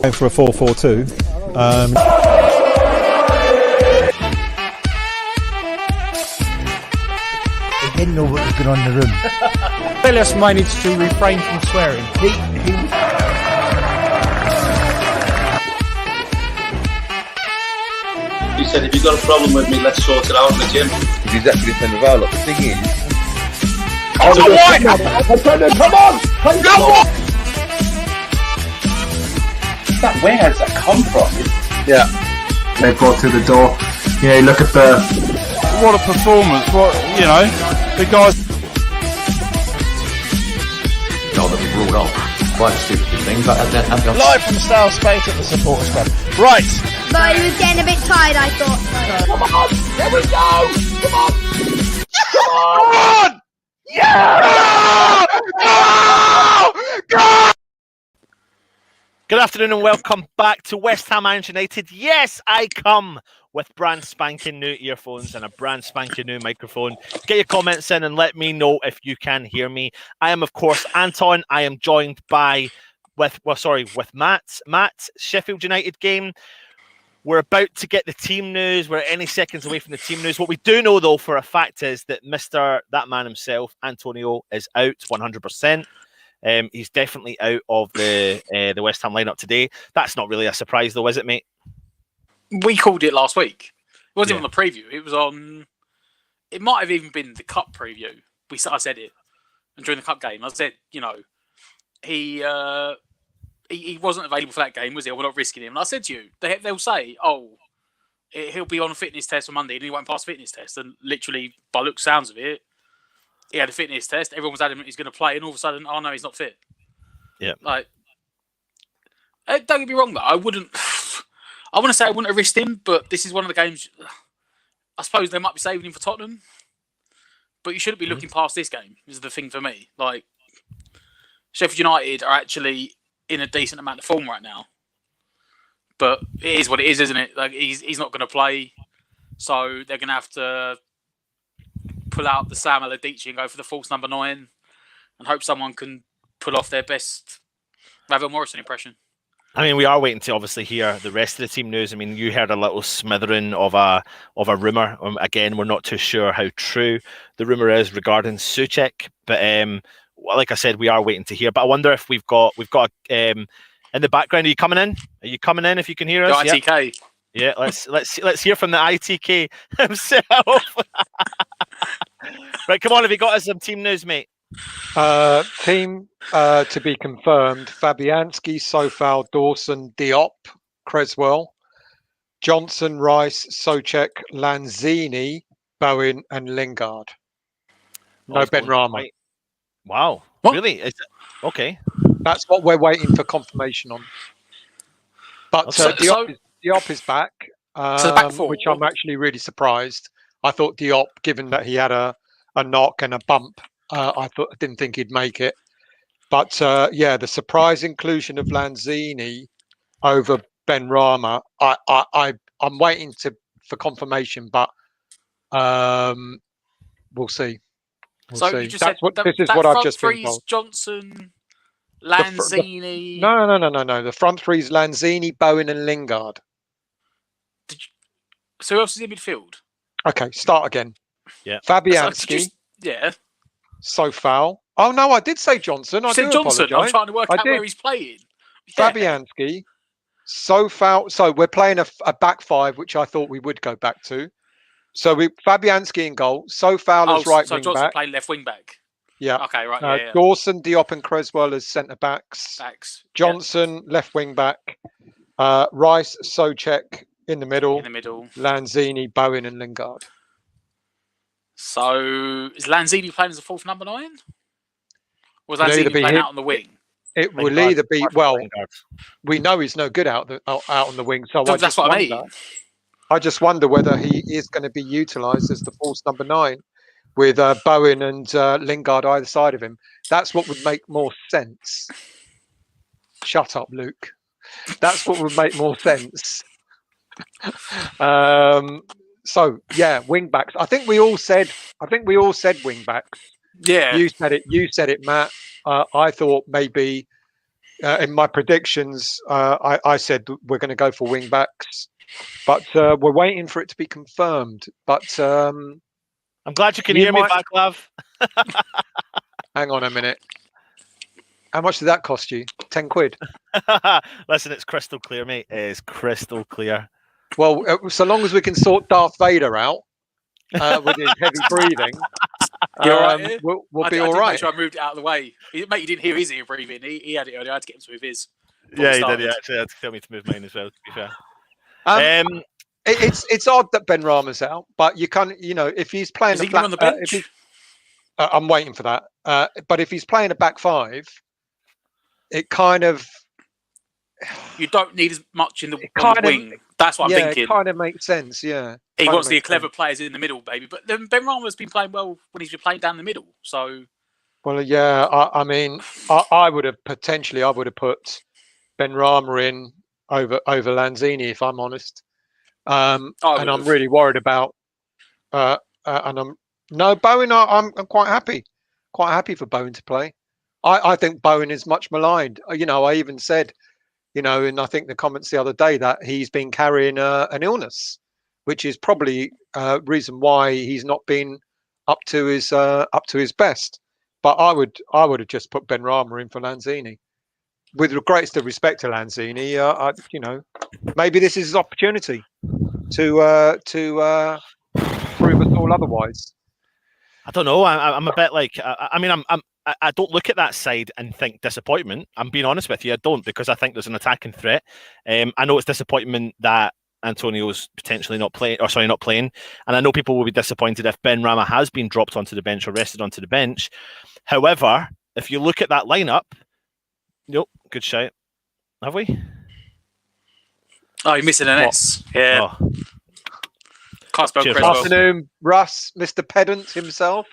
Going for a 4-4-2. He didn't know what was going on in the room. Phyllis managed to refrain from swearing. He said, if you've got a problem with me, let's sort it out in the gym. He's exactly the same with our lot. The thing is... Oh, come on! Come on! Where has that come from? Yeah. They brought through the door. You know, look at the... What a performance. What, you know, the guys... That we ruled off quite stupid things like that. Live from Style Space at the Supporters Club. Right. But he was getting a bit tired, I thought. Come on! Here we go! Come on! Come on! Yeah! Good afternoon and welcome back to West Ham United. Yes, I come with brand spanking new earphones and a brand spanking new microphone. Get your comments in and let me know if you can hear me. I am, of course, Anton. I am joined with Matt. Matt, Sheffield United game. We're about to get the team news. We're any seconds away from the team news. What we do know, though, for a fact is that that man himself, Antonio, is out 100%. He's definitely out of the West Ham lineup today. That's not really a surprise, though, is it, mate? We called it last week. It wasn't on the preview. It was on. It might have even been the cup preview. I said it, and during the cup game, I said, you know, he wasn't available for that game, was he? We're not risking him. And I said to you, they'll say, oh, he'll be on a fitness test on Monday, and he won't pass the fitness test. And literally, by look sounds of it, he had a fitness test. Everyone was adamant he's going to play, and all of a sudden, oh no, he's not fit. Yeah. Like, don't get me wrong, though. I wouldn't. I want to say I wouldn't have risked him, but this is one of the games. I suppose they might be saving him for Tottenham, but you shouldn't be looking past this game. Is the thing for me. Like, Sheffield United are actually in a decent amount of form right now, but it is what it is, isn't it? Like, he's not going to play, so they're going to have to pull out the Sam Allardyce and go for the false number 9, and hope someone can pull off their best Ravel Morrison impression. I mean, we are waiting to obviously hear the rest of the team news. I mean, you heard a little smithering of a rumor. Again, we're not too sure how true the rumor is regarding Souček, but like I said, we are waiting to hear. But I wonder if we've got in the background. Are you coming in? Are you coming in? If you can hear us, the ITK. Yeah, let's hear from the ITK himself. Right, come on. Have you got us some team news, mate? Team to be confirmed: Fabianski, Sofal, Dawson, Diop, Creswell, Johnson, Rice, Souček, Lanzini, Bowen, and Lingard. No Benrahma. Right. Wow, what? Really? Is it? Okay. That's what we're waiting for confirmation on. But Diop is back, which I'm actually really surprised. I thought Diop, given that he had a knock and a bump, I didn't think he'd make it. But the surprise inclusion of Lanzini over Benrahma, I'm waiting for confirmation, but we'll see. You just said this is what I've just been told. Johnson, Lanzini. No. The front three is Lanzini, Bowen, and Lingard. So who else is in midfield? Okay, start again. Yeah. Fabianski. Yeah. Sofal. Oh no, I did say Johnson. I said Johnson. Apologise. I'm trying to work out where he's playing. Yeah. Fabianski, Sofal. So we're playing a back five, which I thought we would go back to. So Fabianski in goal. Sofal as right wing Johnson back. playing left wing back. Yeah. Okay, right. Yeah. Dawson, Diop, and Creswell as centre backs. Johnson left wing back. Rice, Souček in the middle. Lanzini, Bowen, and Lingard. So is Lanzini playing as a fourth number 9? Or is Lanzini playing out on the wing? It will either be, we know he's no good out on the wing. So that's what I mean. I just wonder whether he is going to be utilised as the false number 9 with Bowen and Lingard either side of him. That's what would make more sense. Shut up, Luke. That's what would make more sense. So yeah, wing backs. I think we all said wing backs. Yeah. You said it, Matt. I thought maybe in my predictions, I said we're going to go for wing backs, but we're waiting for it to be confirmed. But I'm glad you can hear me, Vaclav. Hang on a minute. How much did that cost you? 10 quid. Listen, it's crystal clear, mate. It is crystal clear. Well, so long as we can sort Darth Vader out with his heavy breathing, we'll be all right. Make sure I moved it out of the way. Mate, you didn't hear his ear breathing. He had it earlier. I had to get him to move his. Yeah, he did. Yeah, actually, had to tell me to move mine as well. To be fair. It's odd that Ben Rama's out, but you can't. If he's playing, is he on the bench? I'm waiting for that. But if he's playing a back five, it kind of. You don't need as much in the wing. That's what I'm thinking. It kind of makes sense. Yeah, he wants the clever players in the middle, baby. But then Ben Rama's been playing well when he's been playing down the middle. So. Well, yeah. I mean, I would have put Ben Rama in over Lanzini, if I'm honest. And I'm really worried about. Bowen. I'm quite happy for Bowen to play. I think Bowen is much maligned. I even said, and I think the comments the other day that he's been carrying an illness, which is probably reason why he's not been up to his best. But I would have just put Ben Rama in for Lanzini. With the greatest of respect to Lanzini, maybe this is his opportunity to prove us all otherwise. I don't know. I'm a bit like. I don't look at that side and think disappointment. I'm being honest with you. I don't, because I think there's an attacking threat. I know it's disappointment that Antonio's potentially not playing. And I know people will be disappointed if Ben Rama has been dropped onto the bench or rested onto the bench. However, if you look at that lineup, nope, good shout. Have we? Oh, you're missing an S. Yeah. Oh. Good afternoon, Russ, Mr. Pedant himself.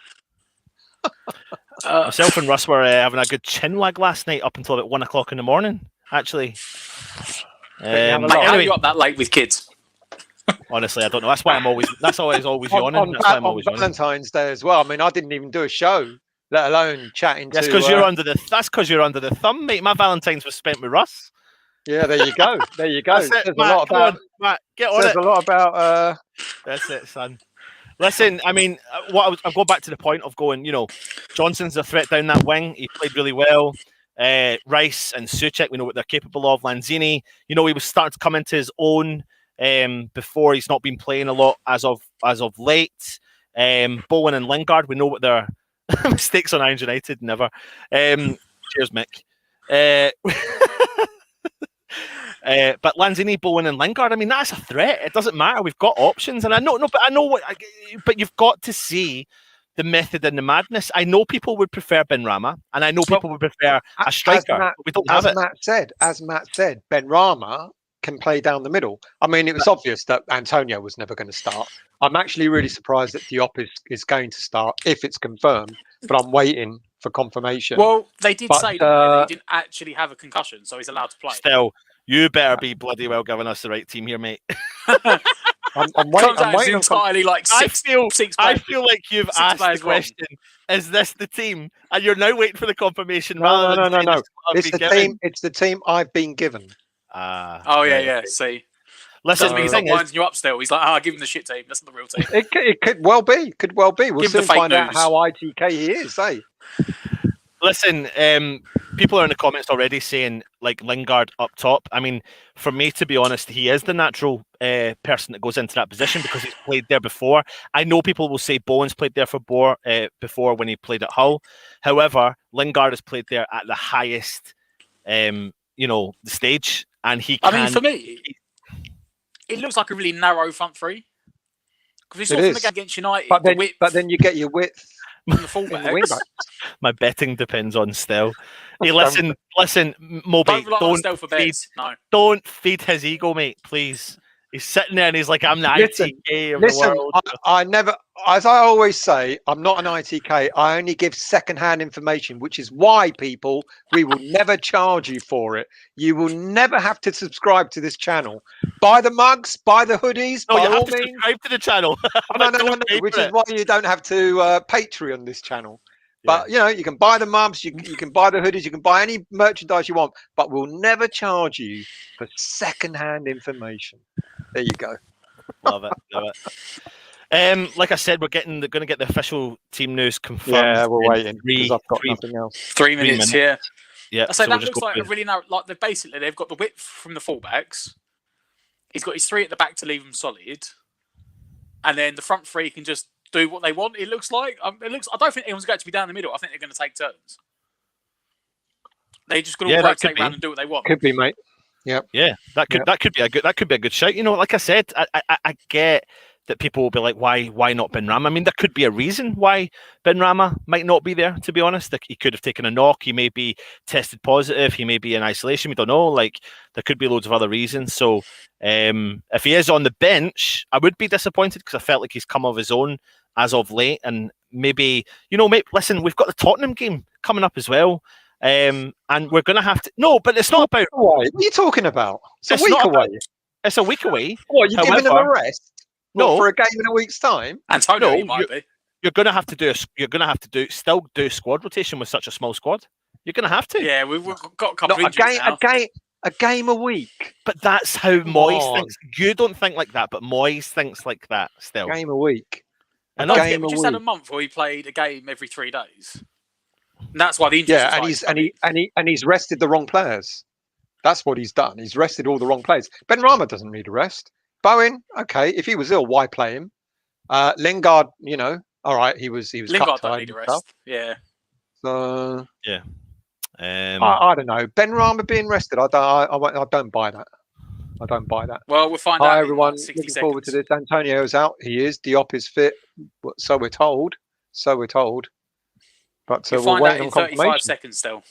Myself and Russ were having a good chin wag last night up until about 1 o'clock in the morning, actually. How are you up that late with kids? Honestly, I don't know. That's why I'm always yawning. On Valentine's Day as well. I mean, I didn't even do a show, let alone chatting. That's because you're under the thumb, mate. My Valentine's was spent with Russ. Yeah, there you go. There you go. That's it, Matt, Matt, get on it. There's a lot about. That's it, son. Listen, I mean, I'll go back to the point of going. Johnson's a threat down that wing. He played really well. Rice and Souček, we know what they're capable of. Lanzini, he was starting to come into his own before. He's not been playing a lot as of late. Bowen and Lingard, we know what their mistakes on Irons United. Never. Cheers, Mick. But Lanzini, Bowen, and Lingard, I mean, that's a threat. It doesn't matter. We've got options, and I know but you've got to see the method and the madness. I know people would prefer Ben Rama, and I know people would prefer a striker. But we don't have it. As Matt said, Ben Rama can play down the middle. I mean, it was obvious that Antonio was never going to start. I'm actually really surprised that Diop is going to start if it's confirmed, but I'm waiting for confirmation. Well, they did say that he didn't actually have a concussion, so he's allowed to play. Still, you better be bloody well giving us the right team here, mate. I'm waiting entirely like six. I feel like you've asked the question: is this the team? And you're now waiting for the confirmation. No. It's the team I've been given. Yeah. See, listen, he's not winding you up still. He's like, give him the shit team. That's not the real team. It could well be. We'll soon find out how ITK he is. Listen, people are in the comments already saying like Lingard up top. I mean, for me, to be honest, he is the natural person that goes into that position because he's played there before. I know people will say Bowen's played there before when he played at Hull. However, Lingard has played there at the highest, the stage, and he. I mean, for me, it looks like a really narrow front three. Because we saw from the game against United, but then you get your width. The fullbacks. My betting depends on Stell. Hey, listen, Moby, don't feed his ego, mate, please. He's sitting there and he's like, I'm the ITK of the world. I never, as I always say, I'm not an ITK. I only give second-hand information, which is why, people, we will never charge you for it. You will never have to subscribe to this channel. Buy the mugs, buy the hoodies. No, you have to subscribe to the channel. No. Which is why you don't have to Patreon this channel. But you can buy the mugs, you can buy the hoodies, you can buy any merchandise you want, but we'll never charge you for second-hand information. There you go. Love it. Like I said, we're going to get the official team news confirmed. Yeah, we're waiting because I've got nothing else. 3 minutes. Yeah. Yeah. So that looks like a really narrow. Like they've got the width from the fullbacks. He's got his 3 at the back to leave them solid, and then the front 3 can just do what they want. It looks like. I don't think anyone's going to be down the middle. I think they're going to take turns. They just got to rotate around and do what they want. Could be, mate. Yep. Yeah, that could be a good shout. Like I said, I get that people will be like, why not Benrahma? I mean, there could be a reason why Benrahma might not be there, to be honest. Like, he could have taken a knock, he may be tested positive, he may be in isolation, we don't know. Like, there could be loads of other reasons. So if he is on the bench, I would be disappointed because I felt like he's come of his own as of late. And maybe, listen, we've got the Tottenham game coming up as well. And we're going to have to... No, but it's not about... What are you talking about? It's a week away. It's a week away. What, you're giving them a rest? No, for a game in a week's time. Antonio, you might be. You're going to have to still do squad rotation with such a small squad. You're going to have to. Yeah, we've got a couple of injuries now. A game a week. But that's how Moyes thinks. You don't think like that, but Moyes thinks like that still. Game a week. And we just had a month where he played a game every 3 days. And that's why the injuries. And he's rested the wrong players. That's what he's done. He's rested all the wrong players. Benrahma doesn't need a rest. Bowen, okay, if he was ill, why play him? Lingard, all right, he was Lingard don't need a rest. Yeah. So yeah. I don't know. Benrahma being rested, I don't buy that. I don't buy that. Well, we'll find out. Hi everyone, looking looking forward to this. Antonio's out. He is. Diop is fit. So we're told. But we'll we'll find wait out on in 35 confirmation. seconds still.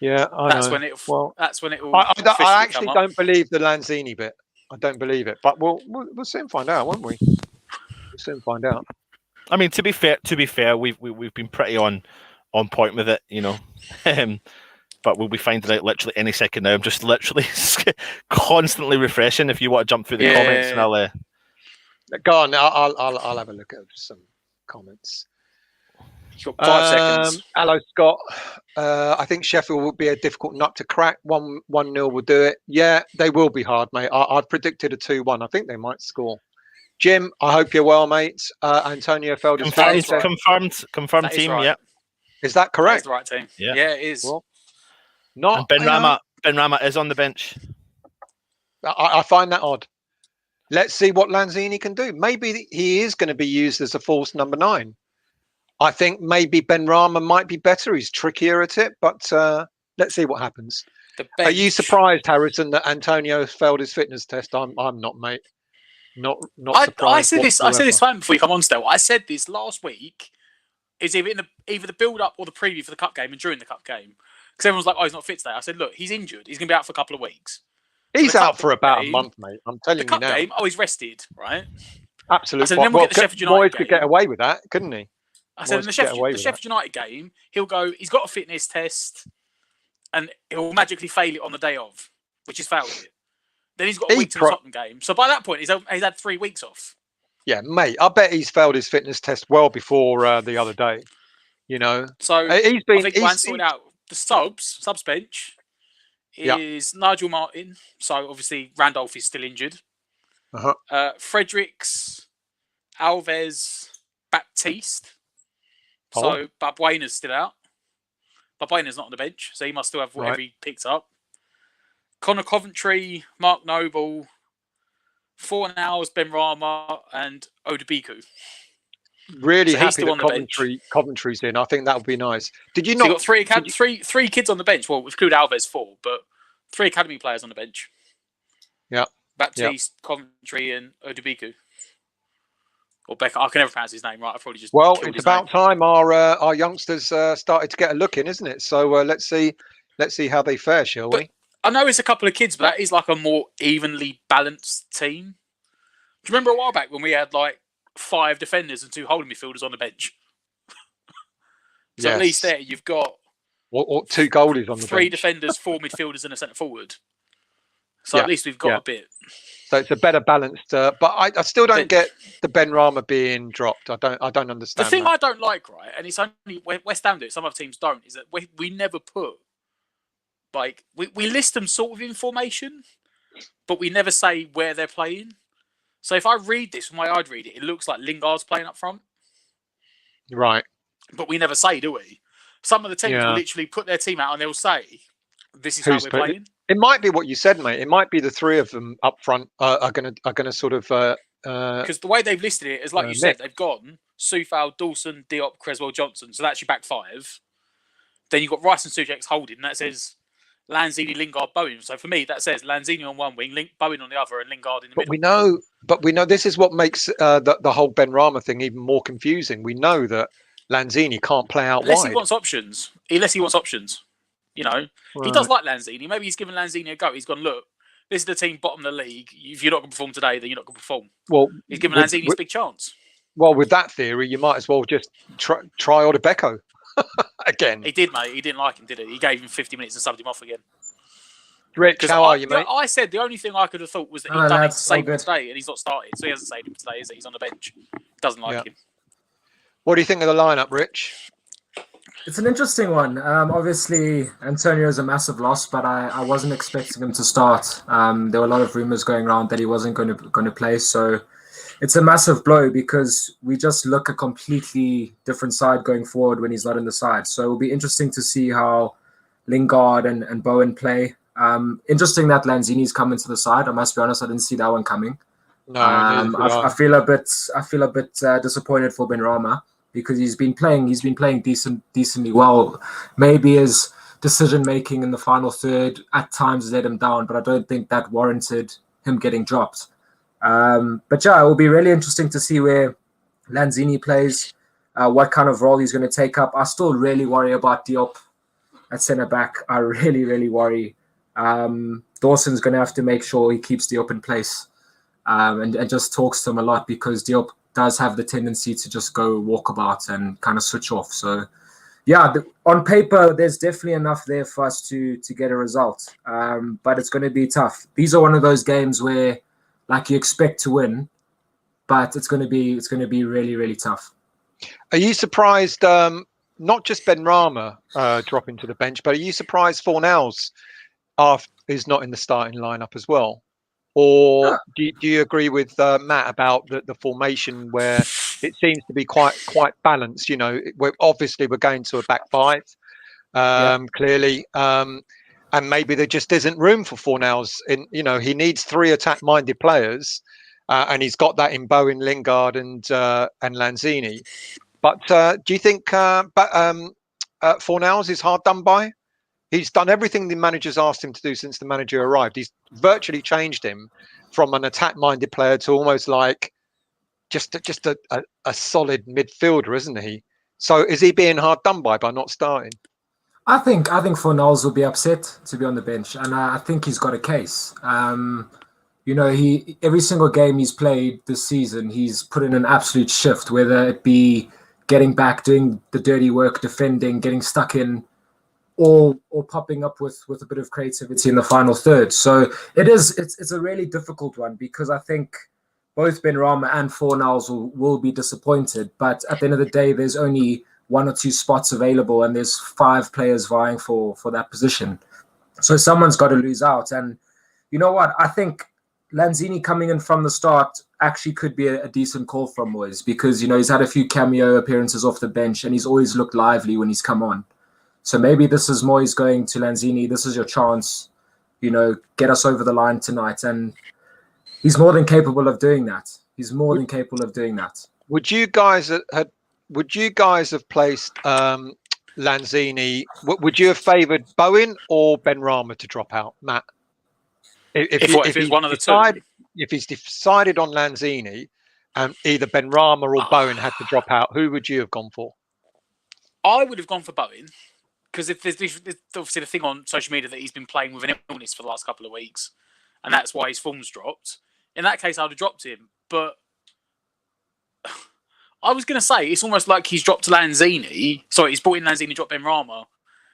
Yeah, that's know. That's when it will. I actually don't believe the Lanzini bit. I don't believe it, but we'll soon find out, won't we? We'll soon find out. I mean, to be fair, we've been pretty on point with it, but we'll be finding out literally any second now. I'm just literally constantly refreshing. If you want to jump through the comments, and I'll go on. I'll have a look at some comments. You've got 5 seconds. Hello, Scott. I think Sheffield will be a difficult nut to crack. 1-0 will do it. Yeah, they will be hard, mate. I've predicted a 2-1. I think they might score. Jim, I hope you're well, mate. Antonio Felder's confirmed team. Right. Yeah, is that correct? That's the right team. Yeah, it is. Well, and Benrahma is on the bench. I find that odd. Let's see what Lanzini can do. Maybe he is going to be used as a false number 9. I think maybe Benrahma might be better. He's trickier at it, but let's see what happens. Are you surprised, Harrison, that Antonio failed his fitness test? I'm not, mate. Not surprised. I said this time before you come on. Still, I said this last week. Is either the build up or the preview for the cup game and during the cup game, because everyone's like, "Oh, he's not fit today." I said, "Look, he's injured. He's going to be out for a couple of weeks." He's out for about a month, mate. I'm telling you now. The cup game. Oh, he's rested, right? Absolutely. So then we'll get the Sheffield United game. Could get away with that, couldn't he? I said in the Sheffield United game, he'll go. He's got a fitness test, and he'll magically fail it on the day of, which is failed it. Then he's got a week to the Tottenham game. So by that point, he's had 3 weeks off. Yeah, mate. I bet he's failed his fitness test well before the other day. So he's been. I think Juan sorted out the subs bench is Nigel Martin. So obviously Randolph is still injured. Fredericks, Alves, Baptiste. So Balbuena's still out. Balbuena's not on the bench, so he must still have whatever he picked up. Connor Coventry, Mark Noble, Fornals, Benrahma, and Odebiku. Really happy that Coventry's in. I think that would be nice. Did you not? So you got three kids on the bench. Well, include Alves 4, but 3 academy players on the bench. Yeah. Baptiste, Coventry, and Odebiku. Or Becker. I can never pronounce his name right. I probably just. Well, it's about time our youngsters started to get a look in, isn't it? So let's see how they fare, shall we? I know it's a couple of kids, but that is like a more evenly balanced team. Do you remember a while back when we had like 5 defenders and 2 holding midfielders on the bench? So at least there you've got or 2 goalies on the 3 bench. defenders, 4 midfielders, and a centre forward. So at least we've got a bit. So it's a better balanced. But I still don't get the Ben Rama being dropped. I don't understand. The thing that. I don't like, right, and it's only West Ham do it, some other teams don't, is that we never put like we list them sort of in formation, but we never say where they're playing. So if I read this from the way I'd read it, it looks like Lingard's playing up front. Right. But we never say, do we? Some of the teams will literally put their team out and they'll say, "This is how we're playing." It might be what you said, mate. It might be the three of them up front are gonna sort of because the way they've listed it is like you said, they've gone Soufal, Dawson, Diop, Creswell, Johnson. So that's your back five. Then you've got Rice and Soucek's holding. That says Lanzini, Lingard, Bowen. So for me, that says Lanzini on one wing, Bowen on the other, and Lingard in the middle. But we know this is what makes the whole Ben Rama thing even more confusing. We know that Lanzini can't play out Unless wide. he wants options. You know, he does like Lanzini. Maybe he's given Lanzini a go. He's gone, look, this is the team bottom of the league. If you're not going to perform today, then you're not going to perform. Well, he's given Lanzini a big chance. Well, with that theory, you might as well just try Odebeko again. He did, mate. He didn't like him, did he? He gave him 50 minutes and subbed him off again. Rich, how are you, mate? I said the only thing I could have thought was that he'd done it to save him today, and he's not started. So he hasn't saved him today, is he? He's on the bench. Doesn't like him. What do you think of the lineup, Rich? It's an interesting one. Obviously, Antonio is a massive loss, but I wasn't expecting him to start. There were a lot of rumors going around that he wasn't going to play. So it's a massive blow because we just look a completely different side going forward when he's not in the side. So it'll be interesting to see how Lingard and Bowen play. Interesting that Lanzini's come into the side. I must be honest, I didn't see that one coming. No, I feel a bit disappointed for Ben Rama, because he's been playing decently well. Maybe his decision making in the final third at times let him down, but I don't think that warranted him getting dropped. But yeah, it will be really interesting to see where Lanzini plays, what kind of role he's going to take up. I still really worry about Diop at centre back. I really, really worry. Dawson's going to have to make sure he keeps Diop in place and just talks to him a lot, because Diop does have the tendency to just go walkabout and kind of switch off. So, yeah, on paper, there's definitely enough there for us to get a result. But it's going to be tough. These are one of those games where, like, you expect to win, but it's going to be really, really tough. Are you surprised? Not just Ben Rama dropping to the bench, but are you surprised Fornals is not in the starting lineup as well? Or do you agree with Matt about the formation, where it seems to be quite balanced? You know, we're going to a back five, clearly, and maybe there just isn't room for Fornals. He needs three attack-minded players, and he's got that in Bowen, Lingard, and Lanzini. But do you think Fornals is hard done by? He's done everything the manager's asked him to do since the manager arrived. He's virtually changed him from an attack-minded player to almost like just a solid midfielder, isn't he? So is he being hard done by not starting? I think Fornals will be upset to be on the bench, and I think he's got a case. He every single game he's played this season, he's put in an absolute shift, whether it be getting back, doing the dirty work, defending, getting stuck in, or popping up with a bit of creativity in the final third. So it's a really difficult one, because I think both Ben Rama and Fornals will be disappointed. But at the end of the day, there's only one or two spots available, and there's 5 players vying for that position. So someone's got to lose out. And you know what? I think Lanzini coming in from the start actually could be a decent call from Moyes, because he's had a few cameo appearances off the bench, and he's always looked lively when he's come on. So maybe this is Moyes going to Lanzini. This is your chance, get us over the line tonight. And he's more than capable of doing that. Would you guys have placed Lanzini? Would you have favoured Bowen or Ben Rama to drop out, Matt? If it's one of the two. If he's decided on Lanzini, and either Ben Rama or Bowen had to drop out, who would you have gone for? I would have gone for Bowen. Because if there's obviously the thing on social media that he's been playing with an illness for the last couple of weeks, and that's why his form's dropped. In that case, I would have dropped him. But I was going to say, it's almost like he's dropped Lanzini. Sorry, he's brought in Lanzini and dropped Ben Rama,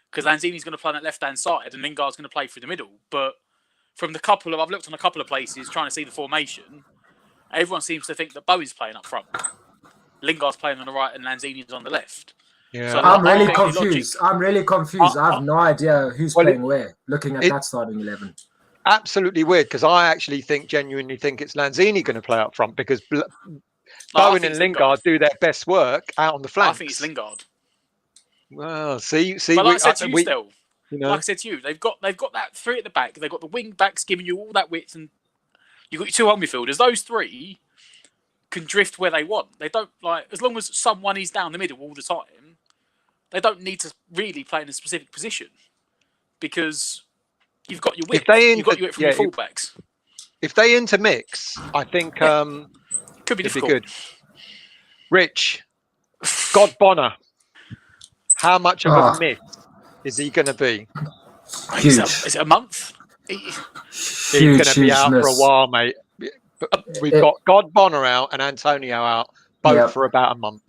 because Lanzini's going to play on that left-hand side, and Lingard's going to play through the middle. But from I've looked on a couple of places trying to see the formation. Everyone seems to think that Bowie's playing up front. Lingard's playing on the right and Lanzini's on the left. Yeah. So I'm really confused. I have no idea who's Well, playing where, looking at that starting 11. Absolutely weird, because I actually genuinely think it's Lanzini going to play up front, because Bowen and Lingard do their best work out on the flanks. I think it's Lingard. Well, see. But like I said to you, still, like I said to you, they've got that three at the back. They've got the wing backs giving you all that width, and you've got your two home midfielders. Those three can drift where they want. They don't as long as someone is down the middle all the time. They don't need to really play in a specific position, because you've got your width. You've got your width from your fullbacks. If they intermix, I think could be difficult. Good. Rich, God Bonner, how much of a myth is he going to be? Huge. Is it a month? He's going to be out for a while, mate. We've got God Bonner out and Antonio out, both for about a month.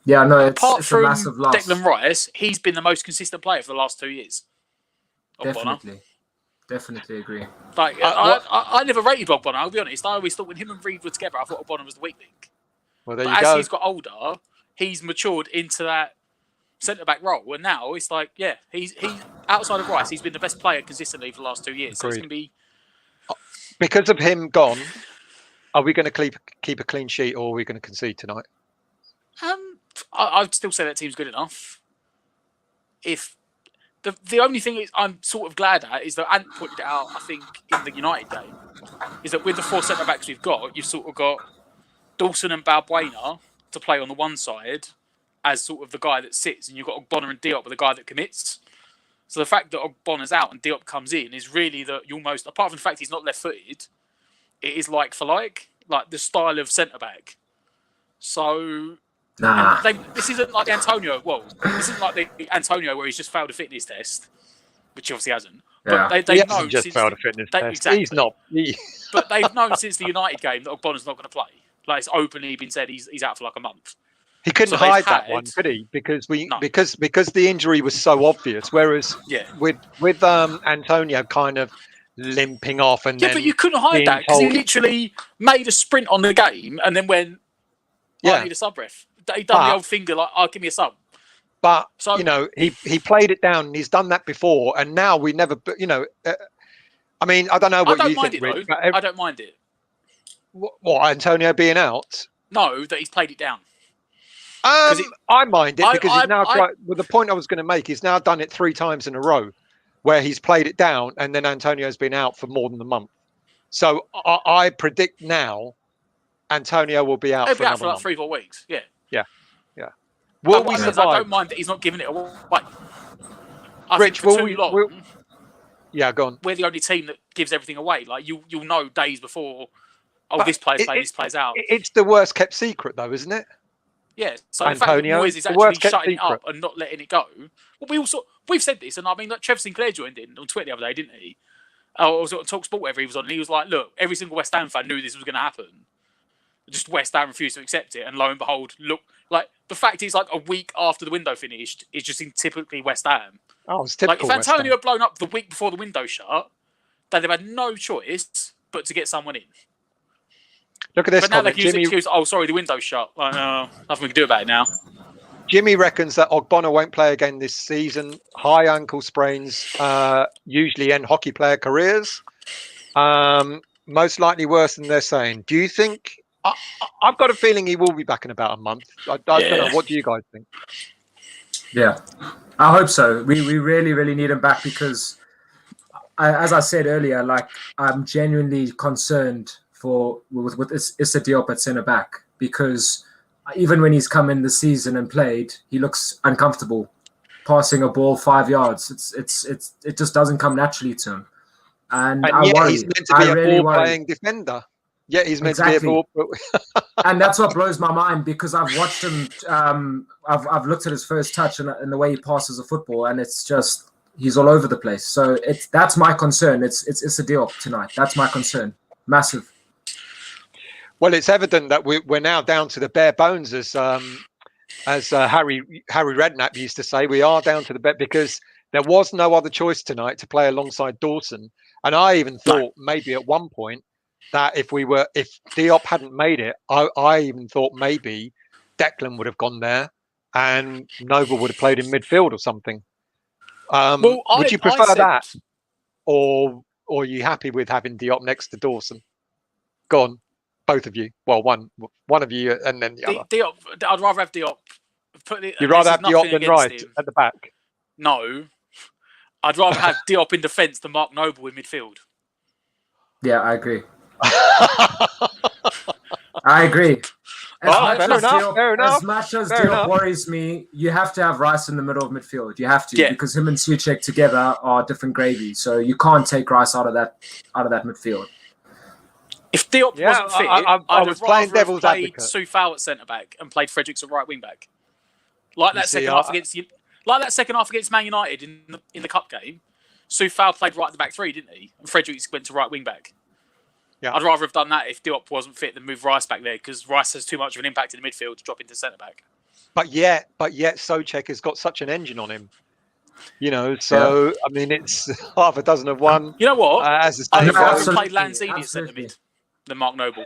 Yeah, no, apart from a massive loss. Declan Rice, he's been the most consistent player for the last 2 years. Definitely agree. Like, I never rated Bonner, I'll be honest. I always thought when him and Reed were together, I thought Bonner was the weak link. Well, there but you as go. he's got older, he's matured into that centre-back role. And now it's like, he's outside of Rice, he's been the best player consistently for the last 2 years. Agreed. So it's going to be... Because of him gone, are we going to keep a clean sheet, or are we going to concede tonight? I'd still say that team's good enough. If the only thing I'm sort of glad at is that Ant pointed it out, I think, in the United game, is that with the 4 centre backs we've got, you've sort of got Dawson and Balbuena to play on the one side as sort of the guy that sits, and you've got Ogbonna and Diop with the guy that commits. So the fact that Ogbonna's out and Diop comes in is really that you almost, apart from the fact he's not left-footed, it is like for like the style of centre back. So. This isn't like the Antonio. Well, this isn't like the Antonio where he's just failed a fitness test, which he obviously hasn't. But they've known just failed a fitness test. Exactly. He's not. But they've known since the United game that Ogbonna's not going to play. Like, it's openly been said he's out for like a month. He couldn't hide that one, could he? Because because the injury was so obvious. Whereas with Antonio kind of limping off and but you couldn't hide that because he literally made a sprint on the game and then went, I need a sub ref. He done the old finger like, give me a sub. But he played it down, and he's done that before, and now we never. I mean, I don't know what you think, Rick, but I don't mind it. What, Antonio being out? No, that he's played it down. I mind it because he's now. Well, the point I was going to make, he's now done it 3 times in a row, where he's played it down, and then Antonio's been out for more than a month. So I predict now, Antonio will be out. He'll be out for like 3-4 weeks. Yeah. Will we survive? I don't mind that he's not giving it away. Rich, will we? Yeah, go on. We're the only team that gives everything away. Like you'll know days before. This player's playing, this player's out. It's the worst kept secret, though, isn't it? Yeah. So Antonio, the fact that Moyes is actually shutting it up and not letting it go. Well, we've said this, and I mean, like Trev Sinclair joined in on Twitter the other day, didn't he? Or was it on Talk Sport, whatever he was on, and he was like, "Look, every single West Ham fan knew this was going to happen. Just West Ham refused to accept it, and lo and behold, look, like the fact is, like a week after the window finished, is just in typically West Ham. Oh, it's typical. Like if Antonio had blown up the week before the window shut, they'd have had no choice but to get someone in. Look at this. But now they can use the excuse, sorry, the window's shut. Like, nothing we can do about it now. Jimmy reckons that Ogbonna won't play again this season. High ankle sprains usually end hockey player careers. Most likely worse than they're saying. Do you think? I've got a feeling he will be back in about a month. I don't know. What do you guys think? Yeah, I hope so. We really, really need him back because, as I said earlier, like I'm genuinely concerned with Issa Diop at centre back because even when he's come in the season and played, he looks uncomfortable passing a ball 5 yards. It just doesn't come naturally to him, and I worry. He's meant to be a ball-playing defender. Yeah, he's meant to be a ball. And that's what blows my mind because I've watched him. I've looked at his first touch and the way he passes a football, and it's just he's all over the place. So that's my concern. It's Issa Diop tonight. That's my concern. Massive. Well, it's evident that we're now down to the bare bones, as Harry Redknapp used to say. We are down to the bare because There was no other choice tonight to play alongside Dawson. And I even thought maybe at one point that if Diop hadn't made it, I even thought maybe Declan would have gone there and Noble would have played in midfield or something. Would you prefer that? Or are you happy with having Diop next to Dawson? Go on, both of you. Well, one of you and then the other. Diop, I'd rather have Diop. You'd rather have Diop than Rice at the back? No. I'd rather have Diop in defence than Mark Noble in midfield. Yeah, I agree. I agree. As much as Diop worries me, you have to have Rice in the middle of midfield. You have to, because him and Souček together are different gravy. So you can't take Rice out of that midfield. If Diop wasn't fit, I was playing devil's advocate. Soufal at centre back and played Fredericks at right wing back. Like that second half against Man United in the cup game, Soufal played right at the back three, didn't he? And Fredericks went to right wing back. Yeah, I'd rather have done that if Diop wasn't fit than move Rice back there, because Rice has too much of an impact in the midfield to drop into centre back. But yet Souček has got such an engine on him. So I mean, it's half a dozen of one. You know what? I'd rather played Lanzini at centre mid than Mark Noble.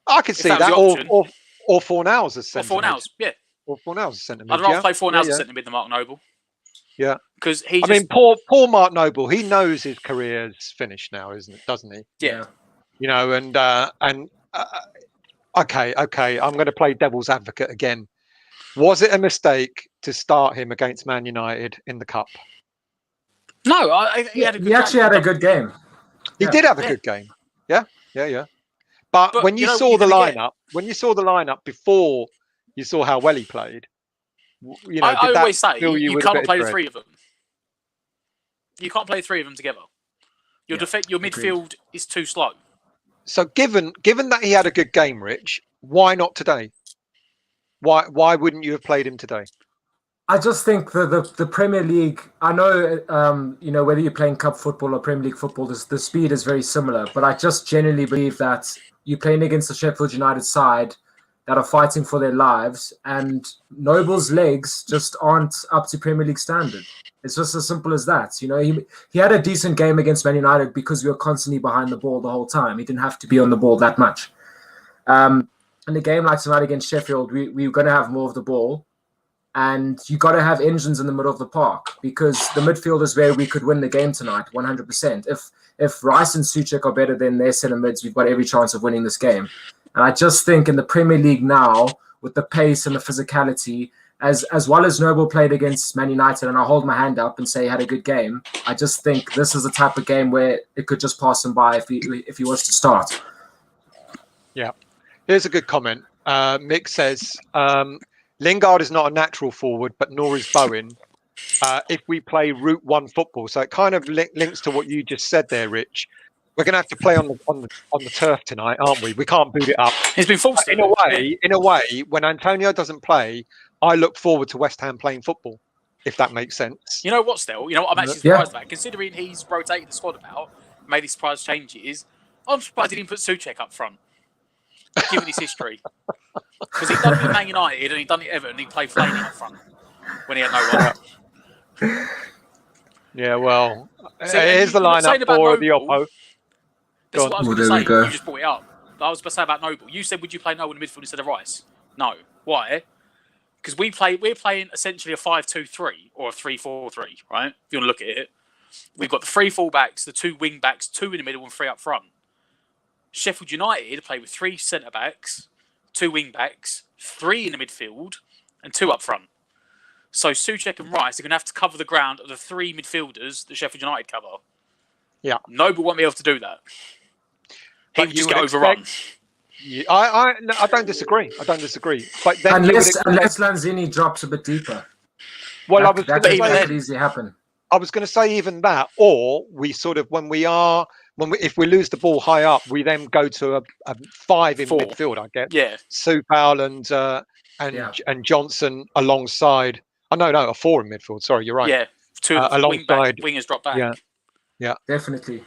I could see that, or Fornals as centre mid. Or Fornals, yeah. Or Fornals as centre mid. I'd rather play Fornals as centre mid than Mark Noble. Yeah, because I mean, poor Mark Noble. He knows his career's finished now, doesn't he? Yeah. Okay. I'm going to play devil's advocate again. Was it a mistake to start him against Man United in the cup? No, he actually had a good game. He did have a good game. Yeah. But when you saw the lineup before you saw how well he played. I always say you can't play the three of them. You can't play three of them together. Your midfield is too slow. So given that he had a good game, Rich, why not today? Why wouldn't you have played him today? I just think the Premier League. I know whether you're playing cup football or Premier League football, the speed is very similar. But I just genuinely believe that you're playing against the Sheffield United side that are fighting for their lives, and Noble's legs just aren't up to Premier League standard. It's just as simple as that. He had a decent game against Man United because we were constantly behind the ball the whole time. He didn't have to be on the ball that much. In a game like tonight against Sheffield, we're going to have more of the ball, and you got to have engines in the middle of the park, because the midfield is where we could win the game tonight, 100%. If Rice and Souček are better than their centre mids, we've got every chance of winning this game. And I just think in the Premier League now, with the pace and the physicality, as well as Noble played against Man United, and I hold my hand up and say he had a good game, I just think this is the type of game where it could just pass him by if he was to start. Yeah. Here's a good comment. Mick says, Lingard is not a natural forward, but nor is Bowen. If we play Route 1 football. So it kind of links to what you just said there, Rich. We're going to have to play on the turf tonight, aren't we? We can't boot it up. He's been forced. In a way, when Antonio doesn't play, I look forward to West Ham playing football, if that makes sense. You know what, still? You know what I'm actually surprised about? Considering he's rotated the squad about, made these surprise changes, I'm surprised he didn't put Souček up front, given his history. Because he'd done it with Man United and he'd done it at Everton and he played Flaney up front when he had no one. Yeah, well, here's the lineup for the Oppo. That's what I was going to say. You just brought it up. I was going to say about Noble. You said, would you play Noble in midfield instead of Rice? No. Why? Because we're playing essentially a 5-2-3 or a 3-4-3, right? If you want to look at it. We've got the 3 full-backs, the 2 wing-backs, 2 in the middle and 3 up front. Sheffield United play with 3 centre-backs, 2 wing-backs, 3 in the midfield and 2 up front. So Souček and Rice are going to have to cover the ground of the 3 midfielders that Sheffield United cover. Yeah. Noble won't be able to do that. He would just get overrun. I don't disagree. But then unless Lanzini drops a bit deeper. Well, that could easily happen. I was going to say even that, or we sort of if we lose the ball high up, we then go to a 5 in midfield. I guess. Yeah. Soufal and Johnson alongside. Oh no, a 4 in midfield. Sorry, you're right. Yeah, 2 alongside wingers drop back. Yeah, definitely.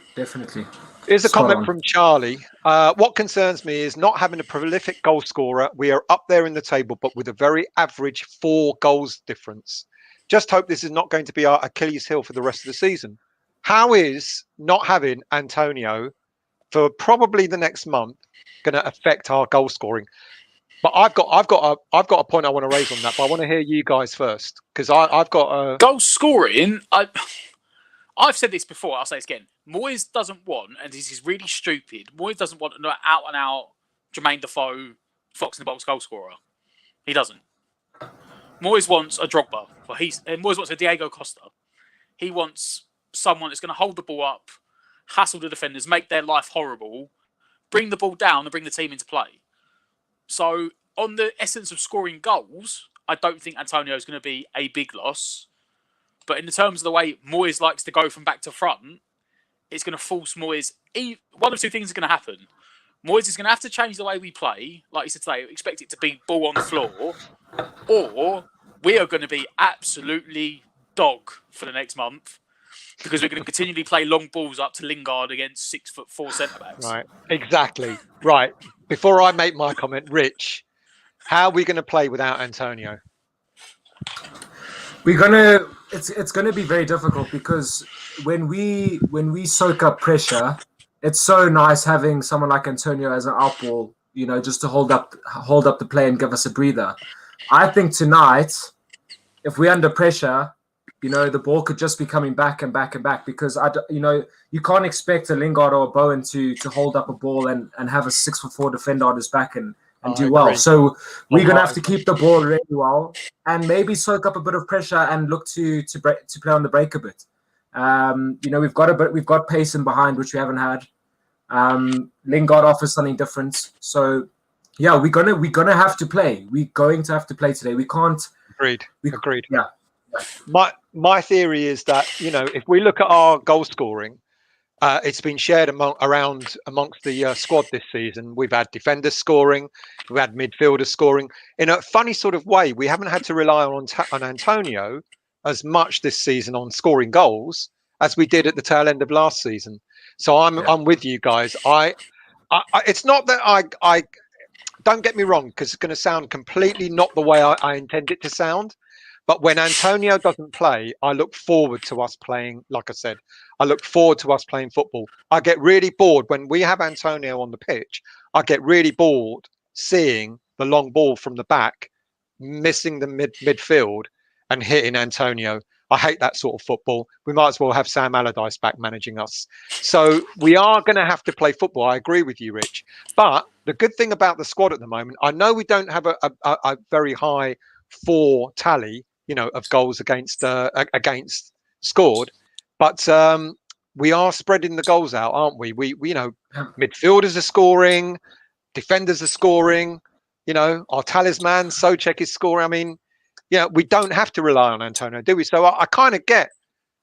Here's a comment from Charlie. What concerns me is not having a prolific goal scorer. We are up there in the table, but with a very average 4 goals difference. just hope this is not going to be our Achilles heel for the rest of the season. How is not having Antonio for probably the next month going to affect our goal scoring? But I've got a point I want to raise on that. But I want to hear you guys first, because I've got a goal scoring. I've said this before. I'll say this again. Moyes doesn't want, and this is really stupid. Moyes doesn't want an out and out Jermaine Defoe, Fox in the box goal scorer. He doesn't. Moyes wants a Drogba. Well, Moyes wants a Diego Costa. He wants someone that's going to hold the ball up, hassle the defenders, make their life horrible, bring the ball down, and bring the team into play. So, on the essence of scoring goals, I don't think Antonio is going to be a big loss. But in the terms of the way Moyes likes to go from back to front, it's going to force Moyes. One of two things is going to happen. Moyes is going to have to change the way we play. Like you said today, expect it to be ball on the floor. Or we are going to be absolutely dog for the next month, because we're going to continually play long balls up to Lingard against 6'4" centre-backs. Right, exactly. Right. Before I make my comment, Rich, how are we going to play without Antonio? It's gonna be very difficult, because when we soak up pressure, it's so nice having someone like Antonio as an outball, just to hold up the play and give us a breather. I think tonight, if we're under pressure, the ball could just be coming back and back and back, because you can't expect a Lingard or a Bowen to hold up a ball and have a 6'4" defender on his back and do well. So we're gonna have to keep the ball really well and maybe soak up a bit of pressure and look to play on the break a bit. We've got pace in behind, which we haven't had. Lingard offers something different. So yeah, we're gonna have to play. We're going to have to play today. We can't. Agreed. Yeah. My theory is that, if we look at our goal scoring, it's been shared amongst the squad this season. We've had defenders scoring, we've had midfielders scoring. In a funny sort of way, we haven't had to rely on Antonio as much this season on scoring goals as we did at the tail end of last season. So I'm with you guys. It's not that I don't get me wrong, because it's going to sound completely not the way I intend it to sound. But when Antonio doesn't play, I look forward to us playing. Like I said, I look forward to us playing football. I get really bored when we have Antonio on the pitch. I get really bored seeing the long ball from the back, missing the midfield and hitting Antonio. I hate that sort of football. We might as well have Sam Allardyce back managing us. So we are going to have to play football. I agree with you, Rich. But the good thing about the squad at the moment, I know we don't have a very high 4 tally, of goals against scored, but we are spreading the goals out, aren't we? We midfielders are scoring, defenders are scoring, our talisman Souček is scoring. I mean, we don't have to rely on Antonio, do we? So I kind of get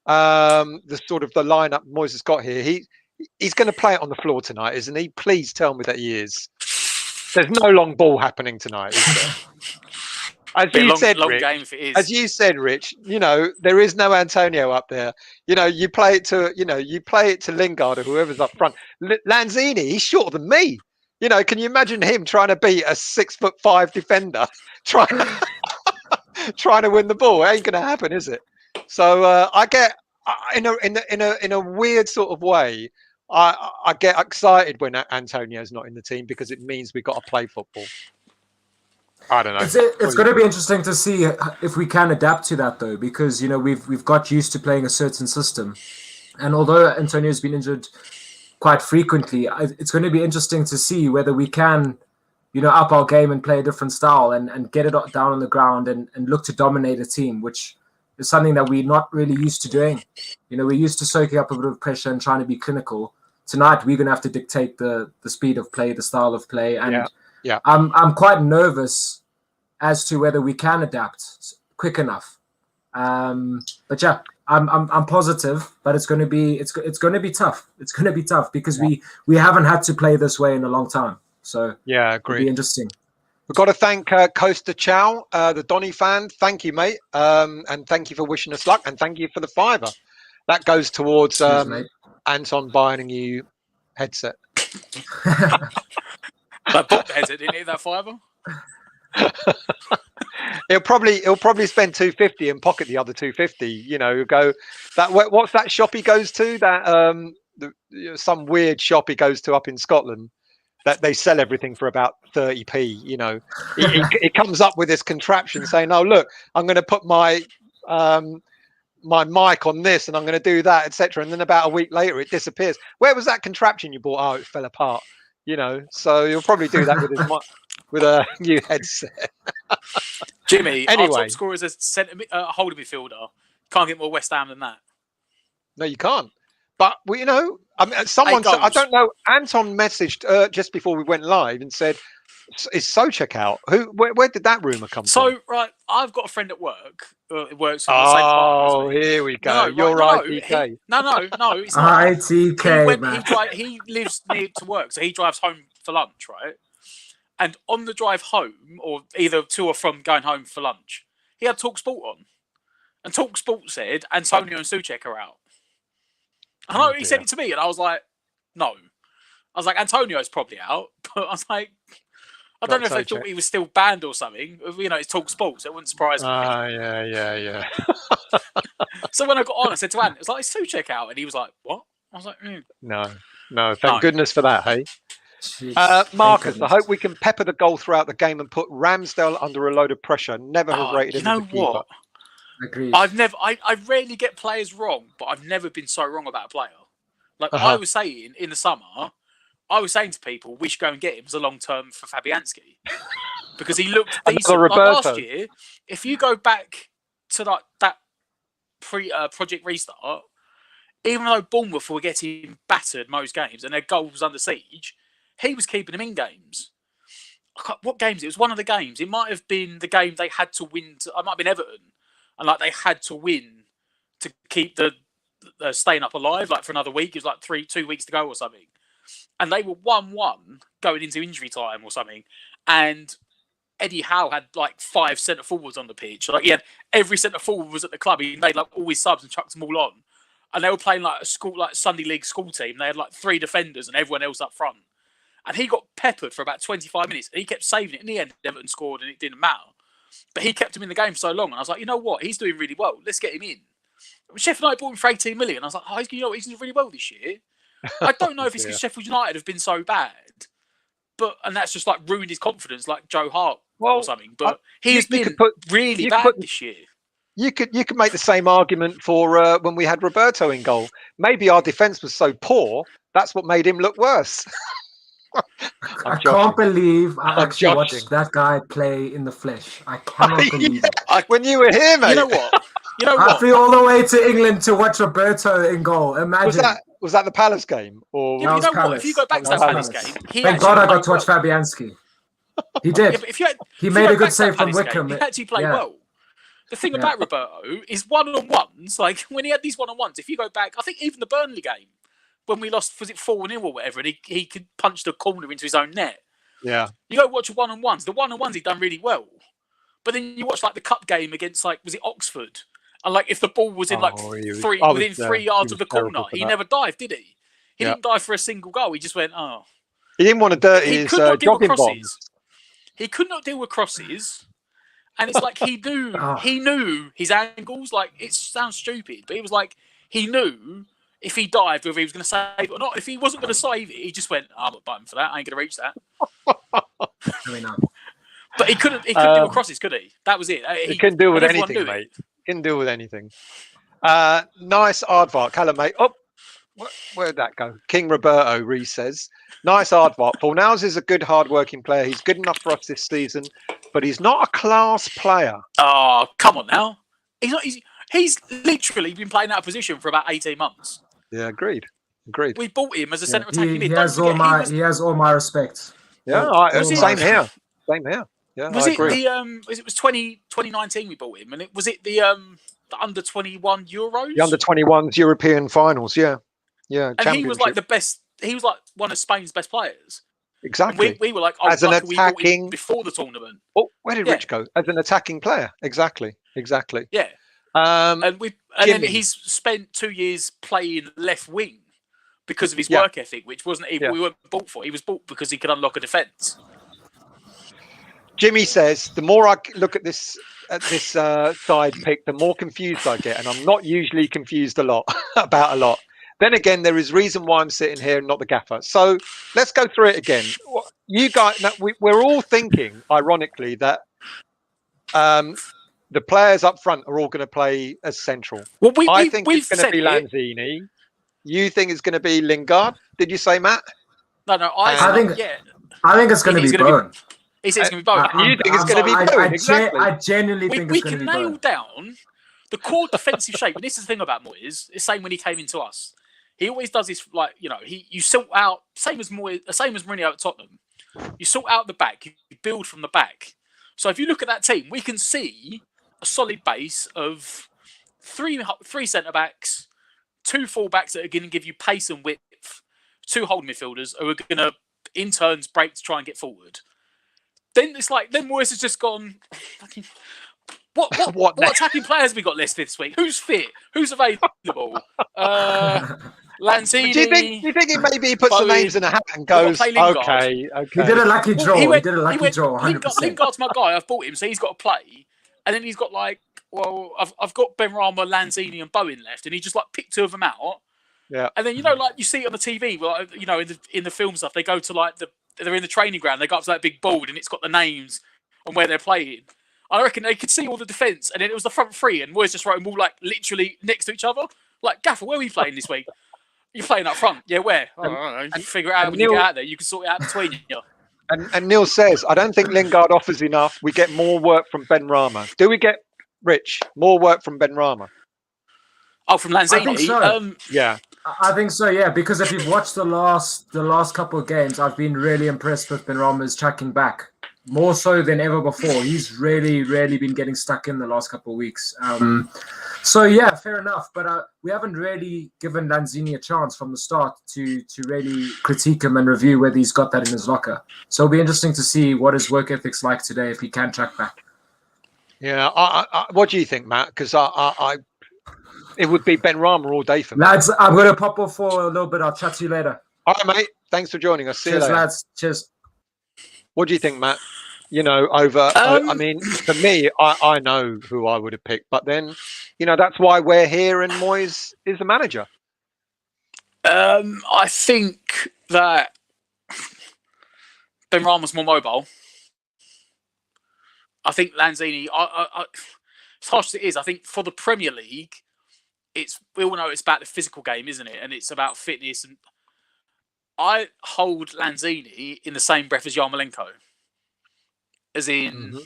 the sort of the lineup Moyes has got here. He's going to play it on the floor tonight, isn't he? Please tell me that he is. There's no long ball happening tonight, is there? As you said, Rich, there is no Antonio up there. You play it to Lingard or whoever's up front. Lanzini, he's shorter than me. Can you imagine him trying to beat a 6'5" defender, trying to win the ball? It ain't going to happen, is it? So I get in a weird sort of way. I get excited when Antonio's not in the team, because it means we've got to play football. I don't know. It's going to be interesting to see if we can adapt to that, though, because we've got used to playing a certain system, and although Antonio's been injured quite frequently, it's going to be interesting to see whether we can, up our game and play a different style and get it down on the ground and look to dominate a team, which is something that we're not really used to doing. We're used to soaking up a bit of pressure and trying to be clinical. Tonight, we're going to have to dictate the speed of play, the style of play, and I'm quite nervous as to whether we can adapt quick enough. But yeah, I'm positive, but it's going to be tough. It's going to be tough because we haven't had to play this way in a long time. So yeah, agreed. It'll be interesting. We've got to thank Costa Chow, the Donny fan. Thank you, mate, and thank you for wishing us luck, and thank you for the £5. That goes towards Anton buying a new headset. I bought the headset, didn't he? That £5? He'll probably spend 250 and pocket the other 250. You know, go that. What's that shop he goes to? That some weird shop he goes to up in Scotland. That they sell everything for about 30p. You know, he comes up with this contraption saying, "Oh, look, I'm going to put my my mic on this, and I'm going to do that, etc." And then about a week later, it disappears. Where was that contraption you bought? Oh, it fell apart. You know, so you'll probably do that with his with a new headset. Jimmy, Anyway. our top scorer is a holding midfielder. Can't get more West Ham than that. No, you can't. But you know, I mean, someone said, I don't know. Anton messaged just before we went live and said, "Is Souček out? Where did that rumor come from?" So right, I've got a friend at work. It works. For the same department as me. Here we go. You're right, DK. No, it's not. ITK, he lives near to work, so he drives home for lunch, right? And on the drive home, or either to or from going home for lunch, he had Talk Sport on, and Talk Sport said Antonio and Souček are out. I know he said it to me, and I was like, no. I was like, Antonio's probably out, but I was like, I don't know if they thought he was still banned or something. You know, it's Talk Sports. It wouldn't surprise me. Yeah. So when I got on, I said to Ant, "It's like, is Souček out?" And he was like, "What?" I was like, No. Thank goodness for that, hey. Marcus, I hope we can pepper the goal throughout the game and put Ramsdale under a load of pressure. Never have rated him as a keeper. You know what? Agreed. I rarely get players wrong, but I've never been so wrong about a player. Like I was saying in the summer, I was saying to people, we should go and get him as a long term for Fabianski because he looked decent. Like last year, if you go back to that Project Restart, even though Bournemouth were getting battered most games and their goal was under siege, he was keeping them in games. What games? It was one of the games. It might have been the game they had to win. It might have been Everton, and like they had to win to keep the staying up alive. Like for another week, it was like 2 weeks to go or something, and they were 1-1 going into injury time or something. And Eddie Howe had like 5 centre forwards on the pitch. Like he had every centre forward was at the club. He made like all his subs and chucked them all on, and they were playing like a Sunday League school team. They had like 3 defenders and everyone else up front. And he got peppered for about 25 minutes. And he kept saving it. In the end, Everton scored and it didn't matter. But he kept him in the game for so long. And I was like, you know what? He's doing really well. Let's get him in. Sheffield United bought him for 18 million. I was like, you know what? He's doing really well this year. I don't know if it's because Sheffield United have been so bad. And that's just like ruined his confidence like Joe Hart or something. But he's been really bad this year. You could make the same argument for when we had Roberto in goal. Maybe our defence was so poor, that's what made him look worse. I can't believe I actually watched that guy play in the flesh. I cannot believe it. When you were here, mate. You know what? I flew all the way to England to watch Roberto in goal. Imagine. Was that the Palace game? Or you know what? If you go back to that Palace game, thank God I got to watch Fabianski. He did. He made a good save from Wickham. He actually played well. The thing about Roberto is one-on-ones. Like when he had these one-on-ones, if you go back, I think even the Burnley game, when we lost, was it 4-0 or whatever, and he could punch the corner into his own net. Yeah. You go watch one-on-ones. The one-on-ones he'd done really well. But then you watch like the cup game against was it Oxford? And like if the ball was in within 3 yards of the corner, he never dived, did he? He didn't dive for a single goal. He just went, oh. He didn't want to dirty his jogging bombs. He could not deal with crosses. And it's like he knew his angles. Like it sounds stupid, but he was like he knew if he dived whether he was going to save it or not. If he wasn't going to save it, he just went, I'm not button for that. I ain't going to reach that. But he couldn't deal with crosses, could he? That was it. He couldn't deal with anything, mate. Couldn't deal with anything. Nice aardvark, Callum, mate. Oh, where'd that go? King Roberto, Reese says. Nice aardvark. Paul Nowes is a good, hard-working player. He's good enough for us this season, but he's not a class player. Oh, come on now. He's not. He's literally been playing out of position for about 18 months. Yeah, agreed. We bought him as a centre attacking mid. He has all my respect. Yeah, same here. Same here. Yeah, was I it agree. it was 2019 we bought him, and was it the under 21 Euros? The under 21s European finals, yeah. And he was like the best. He was like one of Spain's best players. Exactly. We were like, as an attacking before the tournament. Oh, where did Rich go? As an attacking player, exactly. Yeah. And then he's spent 2 years playing left wing because of his work ethic, which wasn't even we weren't bought for. He was bought because he could unlock a defence. Jimmy says the more I look at this side pick, the more confused I get, and I'm not usually confused a lot about a lot. Then again, there is reason why I'm sitting here and not the gaffer. So let's go through it again. You guys, we're all thinking, ironically, that the players up front are all going to play as central. Well, I think it's going to be Lanzini. You think it's going to be Lingard? Did you say, Matt? No, I think it's going to be Bowen. He says it's going to be Bowen. You think it's going to be Bowen? Exactly. I genuinely think it's going to be Bowen. We can nail down the core defensive shape. And this is the thing about Moyes. It's the same when he came into us. He always does this, like, you know, you sort out, same as Mourinho at Tottenham. You sort out the back. You build from the back. So if you look at that team, we can see a solid base of three centre-backs, 2 full-backs that are going to give you pace and width, 2 holding midfielders who are going to, in turns, break to try and get forward. Then it's like, then Moyes has just gone, what attacking players have we got listed this week? Who's fit? Who's available? Lanzini. Do you think he puts the names in a hat and goes, okay. He did a lucky draw. He did a lucky draw, 100%. Lingard's my guy. I've bought him, so he's got to play. And then he's got like, well, I've got Benrahma, Lanzini, and Bowen left, and he just like picked 2 of them out. Yeah. And then like you see it on the TV, like, you know, in the film stuff, they go to like they're in the training ground. They go up to that big board, and it's got the names on where they're playing. I reckon they could see all the defence, and then it was the front 3, and Moyes just wrote them all like literally next to each other. Like, Gaffer, where are we playing this week? You're playing up front. Yeah, where? I don't know. You figure it out when you get out there. You can sort it out between you. And Neil says, I don't think Lingard offers enough. We get more work from Benrahma. Do we get, Rich, more work from Benrahma? Oh, from Lanzini? I think so. Yeah. I think so, yeah, because if you've watched the last couple of games, I've been really impressed with Benrahma's tracking back. More so than ever before. He's really been getting stuck in the last couple of weeks. So, yeah, fair enough. But we haven't really given Lanzini a chance from the start to really critique him and review whether he's got that in his locker. So it'll be interesting to see what his work ethic's like today if he can track back. Yeah, what do you think, Matt? Because it would be Benrahma all day for me. Lads, I'm going to pop off for a little bit. I'll chat to you later. All right, mate. Thanks for joining us. See you later. Lads. Cheers. What do you think, Matt? You know, I mean, for me, I know who I would have picked, but then, you know, that's why we're here and Moyes is the manager. I think that Benrahma's more mobile. I think Lanzini, as harsh as it is, I think for the Premier League, we all know it's about the physical game, isn't it? And it's about fitness. And I hold Lanzini in the same breath as Yarmolenko. As in,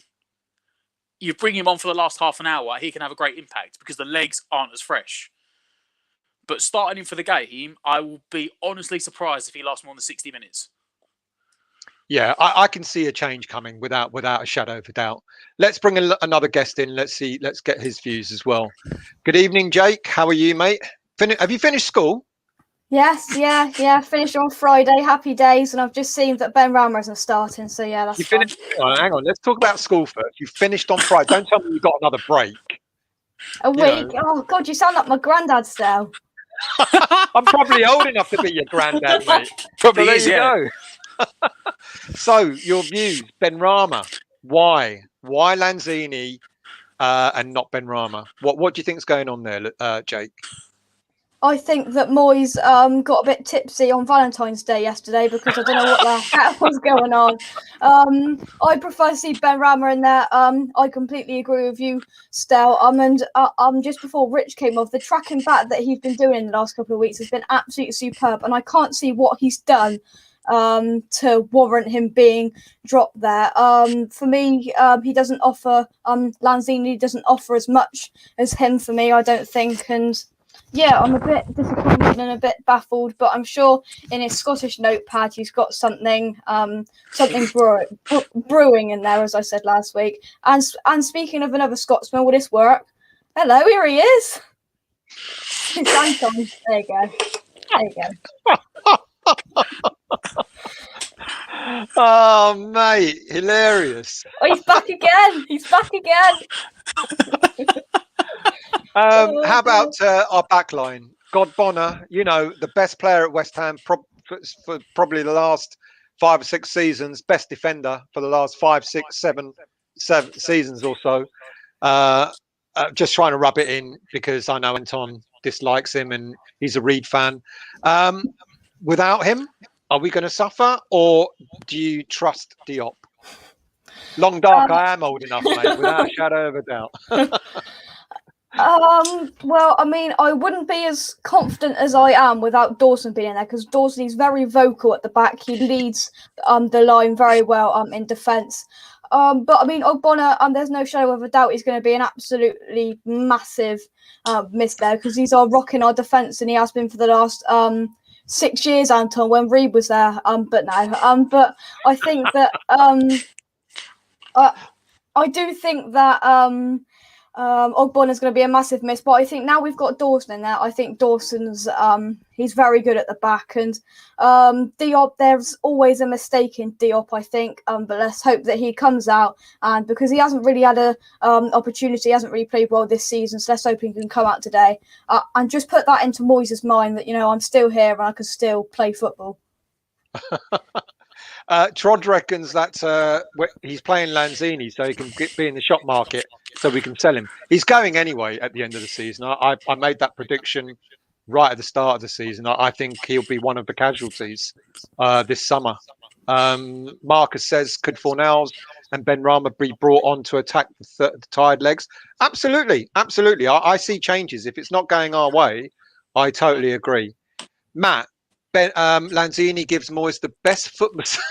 you bring him on for the last half an hour, he can have a great impact because the legs aren't as fresh. But starting him for the game, I will be honestly surprised if he lasts more than 60 minutes. Yeah, I can see a change coming without a shadow of a doubt. Let's bring another guest in. Let's get his views as well. Good evening, Jake. How are you, mate? Have you finished school? Yes, yeah. Finished on Friday. Happy days. And I've just seen that Benrahma isn't starting. So, yeah, that's fine. Hang on. Let's talk about school first. You finished on Friday. Don't tell me you got another break. A week? Oh, God, you sound like my granddad still. I'm probably old enough to be your granddad, mate. Probably so is, there you go. So, your views. Benrahma. Why? Why Lanzini and not Benrahma? What do you think's going on there, Jake? I think that Moyes got a bit tipsy on Valentine's Day yesterday because I don't know what the hell was going on. I prefer to see Benrahma in there. I completely agree with you, Stel. And just before Rich came off, the tracking back that he's been doing in the last couple of weeks has been absolutely superb, and I can't see what he's done to warrant him being dropped there. For me, he doesn't offer Lanzini doesn't offer as much as him for me, I don't think, and yeah, I'm a bit disappointed and a bit baffled, but I'm sure in his Scottish notepad he's got something brewing in there, as I said last week. And speaking of another Scotsman, will this work? Hello, here he is. It's Anton. There you go. Oh, mate, hilarious. Oh, he's back again. How about our backline? God Bonner, you know, the best player at West Ham for probably the last 5 or 6 seasons, best defender for the last 5, 6, 7 seasons or so. Just trying to rub it in because I know Anton dislikes him and he's a Reed fan. Without him, are we going to suffer, or do you trust Diop? Long dark, I am old enough, mate, without a shadow of a doubt. Well, I mean, I wouldn't be as confident as I am without Dawson being in there, because Dawson is very vocal at the back. He leads the line very well in defence. But I mean, Ogbonna, there's no shadow of a doubt he's going to be an absolutely massive miss there, because he's rocking our defence, and he has been for the last 6 years, Anton, when Reed was there. But no. But I think that I do think that Ogbonna is going to be a massive miss. But I think now we've got Dawson in there, I think Dawson's he's very good at the back. And Diop, there's always a mistake in Diop, I think. But let's hope that he comes out, and because he hasn't really had a opportunity, he hasn't really played well this season. So let's hope he can come out today and just put that into Moyes' mind that, you know, I'm still here and I can still play football. Trod reckons that he's playing Lanzini so he can be in the shop market so we can sell him. He's going anyway at the end of the season. I made that prediction right at the start of the season. I think he'll be one of the casualties this summer. Marcus says, could Fornals and Benrahma be brought on to attack the tired legs? Absolutely. Absolutely. I see changes. If it's not going our way, I totally agree. Matt, Lanzini gives Moyes the best foot massage.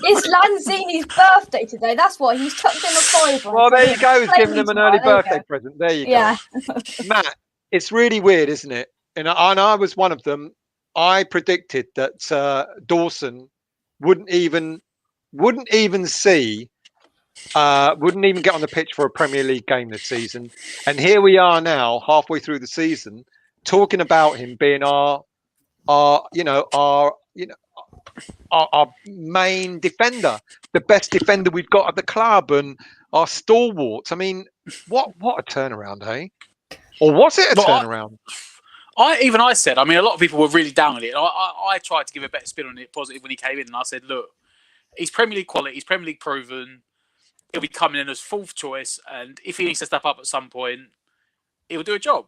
It's Lanzini's birthday today. That's why he's chucked him a £5. Well, there you go. He's giving him an early birthday present. There you go. Matt, it's really weird, isn't it? And I was one of them. I predicted that Dawson wouldn't even get on the pitch for a Premier League game this season. And here we are now, halfway through the season, talking about him being our main defender, the best defender we've got at the club, and our stalwarts. I mean, what a turnaround, eh? Or was it a turnaround? I said, I mean, a lot of people were really down on it. I tried to give a better spin on it, positive, when he came in, and I said, look, he's Premier League quality, he's Premier League proven. He'll be coming in as fourth choice, and if he needs to step up at some point, he'll do a job.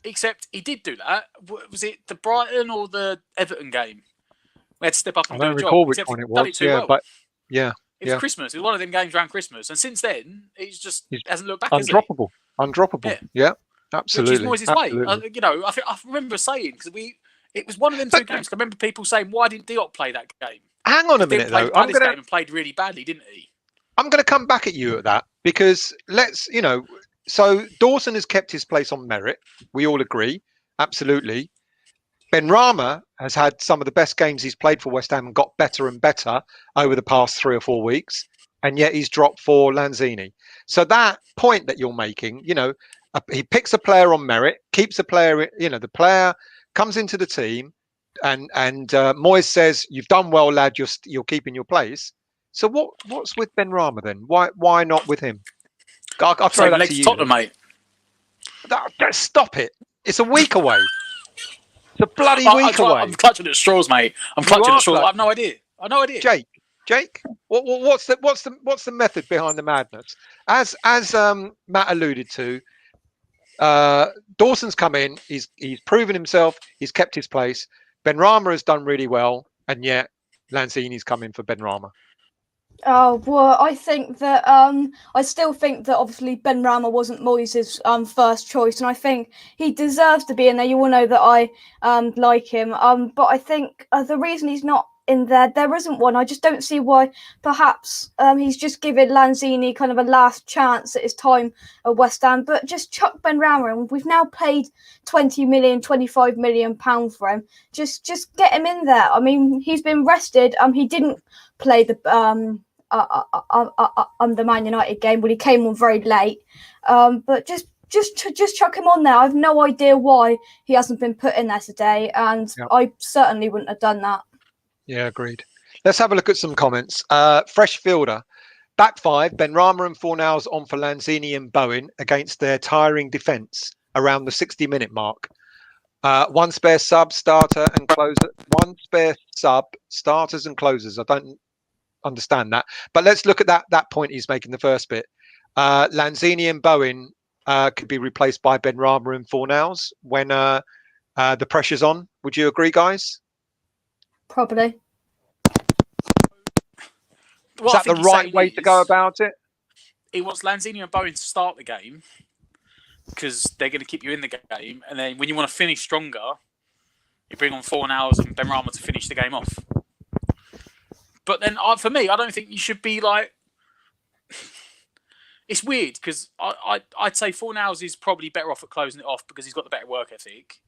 Except he did do that. Was it the Brighton or the Everton game? We had to step up and do a job. I don't recall which one it was. It was Christmas. It was one of them games around Christmas. And since then, he hasn't looked back, undroppable. Undroppable. Yeah, absolutely. Which is Moyes' way. I remember saying, because it was one of them two games. I remember people saying, why didn't Diop play that game? Hang on a minute, though. He game and played really badly, didn't he? I'm going to come back at you at that, because so Dawson has kept his place on merit. We all agree. Absolutely. Benrahma has had some of the best games he's played for West Ham and got better and better over the past 3 or 4 weeks. And yet he's dropped for Lanzini. So that point that you're making, he picks a player on merit, keeps a player, the player comes into the team and Moyes says, you've done well, lad, you're keeping your place. So what's with Benrahma then? Why not with him? I'll throw that to you. Tottenham, mate. Stop it. It's a week away. It's a bloody week away. I'm clutching at straws, mate. I'm clutching at straws. I have no idea. Jake, what's the method behind the madness? As Matt alluded to, Dawson's come in. He's proven himself. He's kept his place. Benrahma has done really well, and yet Lanzini's come in for Benrahma. Oh, well, I think that I still think that obviously Benrahma wasn't Moyes' first choice, and I think he deserves to be in there. You all know that I like him, but I think the reason he's not in there isn't one. I just don't see why. Perhaps he's just giving Lanzini kind of a last chance at his time at West Ham, but just chuck Benrahma in. We've now paid 20 million, 25 million pounds for him. Just get him in there. I mean, he's been rested. He didn't play the Man United game, but he came on very late. But just chuck him on there. I have no idea why he hasn't been put in there today, and I certainly wouldn't have done that. Yeah, agreed. Let's have a look at some comments. Fresh Fielder. Back five, Benrahma and Fornals on for Lanzini and Bowen against their tiring defence around the 60-minute mark. One spare sub, starter, and closer. One spare sub, starters, and closers. I don't understand that, but let's look at that point he's making. The first bit, Lanzini and Bowen could be replaced by Benrahma and Fornals when the pressure's on. Would you agree, guys? Probably. Is that the right way to go about it? He wants Lanzini and Bowen to start the game because they're going to keep you in the game, and then when you want to finish stronger, you bring on Fornals and Benrahma to finish the game off. But then, for me, I don't think you should be like. It's weird because I'd say Fornals is probably better off at closing it off because he's got the better work ethic.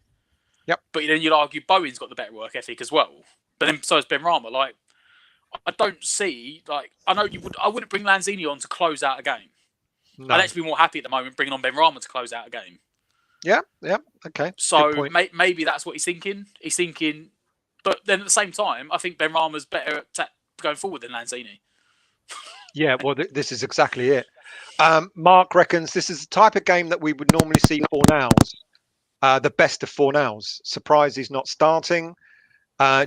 Yep. But then you'd argue Bowen's got the better work ethic as well. But then so has Benrahma. Like, I don't see I know you would. I wouldn't bring Lanzini on to close out a game. No. I'd actually be more happy at the moment bringing on Benrahma to close out a game. Yeah. Okay. So maybe that's what he's thinking. He's thinking, but then at the same time, I think Benrahma's better at going forward than Lanzini. Yeah, well, this is exactly it. Mark reckons this is the type of game that we would normally see Fornals, the best of Fornals. Surprised he's not starting.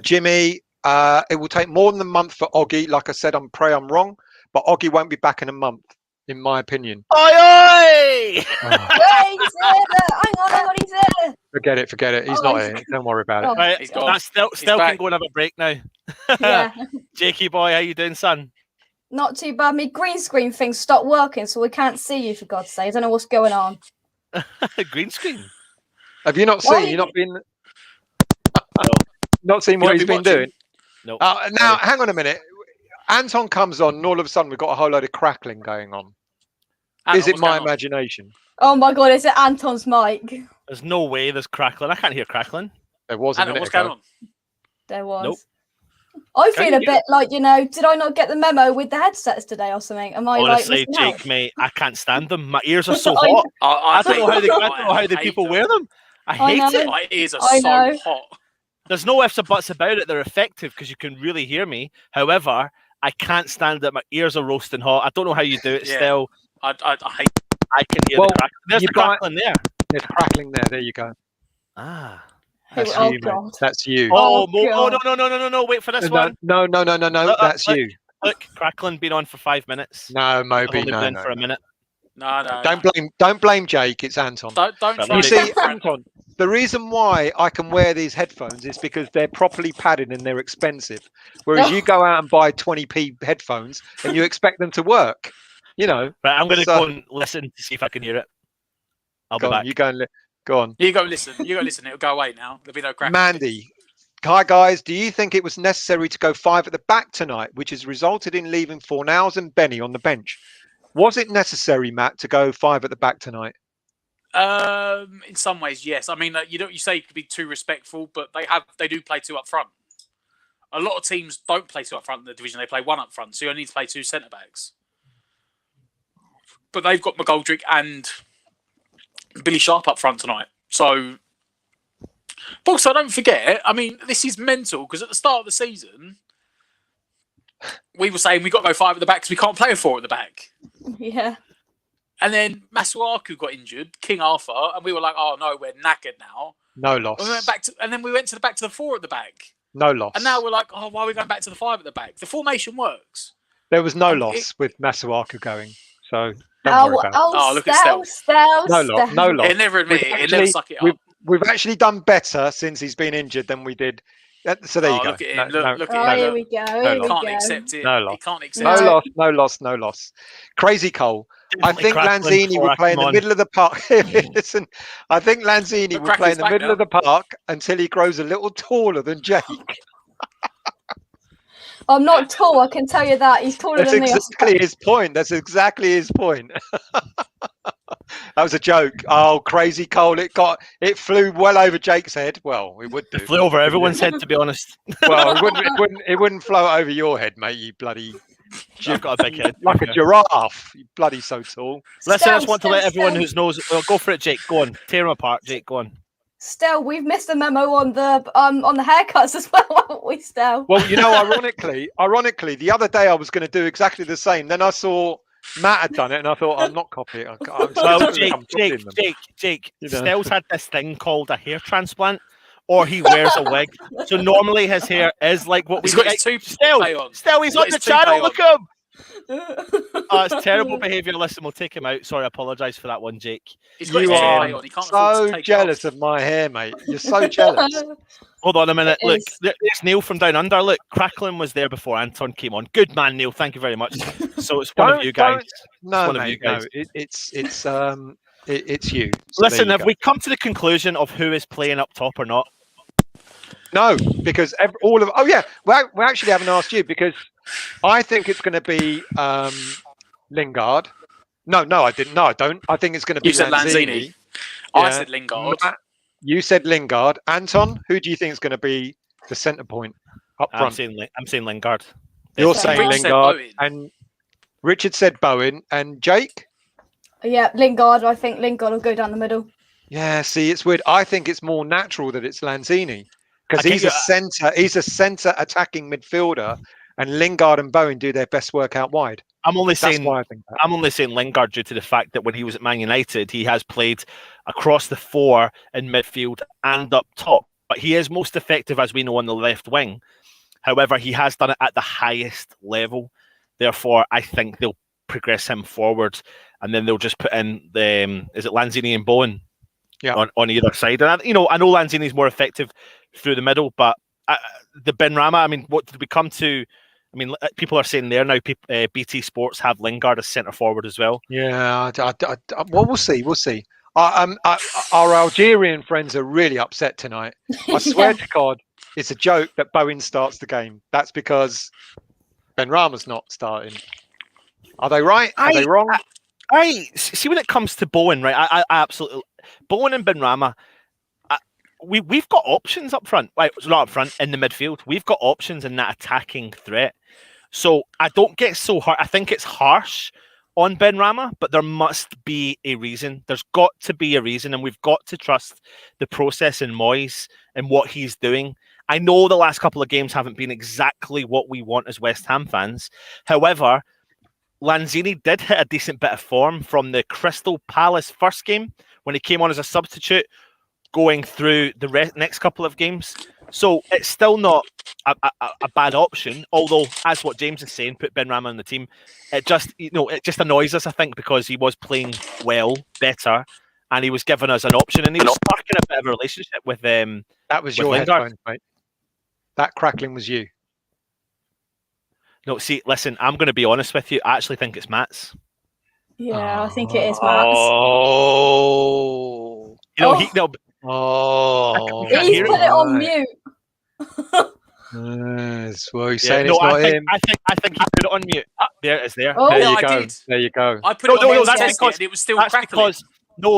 Jimmy, it will take more than a month for Oggy. Like I said, I'm wrong, but Oggy won't be back in a month, in my opinion. Oi, oi! Yeah, he's there. Hang on, he's there. Forget it. He's not here. Don't worry about it. Right, He's gone. that's still can go and have a break now. Yeah. Jakey boy, how you doing, son? Not too bad. My green screen thing stopped working, so we can't see you, for God's sake. I don't know what's going on. Green screen. Have you not seen? You've not been. Not seen what he's been doing. No. Now, hang on a minute. Anton comes on, and all of a sudden we've got a whole load of crackling going on. Is it my imagination? Oh my God! Is it Anton's mic? There's no way there's crackling. I can't hear crackling. There was a minute what's ago. going on? There was. Nope. I feel a bit like, did I not get the memo with the headsets today or something? Am I Honestly, missing out? Jake, mate, I can't stand them. My ears are so hot. I don't know how the people wear them. I hate it. My ears are so hot. There's no ifs or buts about it. They're effective because you can really hear me. However, I can't stand it. My ears are roasting hot. I don't know how you do it still. I hate it. I can hear the crackling. There's the crackling there. There's crackling there. There you go. Ah. That's Oh, you, God. mate. That's you. Oh, God. no. Wait for this one. No. That's you. Look, crackling been on for 5 minutes. No, Moby, I've only been for a minute. No. Don't blame Jake. It's Anton. Don't try. You see, Anton, the reason why I can wear these headphones is because they're properly padded and they're expensive. Whereas you go out and buy 20p headphones and you expect them to work. You know. Right, I'm going to go and listen to see if I can hear it. I'll be back. You go and go on. You go listen. It'll go away now. There'll be no crack. Mandy. Hi, guys. Do you think it was necessary to go 5 at the back tonight, which has resulted in leaving Fornals and Benny on the bench? Was it necessary, Matt, to go 5 at the back tonight? In some ways, yes. I mean, you say you could be too respectful, but they do play 2 up front. A lot of teams don't play 2 up front in the division; they play 1 up front. So you only need to play 2 centre backs. But they've got McGoldrick and Billy Sharp up front tonight. So, but also don't forget. I mean, this is mental because at the start of the season, we were saying we got to go 5 at the back because we can't play a 4 at the back. Yeah. And then Masuaku got injured, King Arthur, and we were like, "Oh no, we're knackered now." No loss. We went back to, and then we went back to the 4 at the back. No loss. And now we're like, "Oh, why are we going back to the 5 at the back?" The formation works. There was no loss with Masuaku going, so don't worry about it. Look at Stel. No loss. It never admitted it. It never suck it up. We've actually done better since he's been injured than we did. So there you go. Look at him. Look Oh, at him. here we go. Here we Can't go. accept it. No He loss. can't accept it. No loss. Crazy Cole. I Definitely think crackling Lanzini before will I play in come the on. middle of the park. Listen, I think Lanzini will play in the middle of the park until he grows a little taller than Jake. I'm not tall, I can tell you that. He's taller That's than me. exactly his point. That's exactly his point. That was a joke. Oh, Crazy Cole! It flew well over Jake's head. Well, it would do. It flew over everyone's head, to be honest. Well, it wouldn't float over your head, mate. You bloody. I've got a big head. Like a giraffe. You bloody so tall. Listen, I just want to let everyone who knows. Well, go for it, Jake. Go on. Tear them apart, Jake. Go on. Still, we've missed a memo on the haircuts as well, haven't we, Still? Well, you know, ironically, the other day I was going to do exactly the same. Then I saw Matt had done it, and I thought, I'm not copying it. Well, Jake, You know. Stell's had this thing called a hair transplant, or he wears a wig. So normally his hair is like what we He's got his toupee on. Still, he's on the his toupee channel. on. Look at him. Oh, it's terrible behaviour. Listen, we'll take him out. Sorry, I apologise for that one, Jake. He's got You his are toupee on. He can't afford to so take jealous it off. of my hair, mate. You're so jealous. Hold on a minute. It Look, is. there's Neil from Down Under. Look, Crackling was there before Anton came on. Good man, Neil. Thank you very much. So it's one of you guys. No, one of you mate, no. guys. It's you. So Listen, there you have go. we come to the conclusion of who is playing up top or not? No, because all of. Oh yeah, we actually haven't asked you because I think it's going to be Lingard. No, I didn't. No, I don't. I think it's going to be You said Lanzini. I said Lingard. Matt, you said Lingard. Anton, who do you think is going to be the centre point up I'm front? saying Lingard. You're Definitely. saying Rich said Lingard, Bowen. and Richard said Bowen, and Jake. Yeah, Lingard. I think Lingard will go down the middle. Yeah, see, it's weird. I think it's more natural that it's Lanzini because Okay, he's a centre. He's a centre attacking midfielder, and Lingard and Bowen do their best work out wide. I'm only That's saying why I think that. I'm only saying Lingard due to the fact that when he was at Man United, he has played across the four in midfield and up top. But he is most effective, as we know, on the left wing. However, he has done it at the highest level. Therefore, I think they'll progress him forward, and then they'll just put in is it Lanzini and Bowen on either side. And I know Lanzini's more effective through the middle, but the Benrahma. I mean, what did we come to? I mean, people are saying there now. BT Sports have Lingard as centre forward as well. Yeah, well, we'll see. We'll see. Our Algerian friends are really upset tonight. I swear to God, it's a joke that Bowen starts the game. That's because Benrahma's not starting. Are they right? Are they wrong? I see when it comes to Bowen, right? I absolutely Bowen and Benrahma. We've got options up front. Right, not up front in the midfield. We've got options in that attacking threat. So I don't get so hard. I think it's harsh on Benrahma, but there must be a reason. There's got to be a reason, and we've got to trust the process in Moyes and what he's doing. I know the last couple of games haven't been exactly what we want as West Ham fans. However, Lanzini did hit a decent bit of form from the Crystal Palace first game when he came on as a substitute, going through the next couple of games. So it's still not a bad option. Although, as what James is saying, put Benrahma on the team. It just annoys us, I think, because he was playing well, better, and he was giving us an option, and he was sparking a bit of a relationship with them. That was with your Lingard. headphones, mate. That crackling was you. No, see, listen, I'm going to be honest with you. I actually think it's Matt's. Yeah, I think it is Matt's. Oh. You know, He's put it on mute. Yes, well, you're saying no, it's not I think, him. I think he put it on mute. There it is. There. Oh. There Yeah, you I go. did. There you go. I put it on no, that's that's because it was still that's crackling.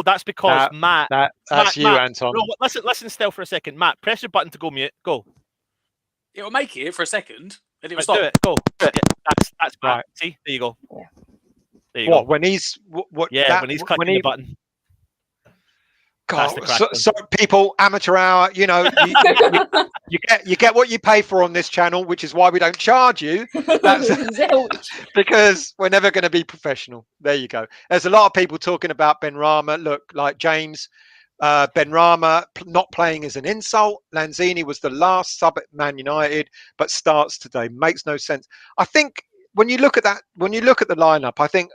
that's because Matt. That's you, Matt, Anton. No, listen, still for a second. Matt, press your button to go mute. Go. It'll make it for a second, and it'll Right, stop. do it. Go. Yeah, that's Matt. Right. See, there you go. Yeah. There you What go. when he's what? Yeah, that, when he's clicking the button. God, That's the so people, amateur hour. You know, you get what you pay for on this channel, which is why we don't charge you. That's because we're never going to be professional. There you go. There's a lot of people talking about Benrahma. Look, like James, Benrahma not playing is an insult. Lanzini was the last sub at Man United, but starts today. Makes no sense. I think when you look at that, when you look at the lineup, I think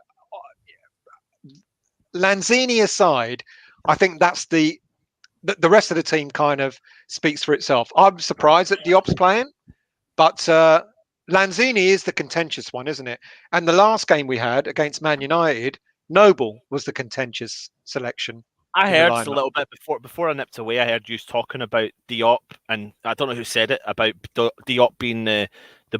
Lanzini aside, I think that's the rest of the team kind of speaks for itself. I'm surprised that Diop's playing, but Lanzini is the contentious one, isn't it? And the last game we had against Man United, Noble was the contentious selection. I heard a little bit before I nipped away. I heard you talking about Diop, and I don't know who said it about Diop being the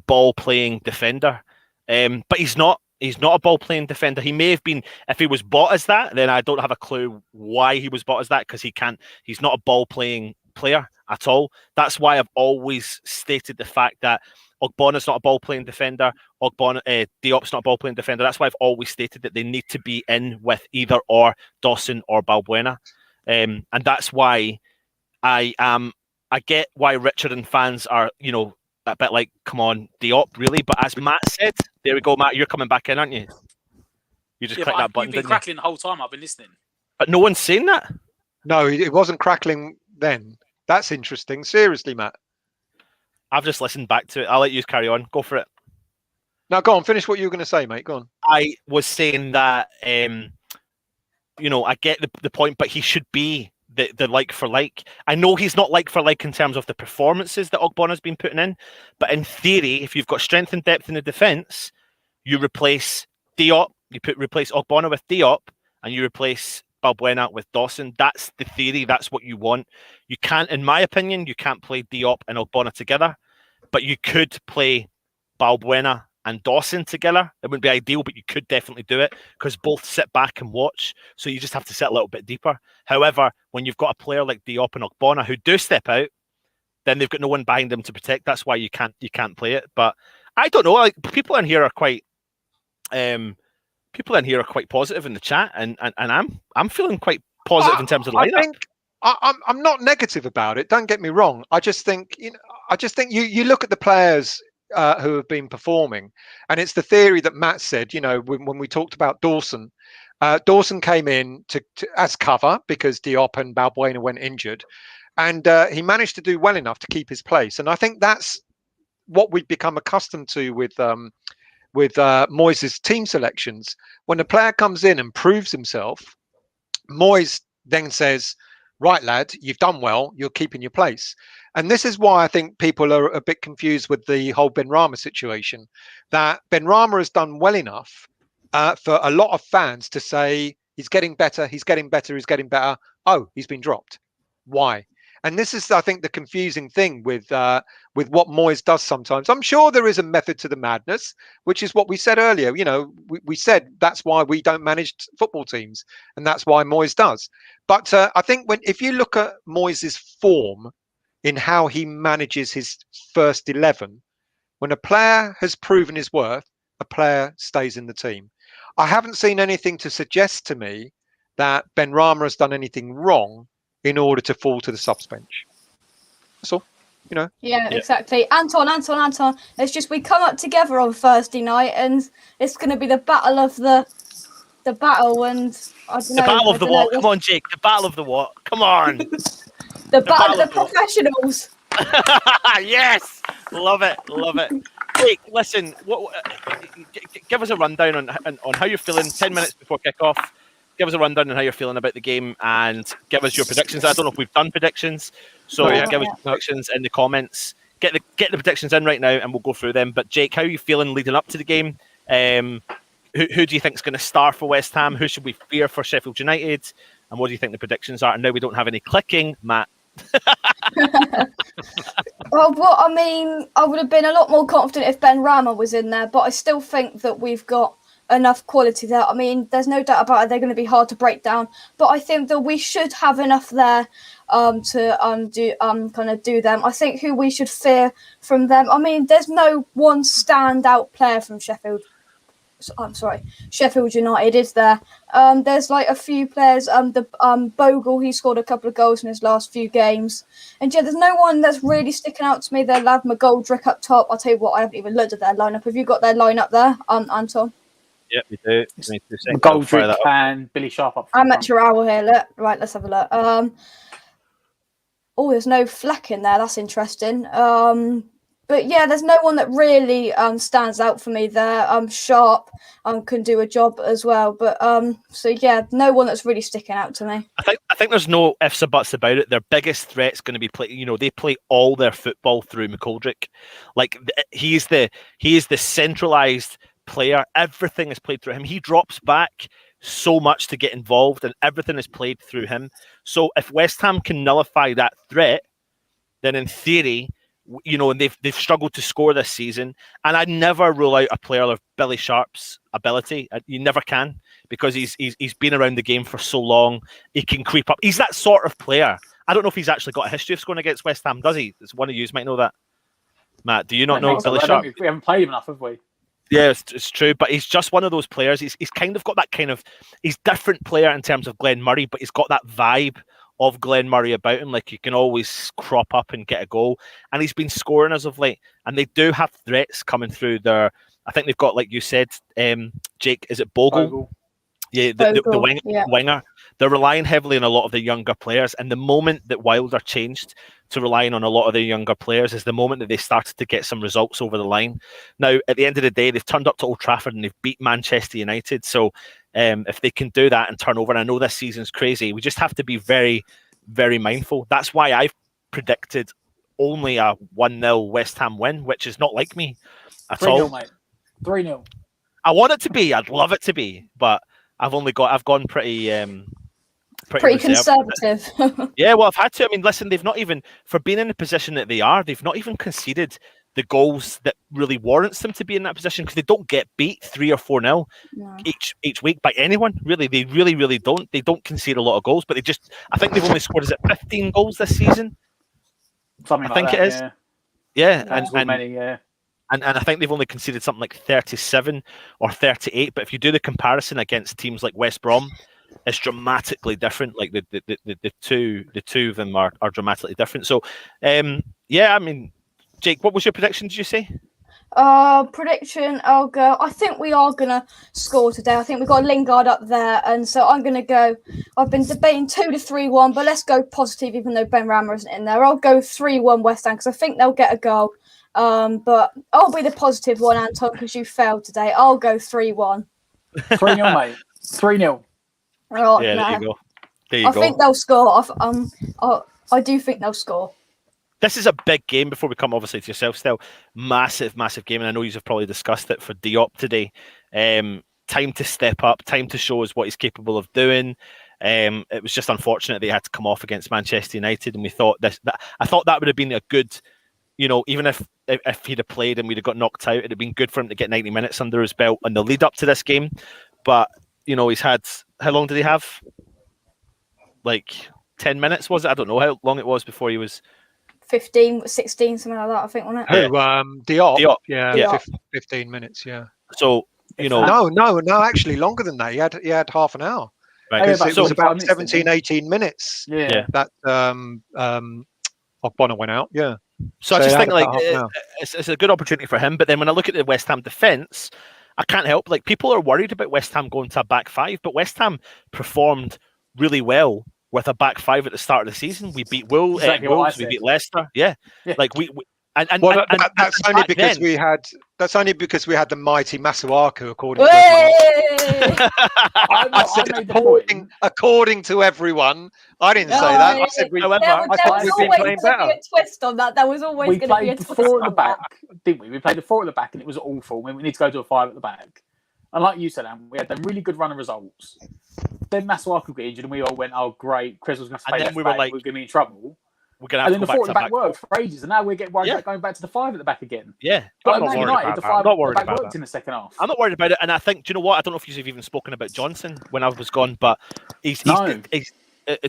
ball playing defender, but he's not. He's not a ball-playing defender. He may have been, if he was bought as that, then I don't have a clue why he was bought as that, because he's not a ball-playing player at all. That's why I've always stated the fact that Ogbonna's not a ball-playing defender, Diop's not a ball-playing defender. That's why I've always stated that they need to be in with either or Dawson or Balbuena. And that's why I get why Richard and fans are, a bit like, come on, Diop, really? But as Matt said, there we go, Matt, you're coming back in, aren't you? You just Yeah, click but that button. you've been Didn't you? crackling the whole time I've been listening. But no one's saying that. No, it wasn't crackling then. That's interesting. Seriously, Matt. I've just listened back to it. I'll let you carry on. Go for it. Now, go on. Finish what you were going to say, mate. Go on. I was saying that, I get the point, but he should be the like for like. I know he's not like for like in terms of the performances that Ogbona's been putting in, but in theory, if you've got strength and depth in the defence, you replace Diop, replace Ogbonna with Diop, and you replace Balbuena with Dawson. That's the theory. That's what you want. You can't, in my opinion, you can't play Diop and Ogbonna together, but you could play Balbuena and Dawson together. It wouldn't be ideal, but you could definitely do it because both sit back and watch. So you just have to sit a little bit deeper. However, when you've got a player like Diop and Ogbonna who do step out, then they've got no one behind them to protect. That's why you can't play it. But I don't know. Like people in here are quite positive in the chat, and I'm feeling quite positive in terms of the lineup. I'm not negative about it. Don't get me wrong. I just think you look at the players who have been performing, and it's the theory that Matt said. When we talked about Dawson, Dawson came in to as cover because Diop and Balbuena went injured, and he managed to do well enough to keep his place. And I think that's what we've become accustomed to with Moyes' team selections. When a player comes in and proves himself, Moyes then says, right, lad, you've done well, you're keeping your place. And this is why I think people are a bit confused with the whole Benrahma situation, that Benrahma has done well enough for a lot of fans to say he's getting better, he's getting better, he's getting better. Oh, he's been dropped. Why? And this is, I think, the confusing thing with what Moyes does sometimes. I'm sure there is a method to the madness, which is what we said earlier. We said that's why we don't manage football teams, and that's why Moyes does. But I think if you look at Moyes' form in how he manages his first 11, when a player has proven his worth, a player stays in the team. I haven't seen anything to suggest to me that Benrahma has done anything wrong in order to fall to the subs bench. That's all, Yeah, exactly. Anton. It's just we come up together on Thursday night, and it's going to be the battle of the battle, and I don't know. The battle of the what? Come on, Jake. The battle of the what? Come on. the battle of the professionals. Yes, love it. Jake, listen. Give us a rundown on how you're feeling. 10 minutes before kickoff. Give us a rundown on how you're feeling about the game and give us your predictions. I don't know if we've done predictions, so give us your predictions in the comments. Get the predictions in right now, and we'll go through them. But Jake, how are you feeling leading up to the game? Who do you think is going to star for West Ham? Who should we fear for Sheffield United? And what do you think the predictions are? And now we don't have any clicking, Matt. Well, I mean, I would have been a lot more confident if Benrahma was in there, but I still think that we've got enough quality there. I mean, there's no doubt about it. They're going to be hard to break down, but I think that we should have enough there to do them. I think who we should fear from them. I mean, there's no one standout player from Sheffield United, is there? There's like a few players. Bogle, he scored a couple of goals in his last few games, and there's no one that's really sticking out to me. They'll have McGoldrick up top. I'll tell you what, I haven't even looked at their lineup. Have you got their lineup there, Anton? Yep, we do. McGoldrick and Billy Sharp up front. Amateur hour here. Look, right, let's have a look. There's no Fleck in there. That's interesting. But yeah, there's no one that really stands out for me there. Sharp can do a job as well. But no one that's really sticking out to me. I think there's no ifs or buts about it. Their biggest threat's going to be play. They play all their football through McGoldrick. Like he is the centralized player. Everything is played through him. He drops back so much to get involved, and everything is played through him. So if West Ham can nullify that threat, then in theory, and they've struggled to score this season. And I'd never rule out a player of Billy Sharp's ability. You never can, because he's been around the game for so long. He can creep up. He's that sort of player. I don't know if he's actually got a history of scoring against West Ham, does he? One of you might know that. Matt, do you not know Billy Sharp? We haven't played him enough, have we? Yeah, it's true, but he's just one of those players. He's kind of got that he's different player in terms of Glenn Murray, but he's got that vibe of Glenn Murray about him. Like, you can always crop up and get a goal, and he's been scoring as of late. And they do have threats coming through there. I think they've got, like you said, Jake, is it Bogle? Yeah, the winger. They're relying heavily on a lot of the younger players, and the moment that Wilder changed to relying on a lot of the younger players is the moment that they started to get some results over the line. Now, at the end of the day, they've turned up to Old Trafford and they've beat Manchester United. So if they can do that and turn over, and I know this season's crazy, we just have to be very, very mindful. That's why I've predicted only a 1-0 West Ham win, which is not like me at 3-0, all. mate. 3-0. I want it to be. I'd love it to be, but I've gone pretty conservative. Yeah, well, I've had to. I mean, listen, they've not even, for being in the position that they are, they've not even conceded the goals that really warrants them to be in that position, because they don't get beat 3 or 4-0 each week by anyone. Really, they really don't. They don't concede a lot of goals, but I think they've only scored 15 goals this season. Something I think like it is. Yeah, and I think they've only conceded something like 37 or 38. But if you do the comparison against teams like West Brom, it's dramatically different. Like the two of them are dramatically different. So, I mean, Jake, what was your prediction? Did you say? Prediction, I'll go. I think we are gonna score today. I think we've got Lingard up there, and so I'm gonna go. I've been debating 2 to 3-1, but let's go positive, even though Ben Rama isn't in there. I'll go 3-1 West Ham because I think they'll get a goal. But I'll be the positive one, Anton, because you failed today. I'll go 3-1. 3-0, mate. 3-0. Oh, yeah, there you go. There you I go. think they'll score. I do think they'll score. This is a big game. Before we come, obviously, to yourself, still massive game, and I know you've probably discussed it for Diop today. Time to step up, time to show us what he's capable of doing. It was just unfortunate that he had to come off against Manchester United, and we thought I thought that would have been a good, even if he'd have played and we'd have got knocked out, it'd have been good for him to get 90 minutes under his belt in the lead up to this game. But he's had, how long did he have? Like 10 minutes, was it? I don't know how long it was before he was 15, 16, something like that, I think, wasn't it? Diop. Yeah. 15 minutes, yeah. So, No, actually longer than that. He had half an hour. Right. It was about 17, 18 minutes. Yeah. That Ogbonna went out, yeah. So I just think it's a good opportunity for him. But then when I look at the West Ham defence, I can't help, people are worried about West Ham going to a back five, but West Ham performed really well with a back five at the start of the season. We beat Wolves, we beat Leicester. Yeah. That's only because we had the mighty Masuaku, according to everyone. I said, according to everyone. I didn't say that. I said we've been playing better. A twist on that. There was always going to be a twist. We played 4 at the back, didn't we? We played the 4 at the back, and it was awful. We need to go to a 5 at the back. And like you said, Anne, we had a really good run of results. Then Masuaku got injured, and we all went, "Oh, great! Chris was going to play left back. We're going to be in trouble." We're going to have to go back to the back. Worked for ages, and now we're getting worried about going back to the 5 at the back again. Yeah, but I'm not worried about that. I'm not worried about that. In the second half. I'm not worried about it, and I think, do you know what? I don't know if you've even spoken about Johnson when I was gone, but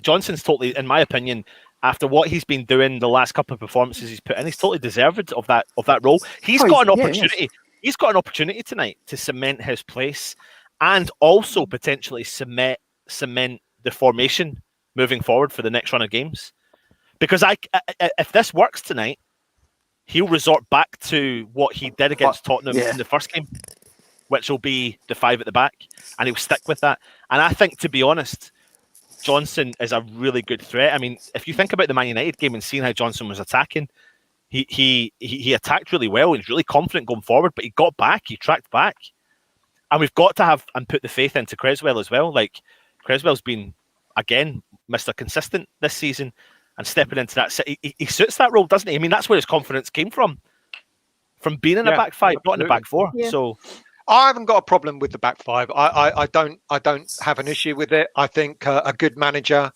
Johnson's totally, in my opinion, after what he's been doing the last couple of performances he's put in, he's totally deserved of that role. He's got an opportunity. He's got an opportunity tonight to cement his place, and also potentially cement the formation moving forward for the next run of games. Because if this works tonight, he'll resort back to what he did against Tottenham in the first game, which will be the 5 at the back, and he'll stick with that. And I think, to be honest, Johnson is a really good threat. I mean, if you think about the Man United game and seeing how Johnson was attacking, he attacked really well. He was really confident going forward, but he got back, he tracked back. And we've got to have and put the faith into Creswell as well. Like, Creswell's been, again, Mr. Consistent this season, and stepping into that, he suits that role, doesn't he? I mean, that's where his confidence came from being in the back 5, not in the back 4. Yeah. So I haven't got a problem with the back 5. I don't have an issue with it. I think a good manager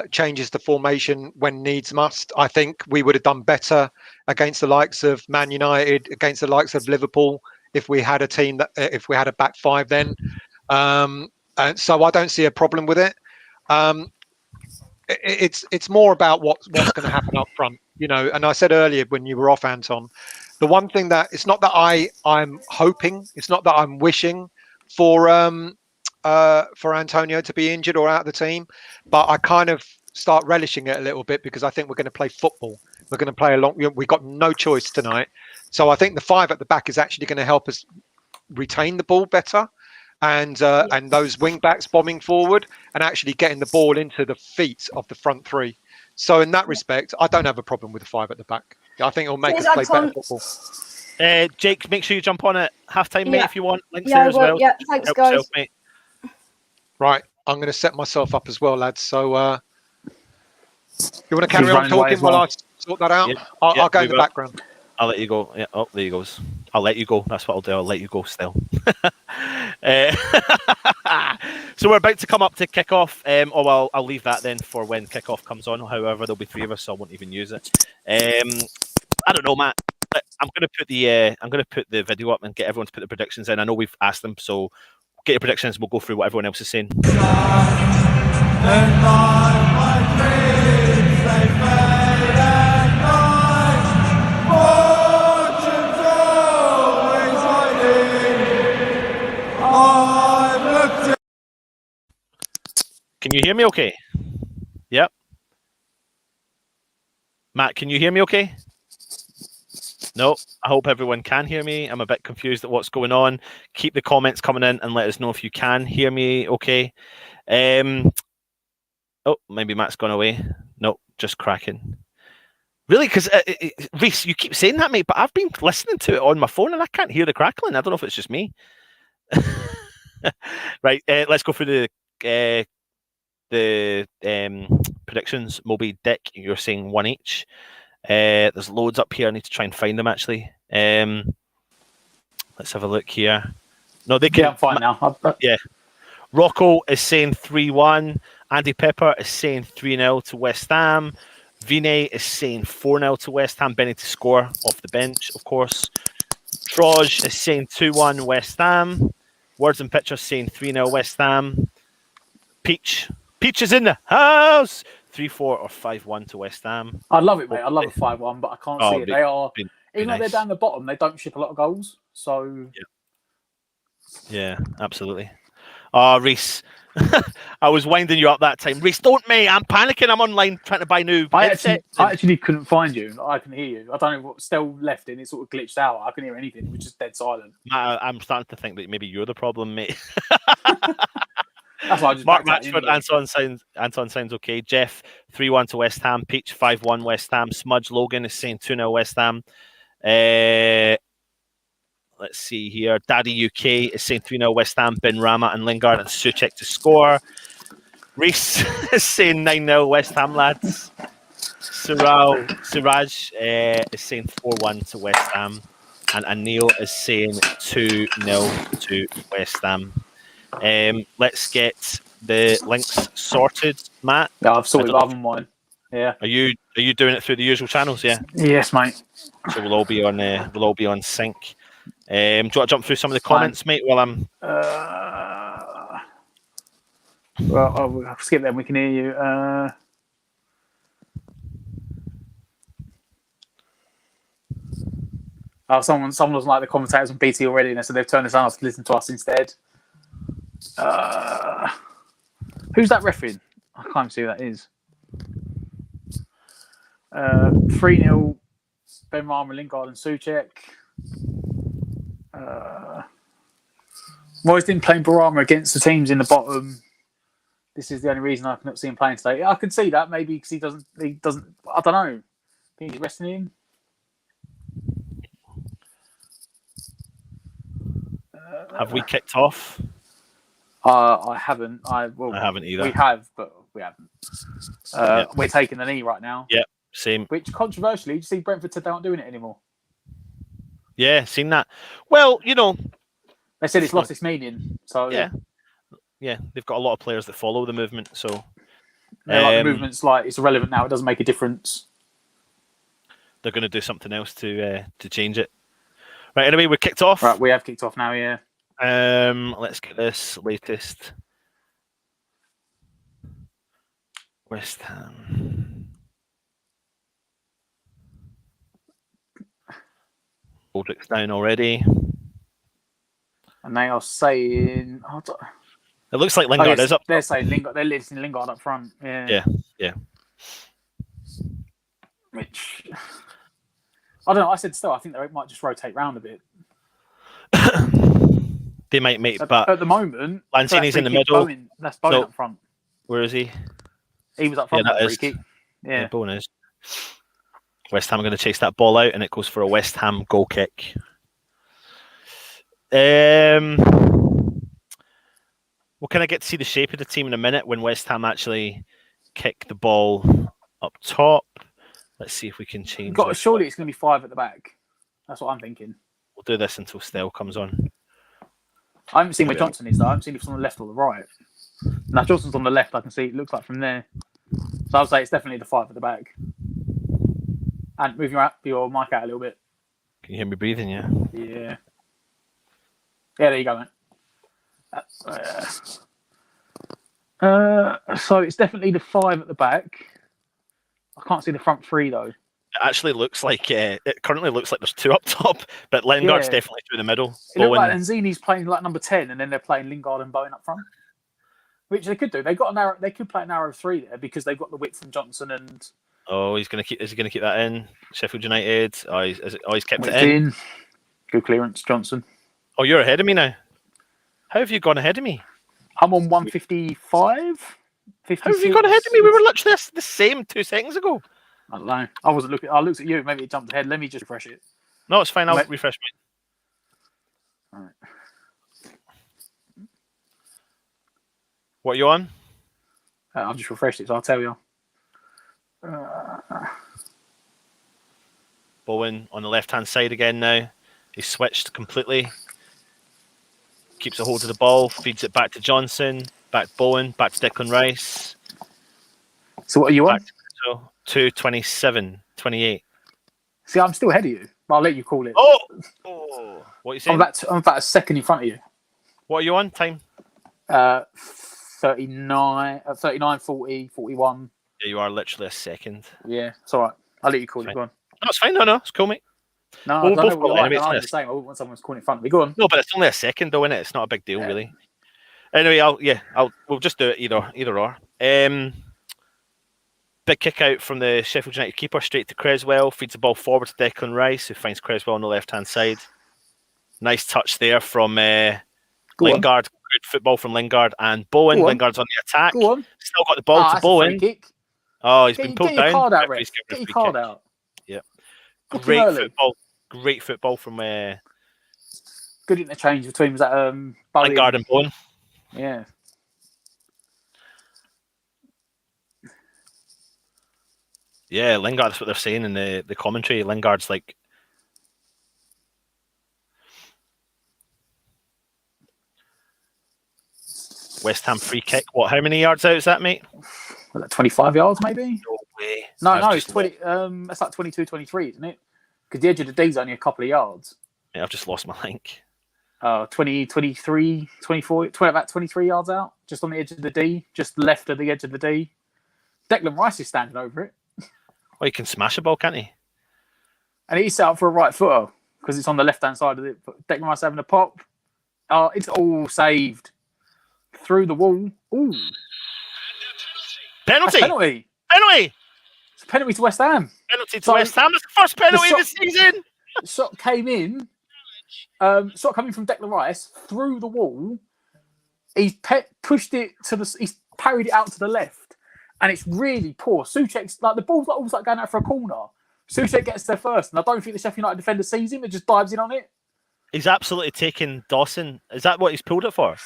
changes the formation when needs must. I think we would have done better against the likes of Man United, against the likes of Liverpool, if we had if we had a back 5 then. And so I don't see a problem with it. It's more about what's going to happen up front, And I said earlier when you were off, Anton, the one thing that it's not that I'm hoping, it's not that I'm wishing for Antonio to be injured or out of the team, but I kind of start relishing it a little bit because I think we're going to play football. We're going to play we've got no choice tonight, so I think the 5 at the back is actually going to help us retain the ball better. and those wing backs bombing forward and actually getting the ball into the feet of the front three. So in that respect, I don't have a problem with the 5 at the back. I think it'll make us play better football. Jake, make sure you jump on at halftime, mate, if you want. Links Yeah, there as well. Yeah, thanks, Help guys. yourself, mate. Right, I'm going to set myself up as well, lads. So you want to carry on talking while I sort that out? I'll go in the background. I'll let you go. Yeah. Oh, there he goes. I'll let you go. That's what I'll do. I'll let you go still. So we're about to come up to kickoff. I'll leave that then for when kickoff comes on. However, there'll be 3 of us, so I won't even use it. I don't know, Matt. I'm going to put the video up and get everyone to put the predictions in. I know we've asked them, so get your predictions. We'll go through what everyone else is saying. Can you hear me okay? Yep. Matt, can you hear me okay? No, I hope everyone can hear me. I'm a bit confused at what's going on. Keep the comments coming in and let us know if you can hear me okay. Oh, maybe Matt's gone away. No, just cracking. Really? Because, Reese, you keep saying that, mate, but I've been listening to it on my phone and I can't hear the crackling. I don't know if it's just me. Right, let's go through the predictions. Moby Dick, you're saying 1 each. There's loads up here. I need to try and find them actually. Let's have a look here. No, they can. Yeah, I'm fine now. Yeah. Rocco is saying 3-1. Andy Pepper is saying 3-0 to West Ham. Vinay is saying 4-0 to West Ham. Benny to score off the bench, of course. Troj is saying 2-1 West Ham. Words and Pictures saying 3-0 West Ham. Peach is in the house. 3-4 or 5-1 to West Ham. I'd love it, mate. I'd love a 5-1, but I can't see it. They are, even though nice. they're down the bottom, they don't ship a lot of goals. So yeah, absolutely. Reese, I was winding you up that time. Reese, don't, mate. I'm panicking. I'm online trying to buy new headsets. I actually couldn't find you. I can hear you. I don't know what's still left in. It sort of glitched out. I couldn't hear anything. It was just dead silent. I'm starting to think that maybe you're the problem, mate. That's why I just Mark Matchford, Anton sounds okay. Jeff, 3-1 to West Ham. Peach, 5-1 West Ham. Smudge Logan is saying 2-0 West Ham. Let's see here. Daddy UK is saying 3-0 West Ham. Ben Rama and Lingard and Suchek to score. Reese is saying 9-0 West Ham, lads. Siraj is saying 4-1 to West Ham. And Anil is saying 2-0 to West Ham. Let's get the links sorted, Matt. Yeah, I've sorted that on mine. Yeah. Are you doing it through the usual channels? Yeah. Yes, mate. So we'll all be on sync. Do you want to jump through some of the comments, mate? While I'm. Well, I'll skip them. We can hear you. Someone was like the commentators on BT already, and so they've turned this on to listen to us instead. Who's that refereeing? I can't even see who that is. 3-0 Ben Rama, Lingard and Suchek. Moyes didn't play Barama against the teams in the bottom. This is the only reason I cannot see him playing today. I could see that maybe because he doesn't. I don't know. I think he's resting him. Have we kicked off? I haven't. I haven't either. We have, but we haven't. We're taking the knee right now. Yeah, same. Which controversially, you see Brentford said they aren't doing it anymore. Yeah, seen that. Well, they said it's lost its meaning. So yeah, they've got a lot of players that follow the movement. So the movement's like it's irrelevant now. It doesn't make a difference. They're going to do something else to change it. Right. Anyway, we're kicked off. Right, we have kicked off now. Yeah. Let's get this latest. West Ham. Goldrick's down already. And they are saying... it looks like Lingard is up. They're saying Lingard. They're listing Lingard up front. Yeah. Yeah. Which... I don't know. I said still, I think they might just rotate round a bit. They might make, but at the moment, Lanzini's in the middle. That's Bowen up front. Where is he? He was up front. Yeah, that free kick. Yeah, Bowen is. West Ham are going to chase that ball out, and it goes for a West Ham goal kick. We'll kind of get to see the shape of the team in a minute when West Ham actually kick the ball up top. Let's see if we can change. Surely it's going to be 5 at the back. That's what I'm thinking. We'll do this until Stell comes on. I haven't seen where Johnson is, though. I haven't seen if it's on the left or the right. Now, Johnson's on the left. I can see it looks like from there. So I'll say it's definitely the 5 at the back. And move your mic out a little bit. Can you hear me breathing, yeah? Yeah. Yeah, there you go, mate. So it's definitely the 5 at the back. I can't see the front 3, though. It actually looks like it currently looks like there's 2 up top, but Lingard's definitely through the middle. It looks like Lanzini's playing like number 10, and then they're playing Lingard and Bowen up front, which they could do. They could play a narrow 3 there because they've got the width from Johnson and. Oh, is he going to keep that in? Sheffield United. He's kept it in. Good clearance, Johnson. Oh, you're ahead of me now. How have you gone ahead of me? I'm on 155. How have you gone ahead of me? We were literally the same 2 seconds ago. I don't know. I wasn't looking. I looked at you. Maybe it jumped ahead. Let me just refresh it. No, it's fine. I'll refresh me. All right. What are you on? I've just refreshed it, so I'll tell you. Bowen on the left-hand side again now. He's switched completely. Keeps a hold of the ball. Feeds it back to Johnson. Back Bowen. Back to Declan Rice. So what are you on? 2:27, 28. See, I'm still ahead of you. I'll let you call it. Oh! What are you saying? I'm about a second in front of you. What are you on? Time? 39, 40, 41. Yeah, you are literally a second. Yeah, it's all right. I'll let you call it. Go on. No, it's fine. No, it's cool, mate. No, I don't know what you're like. I'm the same. I wouldn't want someone's calling in front of me. Go on. No, but it's only a second, though, isn't it? It's not a big deal, really. Anyway, we'll just do it either or. Big kick out from the Sheffield United keeper straight to Creswell. Feeds the ball forward to Declan Rice, who finds Creswell on the left-hand side. Nice touch there from Lingard. Good football from Lingard and Bowen. Lingard's on the attack. Go on. Still got the ball to Bowen. Oh, he's been pulled down. Get your card out. Yeah. Great football from good interchange between was that Lingard and Bowen. Yeah. Yeah, Lingard, that's what they're saying in the commentary. Lingard's like West Ham free kick. What? How many yards out is that, mate? Was that 25 yards, maybe? No way. No, it's 20. That's like 22, 23, isn't it? Because the edge of the D's only a couple of yards. Yeah, I've just lost my link. 20, 23, 24, about 23 yards out, just on the edge of the D, just left of the edge of the D. Declan Rice is standing over it. Oh, he can smash a ball, can't he? And he's set up for a right footer because it's on the left-hand side of it. Declan Rice having a pop. It's all saved. Through the wall. Ooh. Penalty. It's a penalty to West Ham. Penalty to West Ham. It's the first penalty of the season. Shot came in. Shot coming from Declan Rice through the wall. He's pushed it to he's parried it out to the left. And it's really poor. Souček's like the ball's almost like going out for a corner. Souček gets there first, and I don't think the Sheffield United defender sees him and just dives in on it. He's absolutely taken Dawson. Is that what he's pulled it for?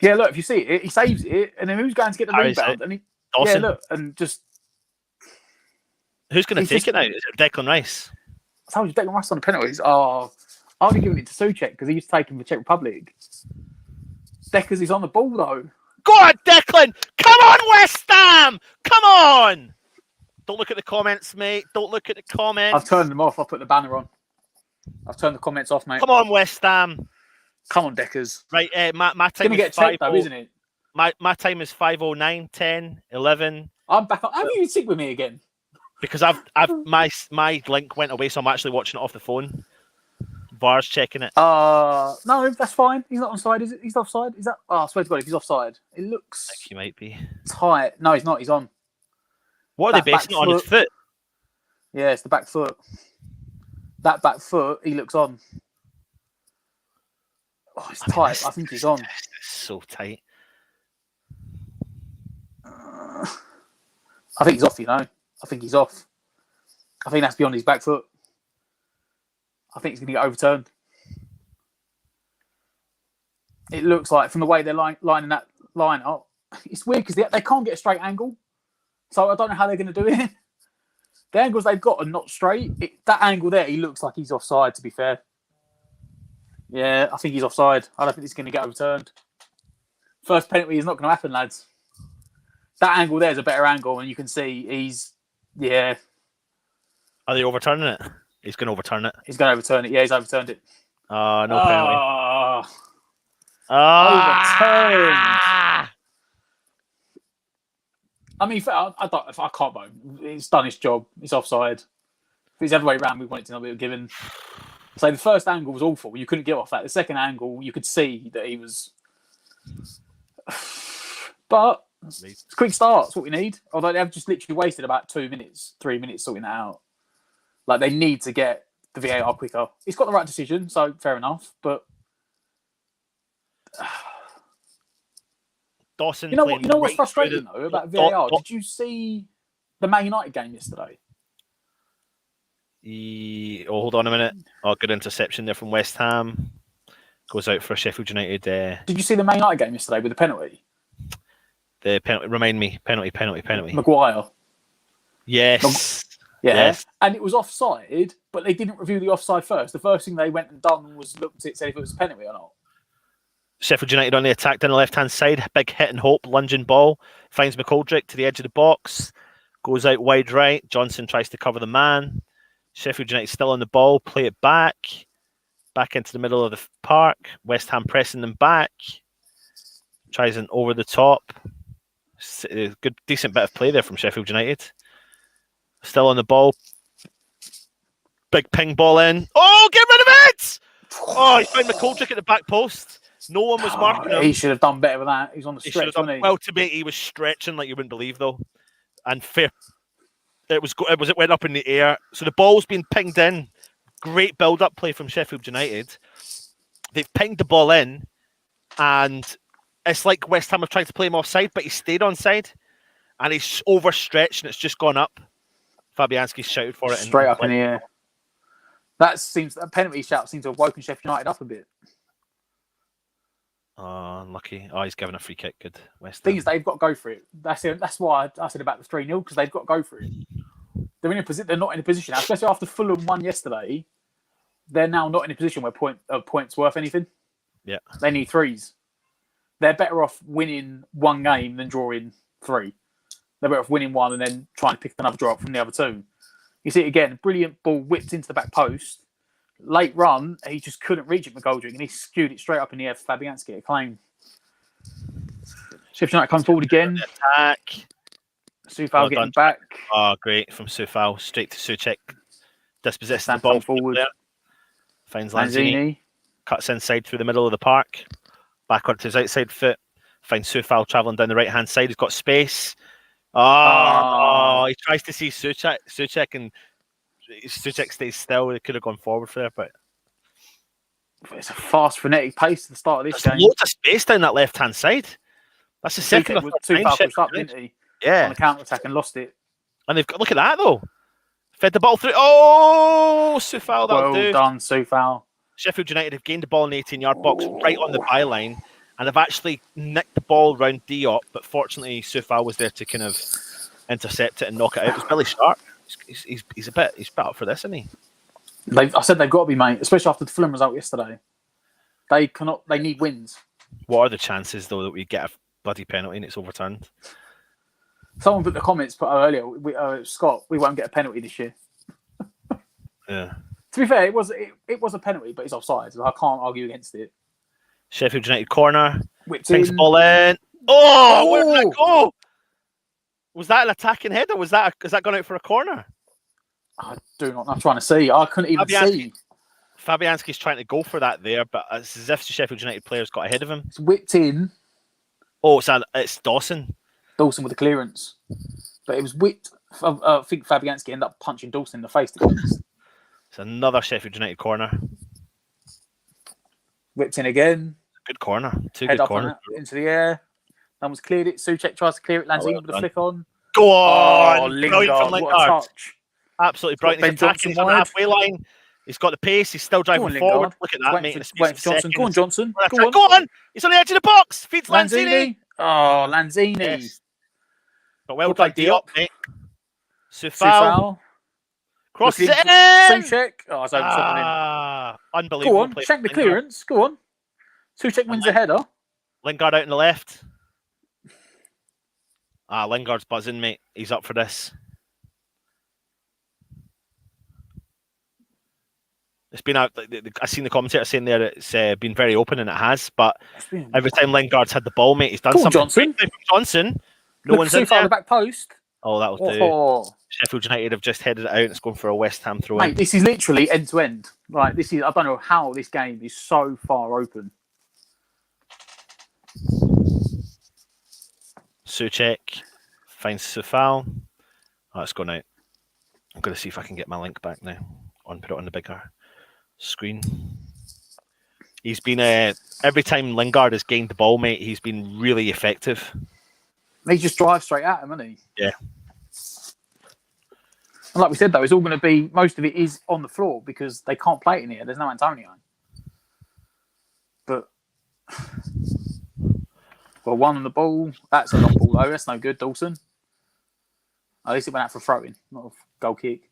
Yeah, look, if you see it, he saves it, and then who's going to get the rebound? And Dawson. Yeah, look, and just who's going to take it now? Is it Declan Rice? I told you, Declan Rice on the penalties. I'll be giving it to Souček because he was taking the Czech Republic. Deckers is on the ball though. Go on, Declan! Come on, West Ham! Come on! Don't look at the comments, mate. Don't look at the comments. I've turned them off. I've put the banner on. I've turned the comments off, mate. Come on, West Ham. Come on, Deckers. Right, my time it's going to get checked, though, isn't it? My time is 5:09, 10, 11. I'm back up. How do you sync with me again? Because my link went away, so I'm actually watching it off the phone. VAR's checking it. No, that's fine. He's not onside, is it? He's offside. Is that? Oh, I swear to God, if he's offside, it looks. I think he might be tight. No, he's not. He's on. What are they basing it on? His foot? Yeah, it's the back foot. That back foot, he looks on. Oh, it's tight. I think he's on. It's so tight. I think he's off, I think he's off. I think that's beyond his back foot. I think he's going to get overturned. It looks like, from the way they're lining that line up, it's weird because they can't get a straight angle. So I don't know how they're going to do it. The angles they've got are not straight. That angle there, he looks like he's offside, to be fair. Yeah, I think he's offside. I don't think he's going to get overturned. First penalty is not going to happen, lads. That angle there is a better angle, and you can see he's, yeah. Are they overturning it? He's going to overturn it. He's going to overturn it. Yeah, he's overturned it. No penalty. Overturned. I mean, I can't vote. He's done his job. He's offside. If it's the other way around, we want it to not be given. So the first angle was awful. You couldn't get off that. The second angle, you could see that he was. But it's a quick start. That's what we need. Although they have just literally wasted about 2 minutes, 3 minutes sorting that out. Like, they need to get the VAR quicker. He's got the right decision, so fair enough. But Dawson. You know what's frustrating though about VAR? Did you see the Man United game yesterday? Hold on a minute. Good interception there from West Ham. Goes out for Sheffield United. Did you see the Man United game yesterday with the penalty? The penalty. Remind me. Penalty. Maguire. Yes. Yeah. Yes. And it was offside, but they didn't review the offside first. The first thing they went and done was looked at it, said if it was a penalty or not. Sheffield United on the attack down the left-hand side. Big hit and hope, lunging ball. Finds McGoldrick to the edge of the box. Goes out wide right. Johnson tries to cover the man. Sheffield United still on the ball. Play it back. Back into the middle of the park. West Ham pressing them back. Tries an over the top. Good, decent bit of play there from Sheffield United. Still on the ball. Big ping ball in. Oh, get rid of it! Oh, he found McGoldrick at the back post. No one was marking him. He should have done better with that. He's on the stretch, wasn't he? Well, to me, he was stretching like you wouldn't believe, though. And fair. It went up in the air. So the ball's been pinged in. Great build-up play from Sheffield United. They've pinged the ball in, and it's like West Ham have tried to play him offside, but he stayed onside, and he's overstretched, and it's just gone up. Fabianski shouted for it. Straight up in the air. That penalty shout seems to have woken Sheffield United up a bit. Oh, unlucky. Oh, he's given a free kick. Good. West Ham. Thing is, they've got to go for it. That's why I said about the 3-0, because they've got to go for it. They're not in a position, especially after Fulham won yesterday. They're now not in a position where points worth anything. Yeah. They need threes. They're better off winning one game than drawing 3. They're better off winning one and then trying to pick another draw up from the other 2. You see it again, brilliant ball whipped into the back post. Late run, he just couldn't reach it, McGoldrick, and he skewed it straight up in the air for Fabianski, a claim. Sheffield United come forward again. Attack. Soufal getting back. Oh, great. From Soufal, straight to Souček. Dispossesses the ball forward. There. Finds Lanzini. Cuts inside through the middle of the park. Back onto his outside foot. Finds Soufal travelling down the right-hand side. He's got space. Oh, he tries to see Souček, and Souček stays still. They could have gone forward for there, but it's a fast, frenetic pace at the start of this game. Loads of space down that left-hand side. That's the second. Soufal pushed up, didn't he? Yeah. On the counter-attack and lost it. And they've got, look at that though. Fed the ball through. Oh, Soufal, that'll do. Well done, Soufal. Sheffield United have gained the ball in the 18-yard box right on the byline, and they've actually nicked the ball round Diop, but fortunately Soufal was there to kind of intercept it and knock it out. It was Billy Sharp. He's a bit up for this, isn't he? I said they've got to be, mate, especially after the Fulham result yesterday. They need wins. What are the chances though that we get a bloody penalty and it's overturned? Someone put in the comments earlier, Scott, we won't get a penalty this year. Yeah. To be fair, it was a penalty, but it's offside, so I can't argue against it. Sheffield United corner. Whipped Pings in. ball in. Oh, where did that go? Was that an attacking head, or has that gone out for a corner? I do not. I'm trying to see. I couldn't even see. Fabianski's trying to go for that there, but it's as if the Sheffield United players got ahead of him. It's whipped in. Oh, it's Dawson. Dawson with the clearance, but it was whipped. I think Fabianski ended up punching Dawson in the face. It's another Sheffield United corner. Whipped in again. Good corner. Two Head good up corners. into the air. No one's cleared it. Souček tries to clear it. Lanzini with the flick on. Go on. Oh, Brilliant from Lingard. What a Lingard. touch. Absolutely brilliant. He's attacking. He's on the halfway line. He's got the pace. He's still driving forward. Look at that, mate. Wait for Johnson. Go on, Johnson. Go on. He's on the edge of the box. Feeds Lanzini. Oh, Lanzini. Yes. But well done, Diop, mate. Sufal. Cross it in. Souček. Oh, it's over top of him. Unbelievable. Go on. Shank the clearance. Go on. Souček wins the header. Lingard out on the left. Lingard's buzzing, mate. He's up for this. It's been out. I've seen the commentator saying there it's been very open, and it has. But every time Lingard's had the ball, mate, he's done something. Johnson. No one's in there. The back post. Oh, that'll do. Sheffield United have just headed it out. It's going for a West Ham throw-in. Mate, this is literally end to end. Like this is. I don't know how this game is so far open. Souček finds Sufal. Oh, it's gone out. I'm going to see if I can get my link back now. Put it on the bigger screen. He's been every time Lingard has gained the ball, mate, he's been really effective. He just drives straight at him, doesn't he? Yeah. And like we said, though, it's all going to be, most of it is on the floor because they can't play it in here. There's no Antonio. But, well, one on the ball. That's a long ball, though. That's no good, Dawson. At least it went out for throwing, not a goal kick.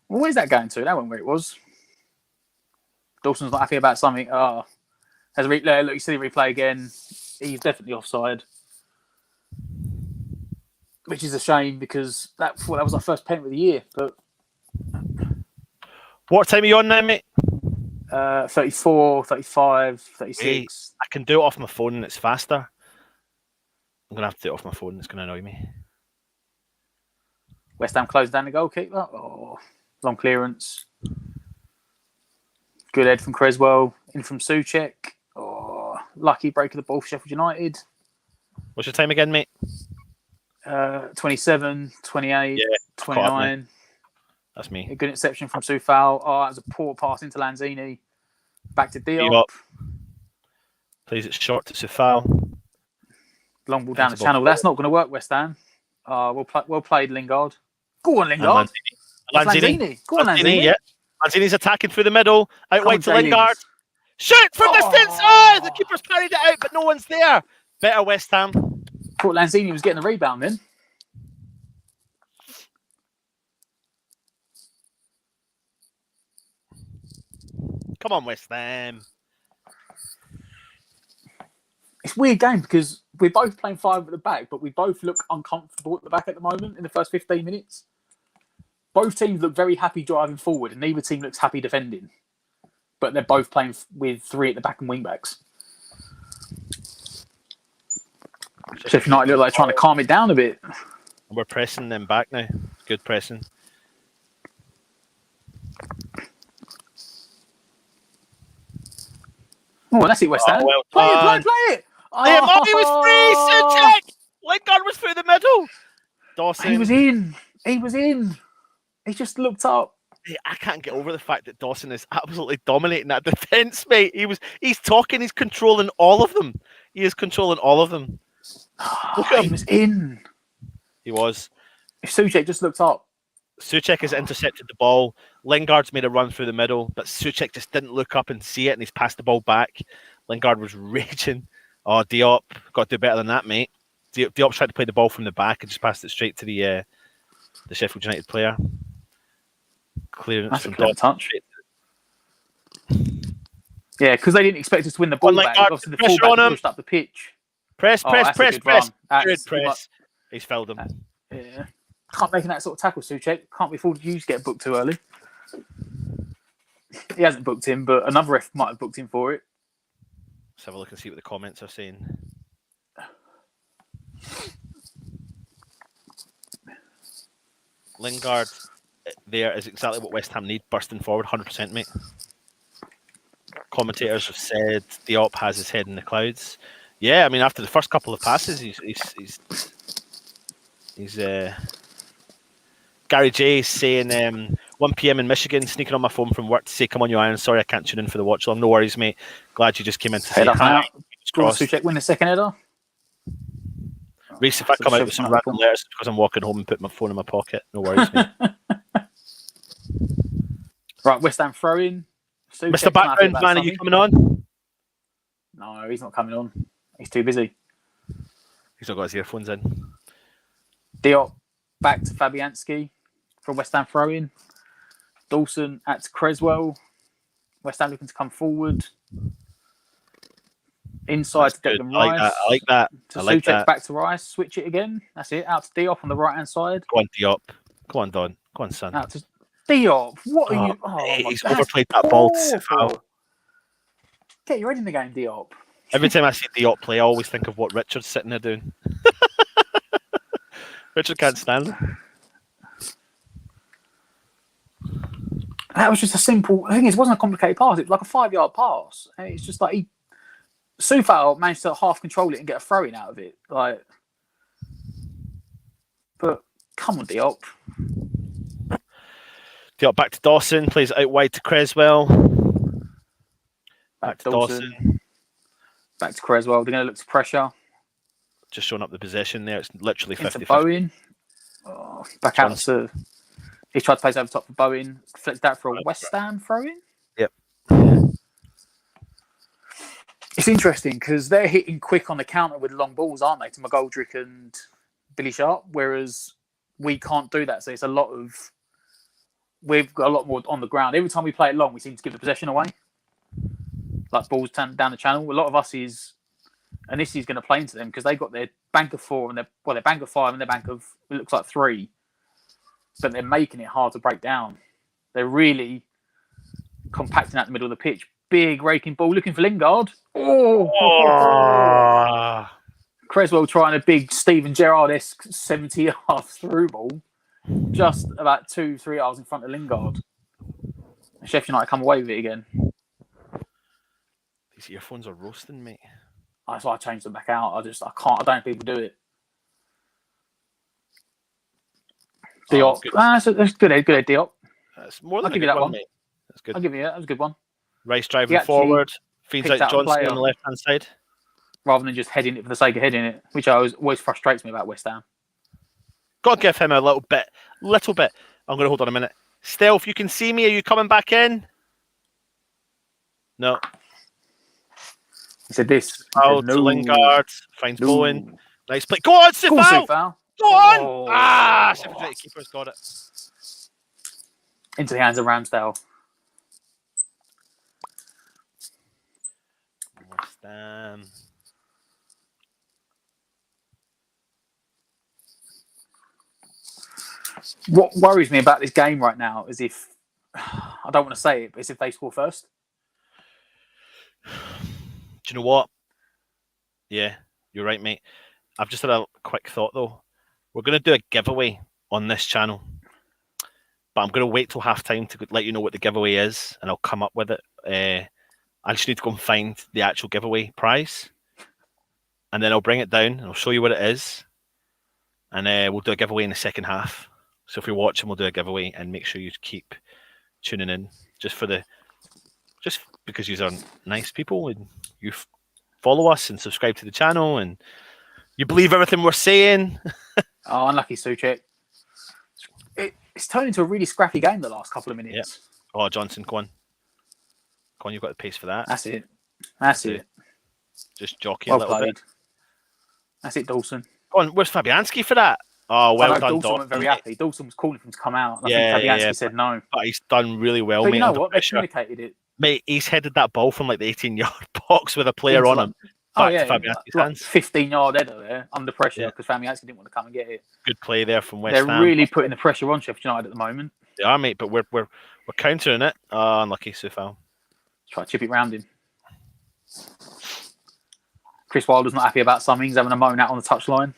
Where's that going to? That wasn't where it was. Dawson's not happy about something. Look, you see the replay again. He's definitely offside. Which is a shame because that was our first penalty of the year. But what time are you on now, mate? 34, 35, 36. Hey, I can do it off my phone and it's faster. I'm going to have to do it off my phone. It's going to annoy me. West Ham closed down the goalkeeper. Oh, long clearance. Good head from Creswell. In from Souček. Oh, lucky break of the ball for Sheffield United. What's your time again, mate? 27, 28, 29. That's me. A good interception from Sufal. Oh, that was a poor pass into Lanzini. Back to Diop. Plays it short to Sufal. Long ball down the channel. That's not going to work, West Ham. Well played, Lingard. Go on, Lingard. Lanzini. Go on, Lanzini. Yeah. Lanzini's attacking through the middle. Out wide to Lingard. Shoot from distance. Oh, the keeper's parried it out, but no one's there. Better West Ham. Thought Lanzini was getting a rebound then. Come on, West Ham. It's a weird game because we're both playing five at the back, but we both look uncomfortable at the back at the moment in the first 15 minutes. Both teams look very happy driving forward, and neither team looks happy defending. But they're both playing with three at the back and wing backs. Sheffield United look like trying to calm it down a bit. We're pressing them back now. Good pressing. Oh, that's it, West Ham. Well play it! Oh, he was free, Souček! Lingard was through the middle. Dawson. He was in. He just looked up. I can't get over the fact that Dawson is absolutely dominating that defence, mate. He's talking, he's controlling all of them. He is controlling all of them. He was in. He was. If Souček just looked up. Souček has intercepted the ball. Lingard's made a run through the middle, but Souček just didn't look up and see it, and he's passed the ball back. Lingard was raging. Oh, Diop, got to do better than that, mate. Diop tried to play the ball from the back and just passed it straight to the Sheffield United player. Clearance That's from a clever Dawson. touch. Yeah, because they didn't expect us to win the ball back. Obviously, the fullback pushed up the pitch. Press. Good press. He's fouled him. Yeah. Can't make that sort of tackle, Souček. Can't be afforded you to get booked too early. He hasn't booked him, but another ref might have booked him for it. Let's have a look and see what the comments are saying. Lingard there is exactly what West Ham need, bursting forward, 100%, mate. Commentators have said Diop has his head in the clouds. Yeah, I mean, after the first couple of passes, he's Gary J is saying 1 p.m. in Michigan, sneaking on my phone from work to say, come on, you Iron. Sorry, I can't tune in for the watch long. No worries, mate. Glad you just came in to say hi. Suchek win the second header. Reese, if I come out with some random letters because I'm walking home and put my phone in my pocket, no worries, mate. Right, West Ham throw in. Mr. Background Man, are you coming on? No, he's not coming on. He's too busy. He's not got his earphones in. Diop back to Fabianski for West Ham throw in. Dawson at Creswell. West Ham looking to come forward. Inside to Declan Rice. I like that. To Suchek back to Rice. Switch it again. That's it. Out to Diop on the right hand side. Go on, Diop. Go on, Don. Go on, son. Out to Diop. What are you? Oh, he's overplayed that ball. Get your head in the game, Diop. Every time I see Diop play, I always think of what Richard's sitting there doing. Richard can't stand him. That was just a simple thing. It wasn't a complicated pass. It was like a 5-yard pass. And it's just like Soufal managed to half control it and get a throw in out of it. Like, but come on, Diop. Diop back to Dawson. Plays out wide to Creswell. Back to Dawson. Back to Creswell. They're going to look to pressure. Just showing up the possession there. It's literally 50-50. Bowen. Oh, back out to... He tried to place over top for Bowen. Flicked that for a West Ham throw-in. Yep. It's interesting because they're hitting quick on the counter with long balls, aren't they, to McGoldrick and Billy Sharp, whereas we can't do that. So it's a lot of... We've got a lot more on the ground. Every time we play it long, we seem to give the possession away. Like balls down the channel. A lot of us is... And this is going to play into them because they got their bank of 4 and their bank of 5 and their bank of, it looks like 3. But they're making it hard to break down. They're really compacting out the middle of the pitch. Big raking ball looking for Lingard. Oh. Creswell trying a big Steven Gerrard-esque 70-yard through ball. Just about 2-3 yards in front of Lingard. Sheffield United come away with it again. These earphones are roasting, mate. That's why I changed them back out. I don't think people do it. Diop. That's good head, Diop. That's more than I'll give you that one, mate. That's good. I'll give you that. That was a good one. Rice driving forward, feeds out Johnson on the left-hand side. Rather than just heading it for the sake of heading it, which always frustrates me about West Ham. Got to give him a little bit. I'm going to hold on a minute. Stealth, you can see me. Are you coming back in? No. He said this. To Lingard. Finds Bowen. Nice play. Go on, Soufal! Go on! Oh. Sheffield Utd keeper's got it. Into the hands of Ramsdale. West Ham. What worries me about this game right now is if, I don't want to say it, but it's if they score first. Do you know what? Yeah, you're right, mate. I've just had a quick thought, though. We're going to do a giveaway on this channel. But I'm going to wait till half-time to let you know what the giveaway is, and I'll come up with it. I just need to go and find the actual giveaway prize. And then I'll bring it down, and I'll show you what it is. And we'll do a giveaway in the second half. So if you're watching, we'll do a giveaway, and make sure you keep tuning in just because you are nice people and you follow us and subscribe to the channel and you believe everything we're saying. Oh, unlucky Suchek. It's turned into a really scrappy game the last couple of minutes. Yep. Oh, Johnson, go on. Go on, you've got the pace for that. That's it. Just jockey a little bit. That's it, Dawson. Go on, where's Fabianski for that? Oh, well done, Dawson. Wasn't very happy. Dawson was calling for him to come out. I think Fabianski said no. But he's done really well, but mate. You know what? They communicated it. Mate, he's headed that ball from like the 18-yard box with a player on him. Back to Fabianski's hands. 15-yard header there, under pressure, because Fabianski didn't want to come and get it. Good play there from West Ham. They're really putting the pressure on Sheffield United at the moment. They are, mate, but we're countering it. Oh, unlucky Soufal. Try to chip it round him. Chris Wilder's not happy about something. He's having a moan out on the touchline.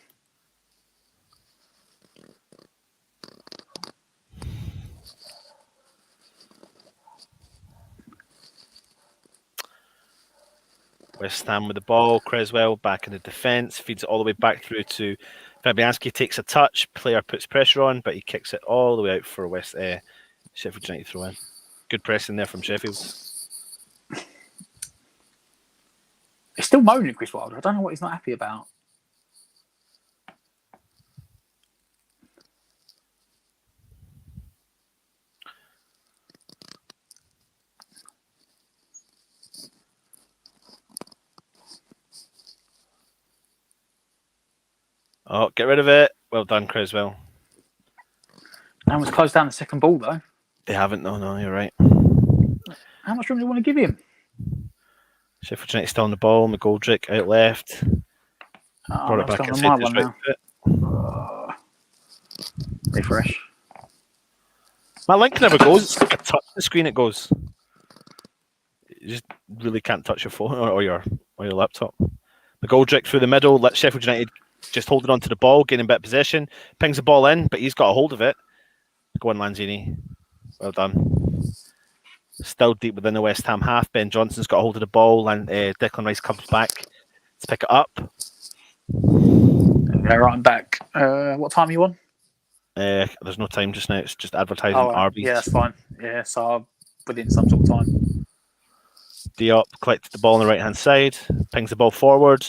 West Ham with the ball. Creswell back in the defence. Feeds it all the way back through to Fabianski. Takes a touch. Player puts pressure on, but he kicks it all the way out for Sheffield United throw in. Good pressing there from Sheffield. He's still moaning, Chris Wilder. I don't know what he's not happy about. Oh, get rid of it. Well done, Creswell. No one's closed down the second ball, though. They haven't. No, you're right. How much room do you want to give him? Sheffield United still on the ball. McGoldrick out left. Brought it back inside. One now. Refresh. My link never goes. I touch the screen, it goes. You just really can't touch your phone or your laptop. McGoldrick through the middle. Let Sheffield United just holding on to the ball, gaining a bit of possession. Pings the ball in, but he's got a hold of it. Go on, Lanzini. Well done. Still deep within the West Ham half. Ben Johnson's got a hold of the ball, and Declan Rice comes back to pick it up. Okay, right, I'm back. What time are you on? There's no time just now. It's just advertising Arby's. Yeah, that's fine. Yeah, so within some sort of time. Diop collected the ball on the right-hand side. Pings the ball forward.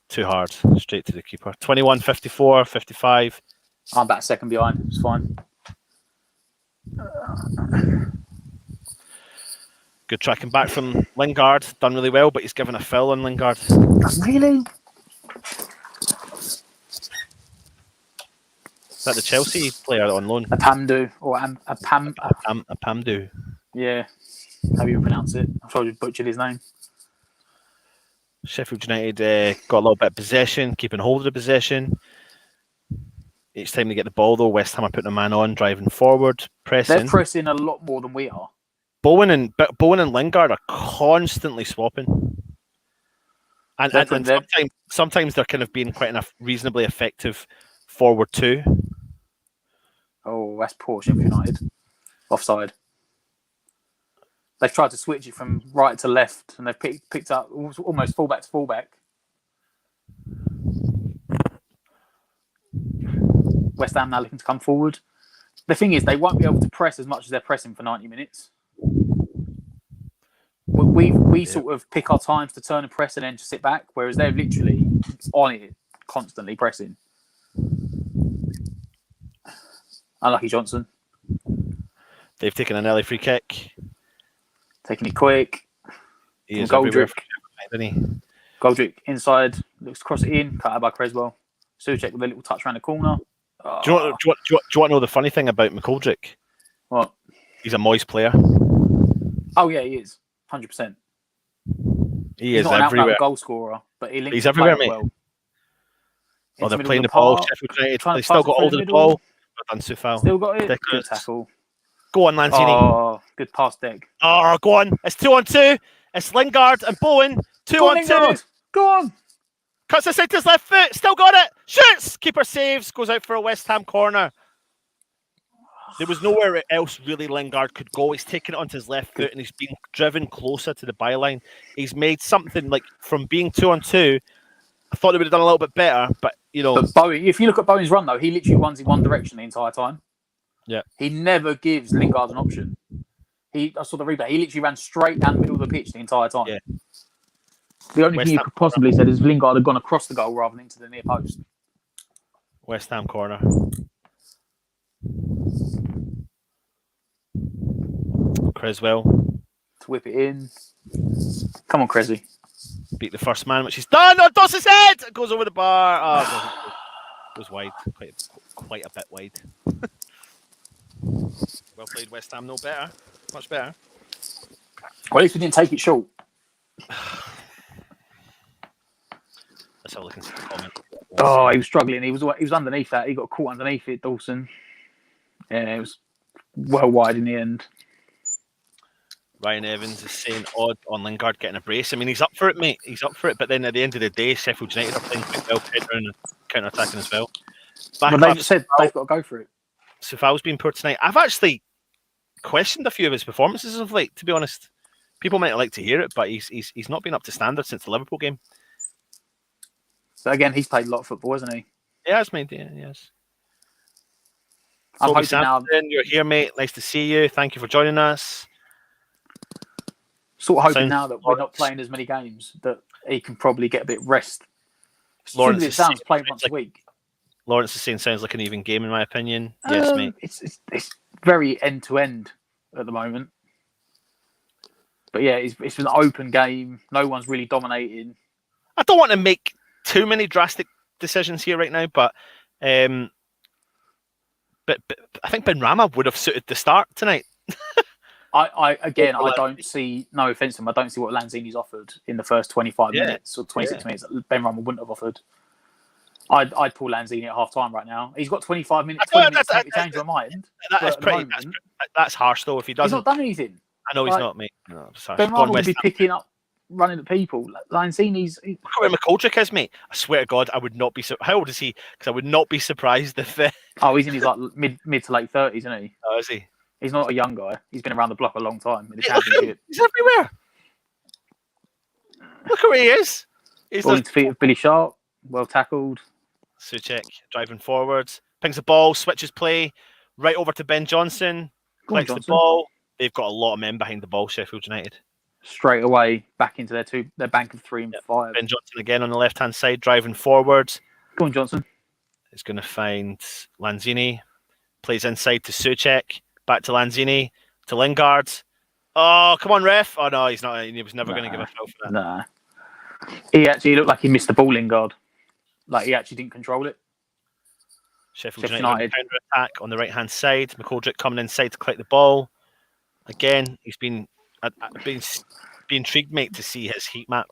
Too hard. Straight to the keeper. 21, 54, 55. I'm about a second behind. It's fine. Good tracking back from Lingard. Done really well, but he's given a foul on Lingard. Really? Is that the Chelsea player on loan? Apamdu or Apamdu. Yeah. How do you pronounce it? I'm sorry, I butchered his name. Sheffield United got a little bit of possession, keeping hold of the possession. Each time they get the ball, though, West Ham are putting a man on, driving forward, pressing. They're pressing a lot more than we are. Bowen and Lingard are constantly swapping. And sometimes they're kind of being quite enough reasonably effective forward too. Oh, that's poor Sheffield United. Offside. They've tried to switch it from right to left, and they've picked up almost fullback to fullback. West Ham now looking to come forward. The thing is, they won't be able to press as much as they're pressing for 90 minutes. We sort of pick our times to turn and press and then just sit back, whereas they're literally on it, constantly pressing. Unlucky Johnson. They've taken an early free kick. Taking it quick. He is everywhere, isn't he? Goldrick inside, looks to cross it in, cut out by Creswell. Souček with a little touch around the corner. Do you want to know the funny thing about McGoldrick? What? He's a Moyes player. Oh yeah, he is. 100%. He's not everywhere. An goal scorer, but he's everywhere, mate. Well. Oh, they're playing the ball. Sheffield United. They still got hold of the ball. Well done, Sufal. Still got it. Good tackle. Go on, Lanzini. Oh, good pass, Deck. Oh, go on. It's 2-on-2. It's Lingard and Bowen. 2-on-2. Go on. Cuts aside to his left foot. Still got it. Shoots. Keeper saves. Goes out for a West Ham corner. There was nowhere else really Lingard could go. He's taken it onto his left foot and he's been driven closer to the byline. He's made something like from being 2-on-2. I thought they would have done a little bit better, but you know. But Bowen, if you look at Bowen's run though, he literally runs in one direction the entire time. Yeah. He never gives Lingard an option. I saw the replay. He literally ran straight down the middle of the pitch the entire time. Yeah. The only thing you could possibly say is Lingard had gone across the goal rather than into the near post. West Ham corner. Creswell. To whip it in. Come on, Cresy. Beat the first man, which he's done. Oh, does his head! It goes over the bar. Oh, it goes wide. Quite a bit wide. Well played, West Ham. No better. Much better. Well, at least we didn't take it short. Let's have a look and see the comment. Oh, he was struggling. He was underneath that. He got caught underneath it, Dawson. Yeah, it was well wide in the end. Ryan Evans is saying odd on Lingard getting a brace. I mean, he's up for it, mate. He's up for it. But then at the end of the day, Sheffield United are playing quite well, counter-attacking as well. But they've said they've got to go for it. Sufal's been poor tonight. I've actually questioned a few of his performances of late, to be honest. People might like to hear it, but he's not been up to standard since the Liverpool game. So again, he's played a lot of football, hasn't he? Yeah, it's made. Yeah, yes. I'm Toby hoping now. Sampson, you're here, mate. Nice to see you. Thank you for joining us. Sort of hoping Sounds now that we're not playing as many games that he can probably get a bit of rest. Lawrence It sounds playing once a week. Lawrence is saying sounds like an even game in my opinion. Yes, mate. It's very end to end at the moment. But yeah, it's an open game. No one's really dominating. I don't want to make too many drastic decisions here right now, but I think Benrahma would have suited the start tonight. I don't see, no offence to him, I don't see what Lanzini's offered in the first 25 minutes or 26 minutes that Benrahma wouldn't have offered. I'd pull Lanzini at half time right now. He's got 25 minutes, 20 minutes to change my mind. That's harsh though. If he doesn't, he's not done anything. I know he's not, mate. No, Benrahma would be picking up, running at people. Lanzini's. Look at where McGoldrick is, mate. I swear to God, I would not be. How old is he? Because I would not be surprised if. He's in his like mid to late 30s, isn't he? Oh, is he? He's not a young guy. He's been around the block a long time. In the championship. He's everywhere. Look at where he is. He's ball into feet of Billy Sharp. Well tackled. Suchek driving forwards. Pings the ball. Switches play. Right over to Ben Johnson. Collects the ball. They've got a lot of men behind the ball, Sheffield United. Straight away back into their bank of 3 and 5. Ben Johnson again on the left-hand side, driving forwards. Go on, Johnson. He's going to find Lanzini. Plays inside to Suchek. Back to Lanzini. To Lingard. Oh, come on, ref. Oh, no, he's not. He was never going to give a foul for that. Nah. He actually looked like he missed the ball, Lingard. Like he actually didn't control it. Sheffield United counter-attack on the right-hand side. McGoldrick coming inside to collect the ball. Again, he's been intrigued, mate, to see his heat map.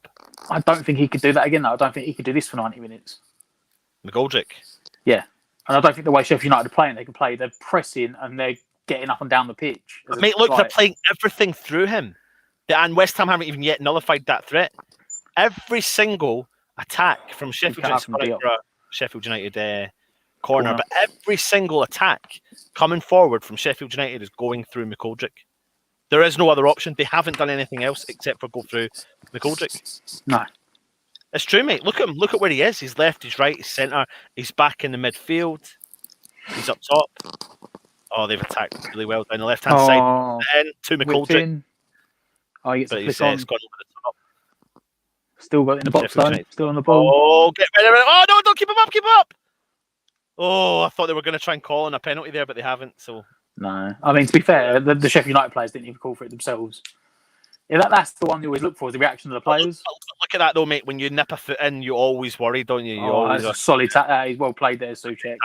I don't think he could do that again, though. I don't think he could do this for 90 minutes. McGoldrick? Yeah. And I don't think the way Sheffield United are playing, they can play. They're pressing and they're getting up and down the pitch. Mate, look, they're playing everything through him. And West Ham haven't even yet nullified that threat. Every single attack from Sheffield United corner, but every single attack coming forward from Sheffield United is going through McGoldrick. There is no other option. They haven't done anything else except for go through McGoldrick. No. It's true, mate. Look at him. Look at where he is. He's left, he's right, he's centre. He's back in the midfield. He's up top. Oh, they've attacked really well down the left-hand side. And to McGoldrick. Oh, he gets a flick gone on. over the top. Still got in the box, though. Still on the ball. Oh, get rid of it. Oh, no, don't keep him up, keep him up. Oh, I thought they were going to try and call on a penalty there, but they haven't, so... No, I mean, to be fair, the Sheffield United players didn't even call for it themselves. Yeah, that's the one you always look for, is the reaction of the players. Look at that, though, mate. When you nip a foot in, you always worry, don't you? That's a solid he's well played there, Suchek.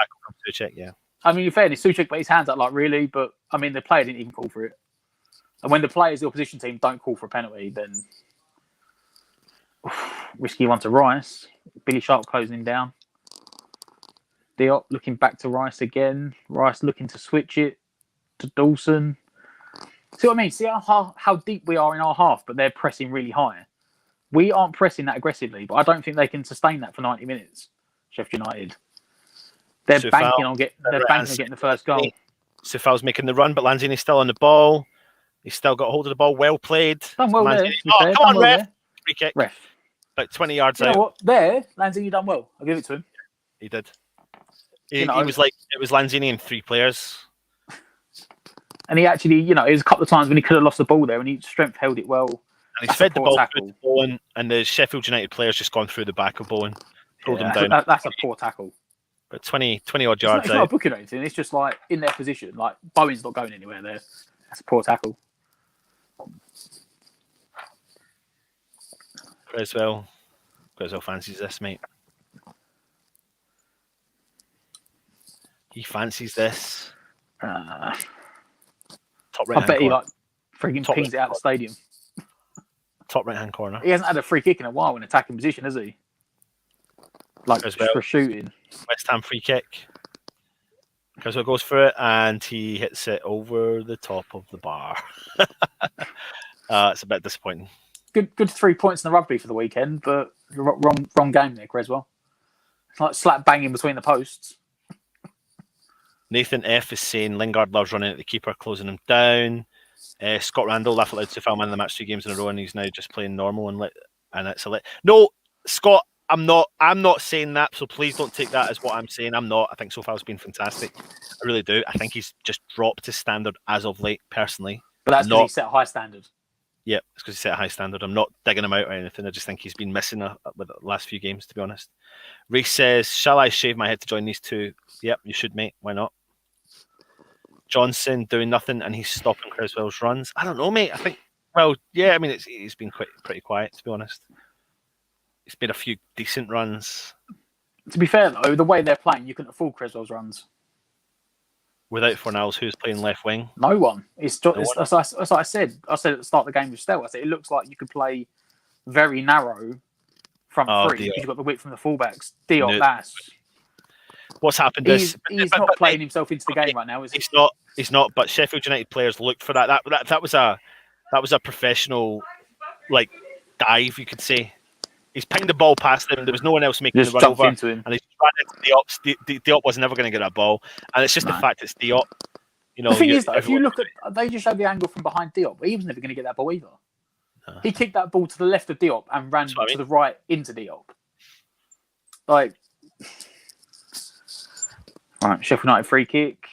Suchek, yeah. I mean, in fairness, Suchek put his hands up, like, really, but, I mean, the player didn't even call for it. And when the players, the opposition team, don't call for a penalty, then... risky one to Rice. Billy Sharp closing him down. Diop looking back to Rice again. Rice looking to switch it to Dawson. See what I mean? See how deep we are in our half, but they're pressing really high. We aren't pressing that aggressively, but I don't think they can sustain that for 90 minutes. Sheffield United. They're banking on getting the first goal. Sufal's making the run, but Lanzini's still on the ball. He's still got hold of the ball. Well played. Done well there. Oh, come on, ref. Free kick. Ref. About 20 yards out. You know what? There, Lanzini done well. I'll give it to him. He did. He was like, it was Lanzini and 3 players. And he actually, it was a couple of times when he could have lost the ball there, and he strength held it well. And he's fed the ball through to Bowen, and the Sheffield United players just gone through the back of Bowen, pulled him down. That's a poor tackle. But 20 odd yards it's not a booking or anything. It's just like in their position. Like Bowen's not going anywhere there. That's a poor tackle. Creswell fancies this, mate. He fancies this. Top right. I bet he frigging pings it out of the stadium. Top right hand corner. He hasn't had a free kick in a while in attacking position, has he? Like for shooting. West Ham free kick. Creswell goes for it and he hits it over the top of the bar. It's a bit disappointing. Good 3 points in the rugby for the weekend, but wrong game there, Creswell. It's like slap banging between the posts. Nathan F is saying Lingard loves running at the keeper, closing him down. Scott Randall laughed out to foul man of the match 2 games in a row, and he's now just playing normal and it's a lit. No, Scott, I'm not saying that, so please don't take that as what I'm saying. I'm not. I think so far has been fantastic. I really do. I think he's just dropped his standard as of late, personally. But that's because he set a high standard. Yeah, it's because he set a high standard. I'm not digging him out or anything. I just think he's been missing with the last few games, to be honest. Reese says, shall I shave my head to join these two? Yep, you should, mate. Why not? Johnson doing nothing and he's stopping Creswell's runs. I don't know, mate. I think, well, yeah, I mean, he's been pretty quiet, to be honest. He's made a few decent runs. To be fair, though, the way they're playing, you couldn't afford Creswell's runs. Without Fornals, who's playing left wing? No one. That's like I said. I said at the start of the game with Stel, I said it looks like you could play very narrow front three because you've got the width from the fullbacks. Diop, that's... What's happened is... He's not playing himself into the game right now, is he? He's not, but Sheffield United players looked for that. That was a professional, like, dive, you could say. He's pinged the ball past him. There was no one else making the run over. Into him. And he's ran into Diop. Diop was never going to get that ball. And it's just the fact it's Diop. You know, the thing is, though, if you look at... They just showed the angle from behind Diop, but he was never going to get that ball either. He kicked that ball to the left of Diop and ran to the right into Diop. Like... Right, Sheffield United free kick.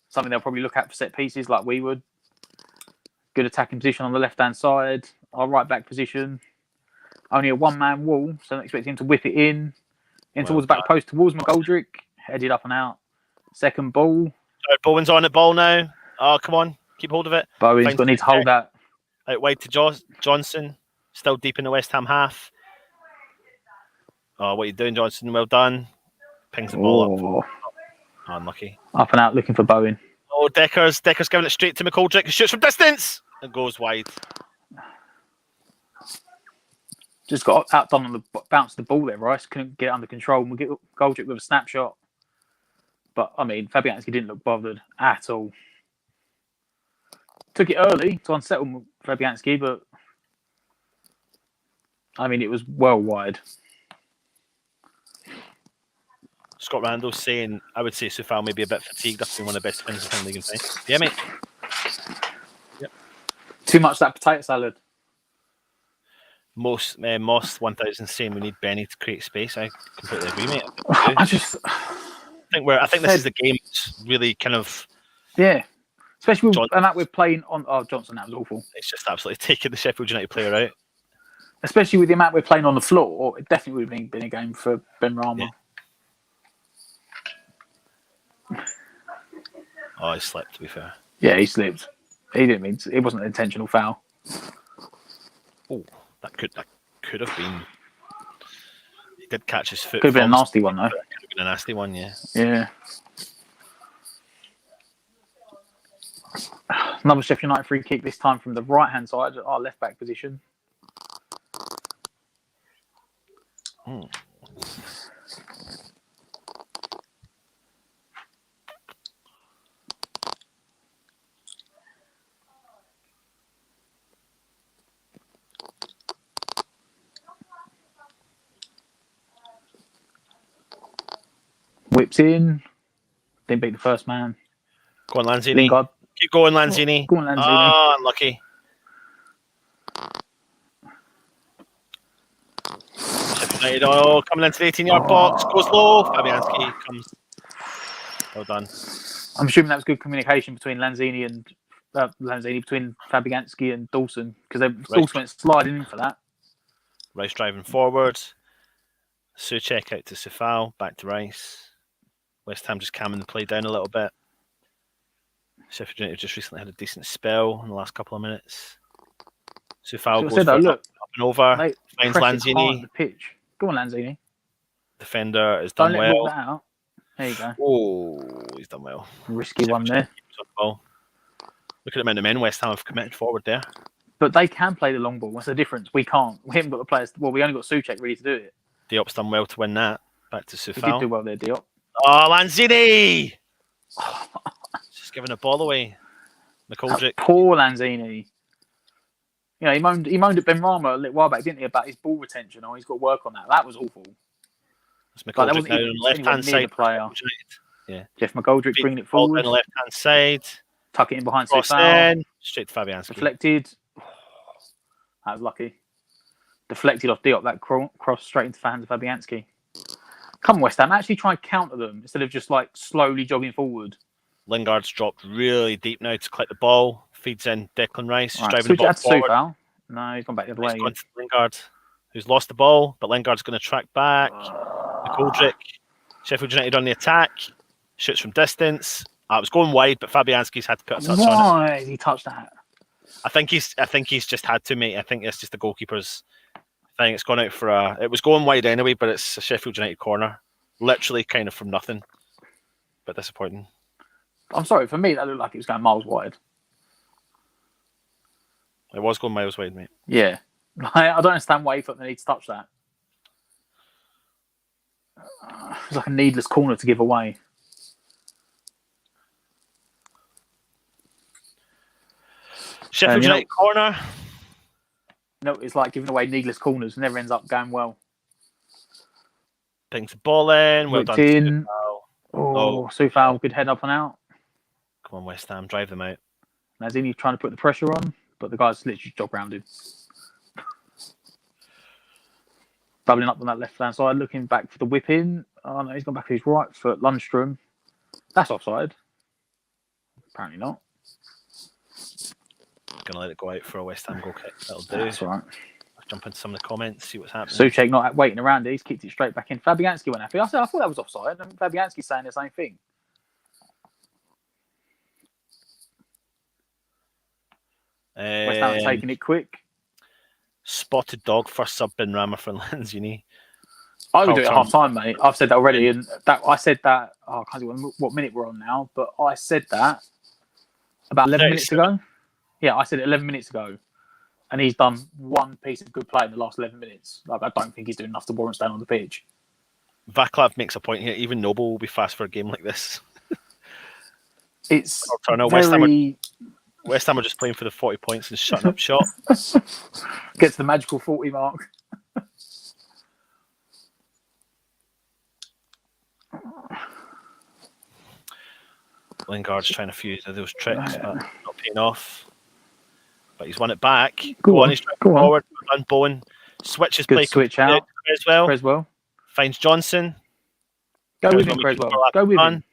Something they'll probably look at for set pieces like we would. Good attacking position on the left-hand side. Our right-back position. Only a one-man wall, so don't expect him to whip it in towards the back post, towards McGoldrick. Headed up and out. Second ball. Bowen's on the ball now. Oh, come on. Keep hold of it. Bowen's going to need to hold that. Out wide to Johnson. Still deep in the West Ham half. Oh, what are you doing, Johnson? Well done. Pings the ball up. Oh, unlucky. Up and out looking for Bowen. Oh, Decker's giving it straight to McGoldrick. Shoots from distance. And goes wide. Just got outdone on the bounce of the ball there, Rice. Couldn't get it under control. We'll get Goldrick with a snapshot. But, I mean, Fabianski didn't look bothered at all. Took it early to unsettle Fabianski, but, I mean, it was well wide. Scott Randall saying, I would say Sufal may be a bit fatigued after being one of the best defenders in the league in play. Yeah, mate. Yep. Too much that potato salad. Moss 1000 saying we need Benny to create space. I completely agree, mate. I think this is the game that's really kind of especially with that we're playing on. Oh, Johnson, that was awful. It's just absolutely taking the Sheffield United player out. Especially with the amount we're playing on the floor, it definitely would have been a game for Ben Rama. Yeah. Oh, he slipped. To be fair, yeah, he slipped. He didn't mean to, it wasn't an intentional foul. Oh. That could have been. He did catch his foot. Could have been a nasty one, though. Could have been a nasty one, yeah. Yeah. Another Sheffield United free kick, this time from the right-hand side, our left-back position. Whips in. Didn't beat the first man. Go on, Lanzini. Lingard. Keep going, Lanzini. Go on, Lanzini. Oh, unlucky. Oh, coming into the 18-yard box. Goes low. Fabianski comes. Well done. I'm assuming that was good communication between Lanzini and between Fabianski and Dawson, because Dawson went sliding in for that. Rice driving forward. Souček out to Sefal. Back to Rice. West Ham just calming the play down a little bit. Sheffield United just recently had a decent spell in the last couple of minutes. Sefal goes up and over. Finds Lanzini. The pitch. Go on, Lanzini. Defender has done well. That out. There you go. Oh, he's done well. Risky one there. Look at the amount of men West Ham have committed forward there. But they can play the long ball. What's the difference? We can't. We haven't got the players. Well, we only got Souček ready to do it. Diop's done well to win that. Back to Sefal. He did do well there, Diop. Oh, Lanzini! Just giving the ball away. McGoldrick. Poor Lanzini. You know, he moaned at Ben Rama a little while back, didn't he, about his ball retention? Oh, he's got to work on that. That was awful. It's McGoldrick now on the left-hand side. Player. Yeah. Jeff McGoldrick bringing it forward. On the left-hand side. Tuck it in behind Sefal. Straight to Fabianski. Deflected. That was lucky. deflected off Diop. That cross straight into the hands of Fabianski. Come on, West Ham, actually try and counter them instead of just like slowly jogging forward. Lingard's dropped really deep now to collect the ball. Feeds in Declan Rice. Right, Driving the ball forward. Foul. No, he's gone back the other way. He's gone to Lingard, who's lost the ball, but Lingard's going to track back. McGoldrick. Sheffield United on the attack. Shoots from distance. It was going wide, but Fabianski's had to put a touch on it. Why did he touch that? I think he's just had to, mate. I think it's just the goalkeeper's thing. It's gone out for a. It was going wide anyway, but it's a Sheffield United corner, literally kind of from nothing. But disappointing. I'm sorry, for me that looked like it was going miles wide. It was going miles wide, mate. Yeah, I don't understand why he thought they need to touch that. It's like a needless corner to give away. Sheffield United corner. No, it's like giving away needless corners. Never ends up going well. Brings the ball in. Well done. In. Soufal, good head up and out. Come on, West Ham, drive them out. Mazzini trying to put the pressure on, but the guy's literally jog round him. Bubbling up on that left-hand side, looking back for the whip in. Oh no, he's gone back to his right foot. Lundstrom. That's offside. Apparently not. Gonna let it go out for a West Ham goal kick. That'll do. That's right. I'll jump into some of the comments, see what's happening. Souček not waiting around. He's kicked it straight back in. Fabianski went happy. I thought that was offside. And Fabianski's saying the same thing. West Ham taking it quick. Spotted dog first sub Ben Rammer for Lanzini. I would do it at half time, mate. I've said that already, and I said that. I can't remember what minute we're on now, but I said that about 11 minutes ago. Yeah, I said it 11 minutes ago, and he's done one piece of good play in the last 11 minutes. Like, I don't think he's doing enough to warrant staying on the pitch. Vaclav makes a point here. Even Noble will be fast for a game like this. It's very... West Ham are just playing for the 40 points and shutting up shop. Gets the magical 40 mark. Lingard's trying a few of those tricks, but not paying off. But he's won it back. Go on, he's driving forward. And Bowen switches good play. Switch out. Creswell. Finds Johnson. Go with him, Creswell. Go with him.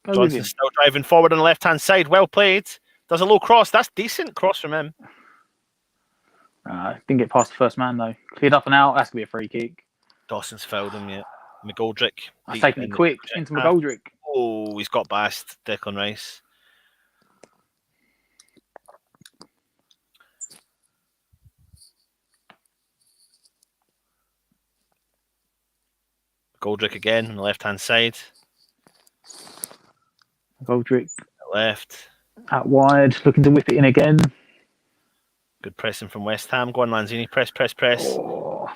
Johnson's still driving forward on the left-hand side. Well played. Does a low cross. That's decent cross from him. Didn't get past the first man, though. Cleared up and out. That's going to be a free kick. Dawson's fouled him, yeah. McGoldrick. That's taking it quick into McGoldrick. Oh, he's got past Declan Rice. McGoldrick again on the left-hand side. McGoldrick. Left. Out wide. Looking to whip it in again. Good pressing from West Ham. Go on, Lanzini. Press.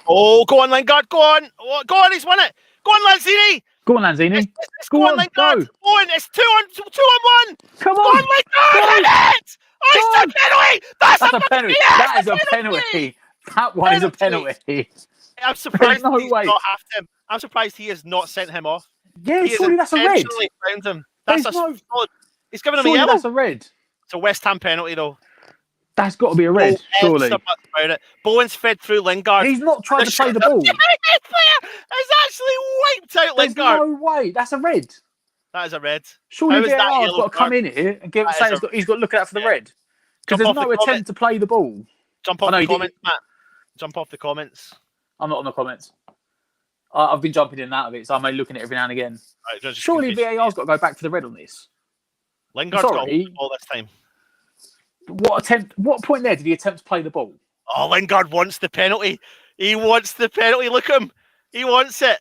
Oh, go on, Lingard. Go on. Oh, go on, he's won it. Go on, Lanzini. Go on, Lanzini. Let's go on, Lingard. Go on, it's 2 on 1. Come on. Go on, Lingard. Hit it. Oh, it's a penalty. That's a penalty. That is a penalty. That one is a penalty. I'm surprised he's not halved him. I'm surprised he has not sent him off. Yeah, surely that's a red. Him. That's solid. He's given him a yellow. That's a red. It's a West Ham penalty, though. That's got to be a red, surely. So much about it. Bowen's fed through Lingard. He's not trying to play the ball. He's actually wiped out Lingard. There's no way. That's a red. That is a red. Surely VAR's got to come in here and he's got to look out for the red. Because there's no attempt to play the ball. Jump off the comments, Matt. Jump off the comments. I'm not on the comments. I've been jumping in and out of it, so I'm only looking at it every now and again. Right, surely VAR's got to go back to the red on this. Lingard's got the ball this time. What point there did he attempt to play the ball? Oh, Lingard wants the penalty. He wants the penalty. Look at him. He wants it.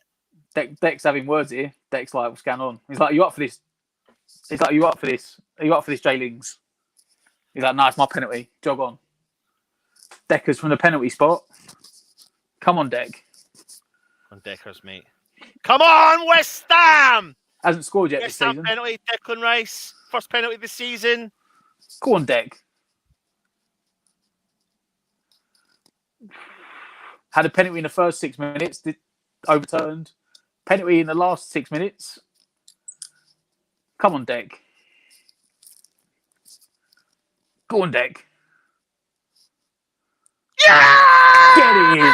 Deck's having words here. Deck's like, what's going on? He's like, are you up for this? He's like, are you up for this? Are you up for this, J-Lings? He's like, no, it's my penalty. Jog on. Decker's from the penalty spot. Come on, Deck. On Deckers, mate. Come on, West Ham! Hasn't scored yet West this Ham season. Penalty, Declan Rice. First penalty of the season. Go on, Deck. Had a penalty in the first 6 minutes, overturned. Penalty in the last 6 minutes. Come on, Deck. Go on, Deck. Yes! Get it in.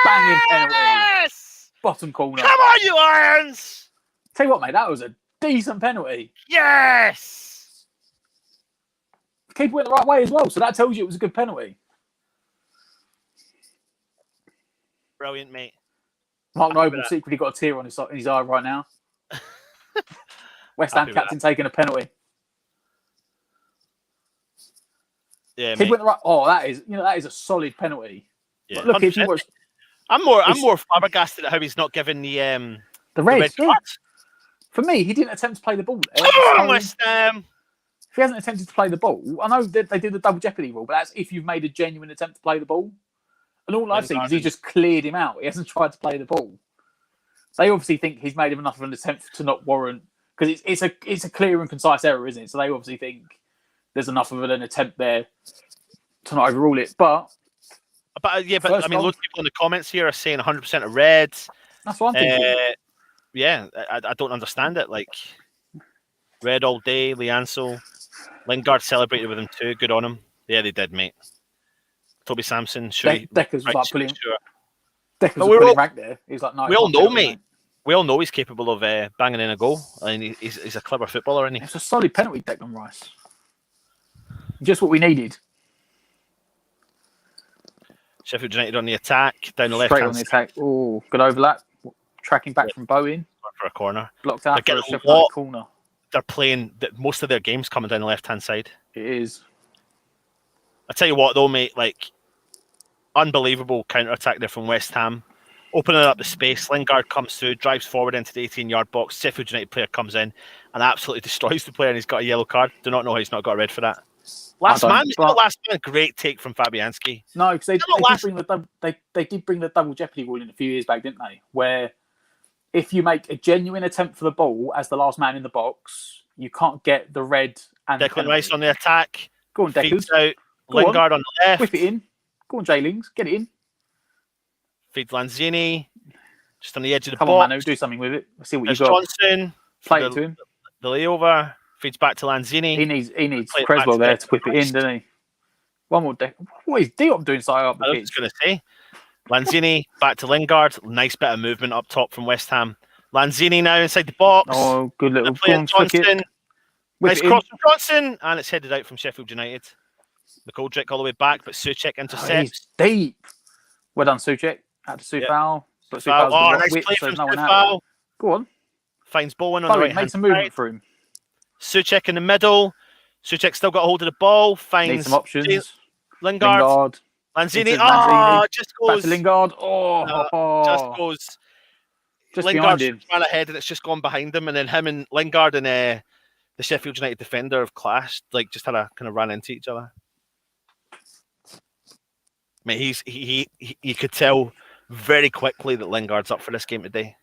Banging penalty. Bottom corner. Come on, you Irons! Tell you what, mate, that was a decent penalty. Yes! Keeper went the right way as well, so that tells you it was a good penalty. Brilliant, mate. Mark Noble secretly got a tear on his eye right now. West Ham captain taking a penalty. Yeah, Keeper went the right. Oh, that is a solid penalty. Yeah, look, if you watch, I'm more flabbergasted at how he's not given the red yeah. card. For me, he didn't attempt to play the ball there. Come on, West Ham. If he hasn't attempted to play the ball, I know that they did the double jeopardy rule, but that's if you've made a genuine attempt to play the ball. And all I've seen is he just cleared him out. He hasn't tried to play the ball. They obviously think he's made enough of an attempt to not warrant, because it's a clear and concise error, isn't it? So they obviously think there's enough of an attempt there to not overrule it. But I mean, loads of people in the comments here are saying 100% of red. That's what I'm thinking. Yeah, I don't understand it. Like, red all day, Lianso. Lingard celebrated with him too. Good on him. Yeah, they did, mate. Toby Sampson, sure. Decker's like pulling. Sure. Decker's pulling rank there. He's like, no. We all know, mate. We all know he's capable of banging in a goal. I mean, he's a clever footballer, isn't he? It's a solid penalty, Declan Rice. Just what we needed. Sheffield United on the attack, down the left Straight hand on the attack. Oh, good overlap. Tracking back from Bowen. For a corner. Blocked out for a Sheffield corner. They're playing most of their games coming down the left hand side. It is. I tell you what, though, mate, like, unbelievable counter attack there from West Ham. Opening up the space, Lingard comes through, drives forward into the 18-yard box. Sheffield United player comes in and absolutely destroys the player, and he's got a yellow card. Do not know how he's not got a red for that. Last man, great take from Fabianski. No, because they did bring the double jeopardy rule in a few years back, didn't they? Where if you make a genuine attempt for the ball as the last man in the box, you can't get the red and Declan Rice on the attack. Go on, Declan. Feeds out Lingard on the left. Whip it in. Go on, J-Lings. Get it in. Feeds Lanzini. Just on the edge of the box. Come on, Manu. Do something with it. Let's see what you've got. Johnson. Play it to him. The layover. Feeds back to Lanzini. He needs Creswell there to whip it in, doesn't he? One more Declan. What is Diop doing side up the pitch? I was going to say. Lanzini back to Lingard. Nice bit of movement up top from West Ham. Lanzini now inside the box. Oh, good little Johnson. Nice cross from Johnson. And it's headed out from Sheffield United. McGoldrick all the way back, but Souček intercepts. Oh, deep. Well done, Souček. Out to Soufal. But nice play from Soufal. Go on. Finds Bowen on the right hand make some movement for him. Souček in the middle. Souček still got a hold of the ball. Finds Needs some options. Lingard. Lanzini. Just goes. Back to Lingard. Just goes. Just Lingard behind him. ran ahead and it's just gone behind him. And then him and Lingard and the Sheffield United defender have clashed. Like, just had a kind of ran into each other. I mean, you could tell very quickly that Lingard's up for this game today.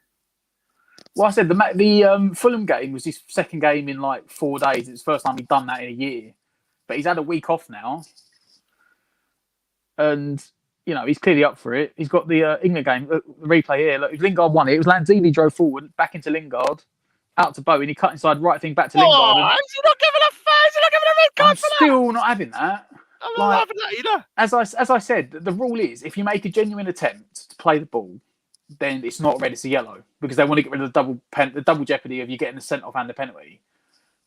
Well, I said the Fulham game was his second game in like 4 days. It's the first time he'd done that in a year. But he's had a week off now. And, you know, he's clearly up for it. He's got the England game, the replay here. Look, Lingard won it. It was Lanzini drove forward, back into Lingard, out to Bowen. He cut inside, right thing, back to Lingard. Is he not giving a red card I'm for still not having that. I'm not having that either. As I said, the rule is if you make a genuine attempt to play the ball, then it's not red, it's a yellow, because they want to get rid of the double jeopardy of you getting the sent-off and the penalty.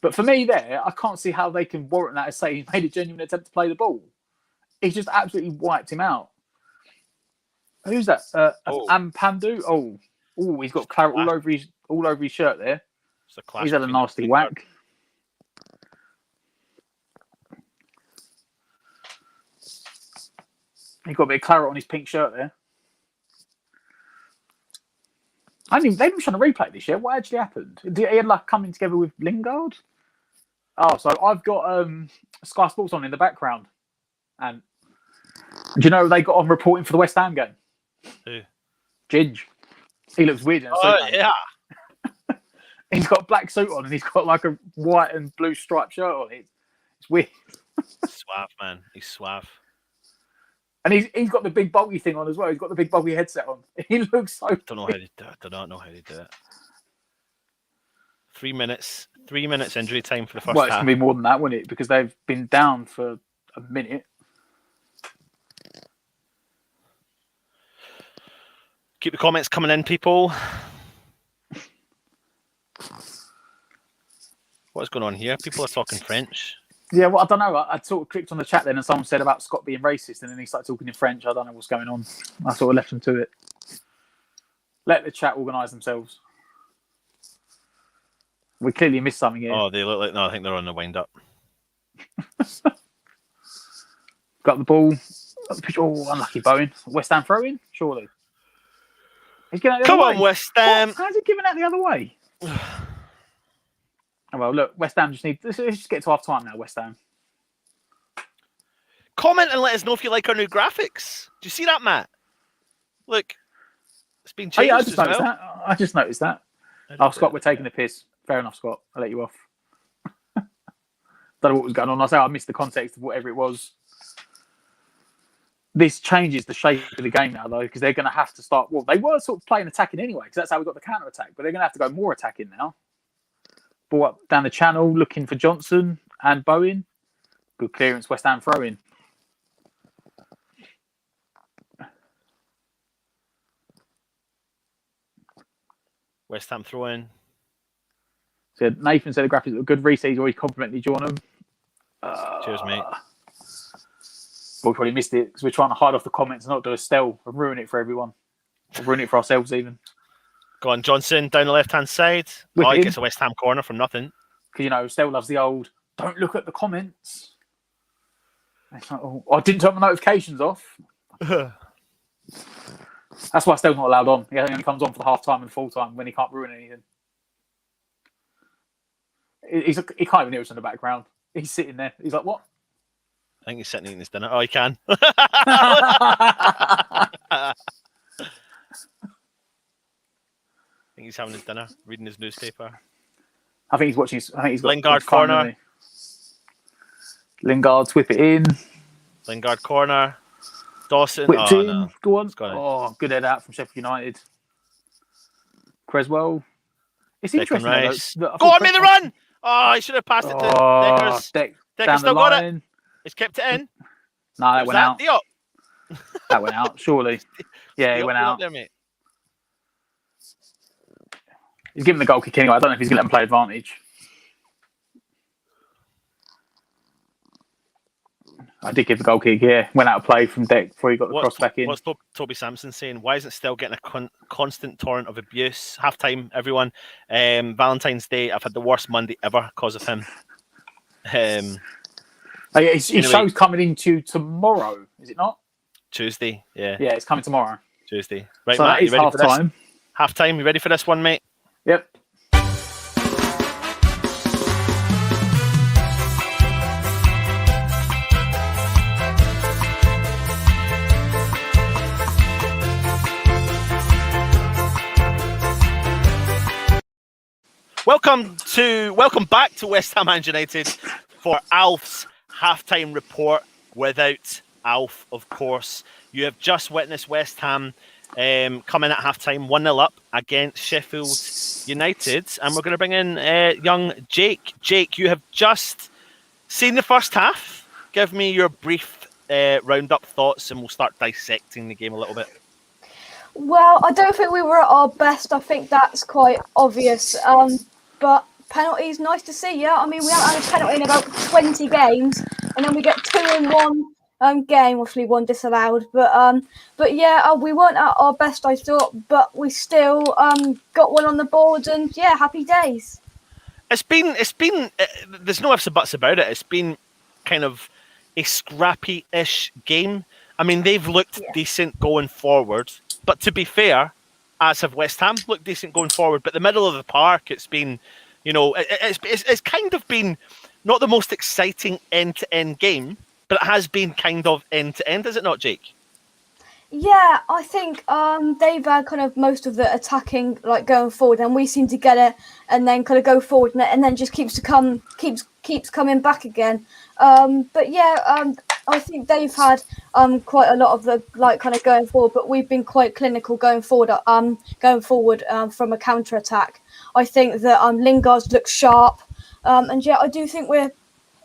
But for me there, I can't see how they can warrant that as saying he made a genuine attempt to play the ball. He's just absolutely wiped him out. Who's that? Ampandu? Oh, he's got claret all over his shirt there. He's had a nasty whack. He got a bit of claret on his pink shirt there. They've been trying to replay this yet. What actually happened? He had like coming together with Lingard. Oh, so I've got Sky Sports on in the background, and do you know they got on reporting for the West Ham game? Who? Ginge. He looks weird in a suit. Yeah. He's got a black suit on and he's got like a white and blue striped shirt on. It's weird. Suave, man. He's suave. And he's got the big bulky thing on as well. He's got the big bulky headset on. He looks so. Don't know how they do it. Do not know how they do it. 3 minutes. 3 minutes injury time for the first half. Well, it's going to be more than that, won't it? Because they've been down for a minute. Keep the comments coming in, people. What's going on here? People are talking French. Yeah, well, I don't know. I sort of clicked on the chat then, and someone said about Scott being racist, and then he started talking in French. I don't know what's going on. I sort of left them to it. Let the chat organise themselves. We clearly missed something here. Oh, they look like... No, I think they're on the wind-up. Got the ball. Oh, unlucky Bowen. West Ham throw-in? Surely. He's getting out the Come other on, way. West Ham. How's he giving out the other way? Oh, well, look, West Ham let's just get to half time now, West Ham. Comment and let us know if you like our new graphics. Do you see that, Matt? Look, it's been changed. Oh, yeah, I just noticed that. Oh, Scott, we're taking the piss. Fair enough, Scott. I'll let you off. Don't know what was going on. I missed the context of whatever it was. This changes the shape of the game now, though, because they're going to have to start. Well, they were sort of playing attacking anyway, because that's how we got the counter attack. But they're going to have to go more attacking now. Ball up down the channel, looking for Johnson and Bowen. Good clearance, West Ham throw in. West Ham throw in. So Nathan said the graphics look good. Reece always complimented you on them. Cheers, mate. We probably missed it because we're trying to hide off the comments and not do a steal and ruin it for everyone. Or ruin it for ourselves even. Go on, Johnson, down the left-hand side. He gets a West Ham corner from nothing. Because, Stell loves the old, don't look at the comments. It's like, oh, I didn't turn my notifications off. That's why Stell's not allowed on. He only comes on for the half-time and full-time when he can't ruin anything. He can't even hear us in the background. He's sitting there. He's like, what? I think he's sitting eating his dinner. Oh, he can. I think he's having his dinner, reading his newspaper. I think he's watching. I think he's got Lingard corner. Lingard whip it in. Lingard corner. Dawson. Whipped in. No. Go on. Oh, good head out from Sheffield United. Creswell. It's interesting. Go on, made the run. Oh, he should have passed it to Deckers. Deckers still got it. He's kept it in. No, that went out. Diop? That went out, surely. Yeah, it went out. There, mate. He's giving the goal kick anyway. I don't know if he's going to let him play advantage. I did give the goal kick, yeah. Went out of play from Deck before he got the cross back in. What's Toby Sampson saying? Why isn't still getting a constant torrent of abuse? Half-time, everyone. Valentine's Day, I've had the worst Monday ever because of him. His show's coming into tomorrow, is it not? Tuesday, yeah. Yeah, it's coming tomorrow. Tuesday. Right, so Matt, you ready for this? Half-time. Half-time, you ready for this one, mate? Yep. Welcome back to West Ham United for Alf's halftime report without Alf, of course. You have just witnessed West Ham coming at halftime 1-0 up against Sheffield United, and we're going to bring in young Jake. Jake, you have just seen the first half. Give me your brief roundup thoughts, and we'll start dissecting the game a little bit. Well, I don't think we were at our best. I think that's quite obvious. But penalties, nice to see. Yeah, I mean, we haven't had a penalty in about 20 games, and then we get 2 in one game. Obviously, one disallowed. But yeah, we weren't at our best, I thought. But we still got one on the board, and yeah, happy days. It's been. There's no ifs and buts about it. It's been kind of a scrappy-ish game. I mean, they've looked decent going forward, but to be fair, as have West Ham looked decent going forward. But the middle of the park, it's been, it's kind of been not the most exciting end-to-end game, but it has been kind of end-to-end, is it not, Jake? Yeah, I think they've had kind of most of the attacking, like going forward, and we seem to get it and then kind of go forward, and then just keeps coming back again. But yeah, I think they've had quite a lot of the kind of going forward, but we've been quite clinical going forward. From a counter attack. I think that Lingard's looked sharp, and yeah, I do think we're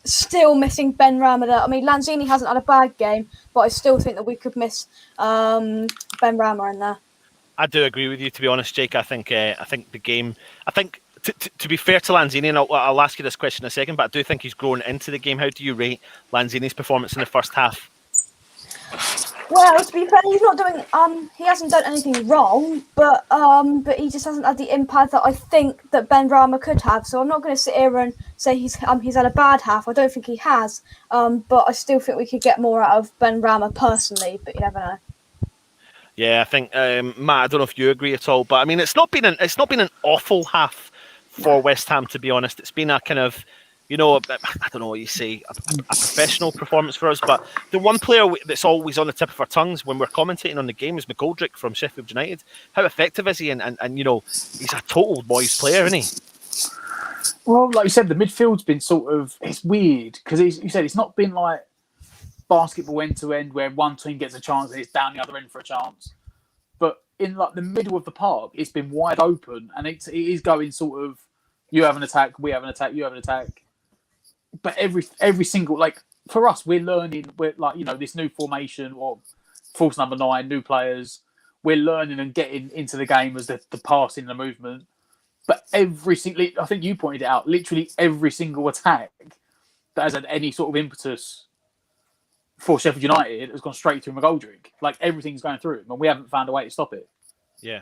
still missing Ben Rama there. I mean, Lanzini hasn't had a bad game, but I still think that we could miss Ben Rama in there. I do agree with you, to be honest, Jake. I think the game. I think to be fair to Lanzini, and I'll ask you this question in a second, but I do think he's grown into the game. How do you rate Lanzini's performance in the first half? Well, to be fair, he's not doing. He hasn't done anything wrong, but he just hasn't had the impact that I think that Ben Rama could have. So I'm not going to sit here and say he's had a bad half. I don't think he has. But I still think we could get more out of Ben Rama personally. But you never know. Yeah, I think Matt. I don't know if you agree at all, but I mean, it's not been an awful half for West Ham, to be honest. It's been a kind of, I don't know what you say, a professional performance for us. But the one player that's always on the tip of our tongues when we're commentating on the game is McGoldrick from Sheffield United. How effective is he? And he's a total boys player, isn't he? Well, like you said, the midfield's been it's weird because you said it's not been like basketball end to end where one team gets a chance and it's down the other end for a chance. But in like the middle of the park, it's been wide open and it is going sort of, you have an attack, we have an attack, you have an attack. But every single, like for us, we're learning, this new formation or false number 9, new players. We're learning and getting into the game as the passing, the movement. But I think you pointed it out, literally every single attack that has had any sort of impetus for Sheffield United has gone straight through McGoldrick. Like everything's going through him, and we haven't found a way to stop it. Yeah.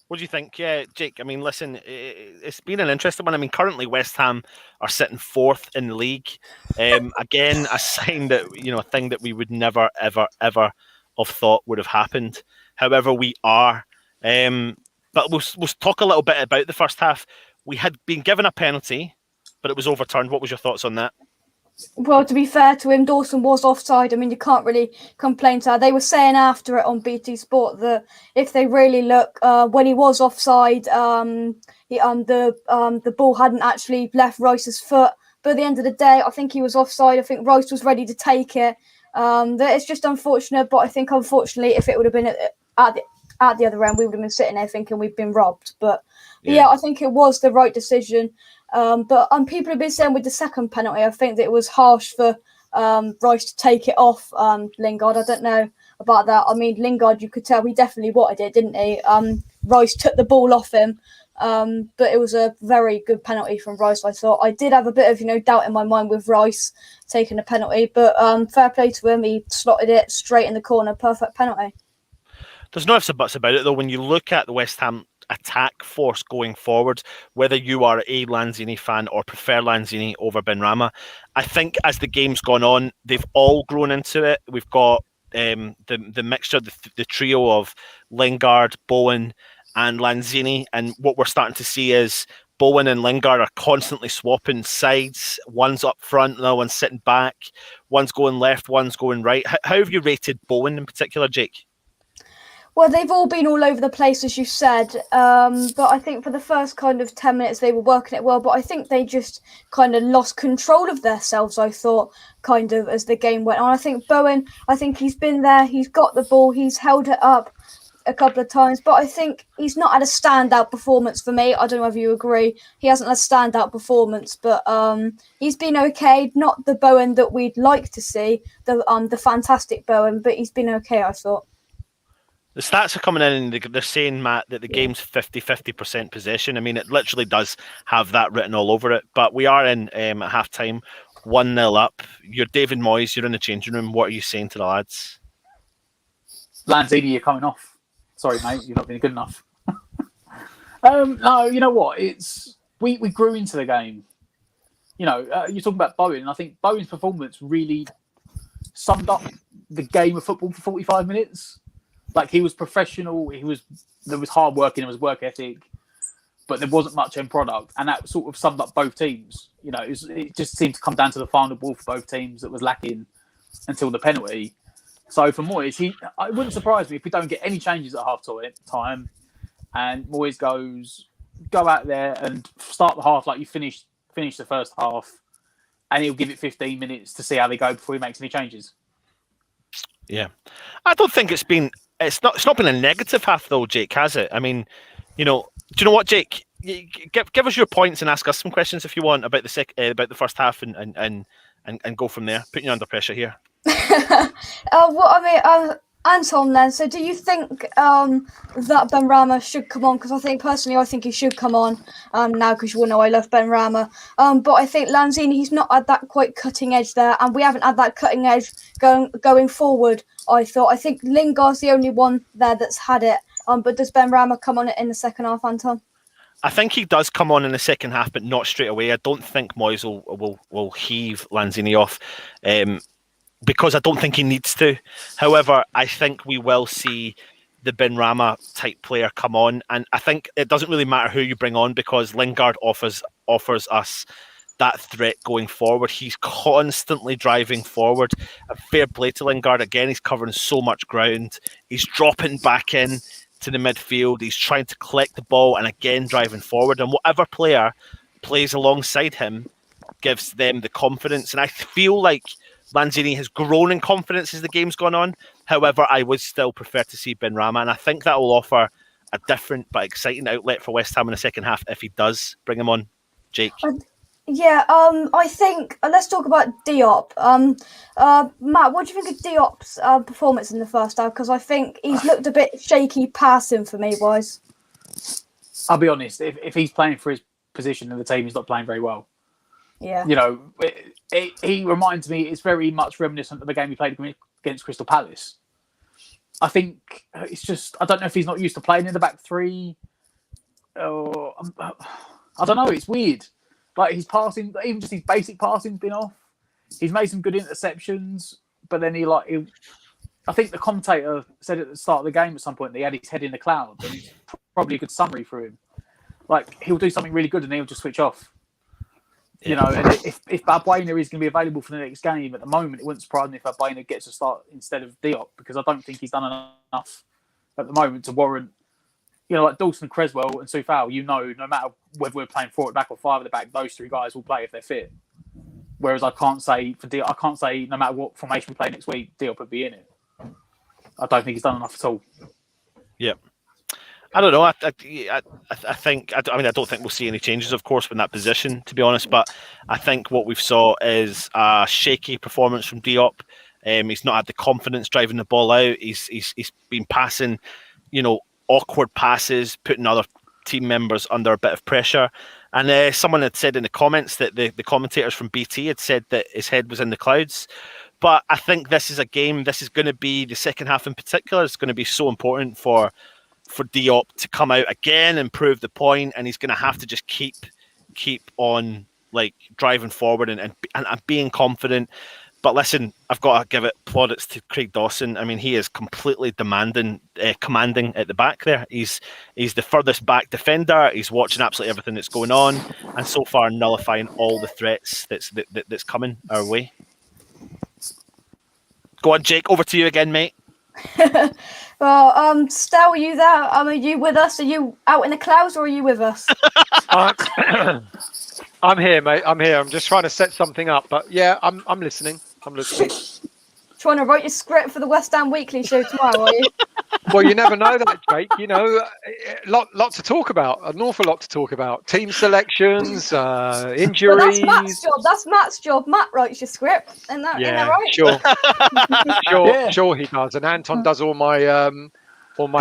What do you think? Yeah, Jake, I mean, listen, it's been an interesting one. I mean, currently West Ham are sitting 4th in the league. Again, a sign that, a thing that we would never, ever, ever have thought would have happened. However, we are. But we'll talk a little bit about the first half. We had been given a penalty, but it was overturned. What was your thoughts on that? Well, to be fair to him, Dawson was offside. I mean, you can't really complain to that. They were saying after it on BT Sport that if they really look, when he was offside, the ball hadn't actually left Rice's foot. But at the end of the day, I think he was offside. I think Rice was ready to take it. It's just unfortunate, but I think unfortunately, if it would have been at the other end, we would have been sitting there thinking we've been robbed. But yeah, I think it was the right decision. But people have been saying with the second penalty, I think that it was harsh for Rice to take it off Lingard. I don't know about that. I mean, Lingard, you could tell he definitely wanted it, didn't he? Rice took the ball off him, but it was a very good penalty from Rice, I thought. I did have a bit of doubt in my mind with Rice taking the penalty, but fair play to him. He slotted it straight in the corner. Perfect penalty. There's no ifs and buts about it, though. When you look at the West Ham attack force going forward, whether you are a Lanzini fan or prefer Lanzini over Benrahma, I think as the game's gone on, they've all grown into it. We've got the mixture, the trio of Lingard, Bowen and Lanzini, and what we're starting to see is Bowen and Lingard are constantly swapping sides. One's up front, the other one's sitting back. One's going left, one's going right. How have you rated Bowen in particular, Jake? Well, they've all been all over the place, as you said. But I think for the first kind of 10 minutes, they were working it well. But I think they just kind of lost control of themselves, I thought, kind of as the game went on. I think Bowen, he's been there. He's got the ball. He's held it up a couple of times. But I think he's not had a standout performance for me. I don't know if you agree. He hasn't had a standout performance. But he's been okay. Not the Bowen that we'd like to see, the fantastic Bowen. But he's been okay, I thought. The stats are coming in and they're saying, Matt, that the game's 50% possession. I mean, it literally does have that written all over it. But we are in at half-time, 1-0 up. You're David Moyes, you're in the changing room. What are you saying to the lads? Lanzini, you're coming off. Sorry, mate, you're not being good enough. No, you know what? We grew into the game. You're talking about Bowen, and I think Bowen's performance really summed up the game of football for 45 minutes. Like, he was professional, there was hard working, there was work ethic, but there wasn't much end product, and that sort of summed up both teams. It just seemed to come down to the final ball for both teams that was lacking until the penalty. So for Moyes, it wouldn't surprise me if we don't get any changes at half time, and Moyes go out there and start the half like you finished the first half, and he'll give it 15 minutes to see how they go before he makes any changes. Yeah, I don't think it's not been a negative half though, Jake, has it? I mean, do you know what, Jake? Give us your points and ask us some questions if you want about the first half and go from there. Putting you under pressure here. Anton, then. So, do you think that Ben Rama should come on? Because I think he should come on now. Because you all know I love Ben Rama. But I think Lanzini, he's not at that quite cutting edge there, and we haven't had that cutting edge going forward. I think Lingard's the only one there that's had it. But does Ben Rama come on it in the second half, Anton? I think he does come on in the second half, but not straight away. I don't think Moyes will heave Lanzini off. Because I don't think he needs to. However, I think we will see the Ben Rama type player come on, and I think it doesn't really matter who you bring on because Lingard offers us that threat going forward. He's constantly driving forward. A fair play to Lingard. Again, he's covering so much ground. He's dropping back in to the midfield. He's trying to collect the ball and again driving forward. And whatever player plays alongside him gives them the confidence. And I feel like Lanzini has grown in confidence as the game's gone on. However, I would still prefer to see Ben Rama, and I think that will offer a different but exciting outlet for West Ham in the second half if he does bring him on. Jake? I think let's talk about Diop. Matt, what do you think of Diop's performance in the first half? Because I think he's looked a bit shaky passing for me, boys. I'll be honest, if he's playing for his position in the team, he's not playing very well. Yeah. You know, he reminds me, it's very much reminiscent of the game he played against Crystal Palace. I think it's just, I don't know if he's not used to playing in the back three. Or, I don't know, it's weird. Like his passing, even just his basic passing's been off. He's made some good interceptions, but then I think the commentator said at the start of the game at some point that he had his head in the clouds, and it's probably a good summary for him. Like he'll do something really good and he'll just switch off. You know, and if Balbuena is going to be available for the next game, at the moment, it wouldn't surprise me if Balbuena gets a start instead of Diop, because I don't think he's done enough at the moment to warrant, you know, like Dawson, Creswell and Soufal, you know, no matter whether we're playing 4 at the back or 5 at the back, those 3 guys will play if they're fit. Whereas I can't say for Diop, I can't say no matter what formation we play next week, Diop would be in it. I don't think he's done enough at all. Yeah. I don't know. I think. I mean, I don't think we'll see any changes, of course, in that position, to be honest. But I think what we've saw is a shaky performance from Diop. He's not had the confidence driving the ball out. He's been passing, you know, awkward passes, putting other team members under a bit of pressure. And someone had said in the comments that the commentators from BT had said that his head was in the clouds. But I think this is a game. This is going to be the second half in particular. It's going to be so important for Diop to come out again and prove the point, and he's going to have to just keep on like driving forward and being confident. But listen, I've got to give it plaudits to Craig Dawson. I mean, he is completely commanding at the back there. He's the furthest back defender. He's watching absolutely everything that's going on, and so far nullifying all the threats that's coming our way. Go on, Jake. Over to you again, mate. Well, Stel, are you there? Are you with us? Are you out in the clouds, or are you with us? I'm here, mate. I'm here. I'm just trying to set something up, but yeah, I'm listening. I'm listening. Trying to write your script for the West Ham Weekly show tomorrow, are you? Well, you never know that, Jake. You know, lot to talk about. An awful lot to talk about. Team selections, injuries. Well, that's Matt's job. That's Matt's job. Matt writes your script, isn't that right? Sure he does. And Anton does all my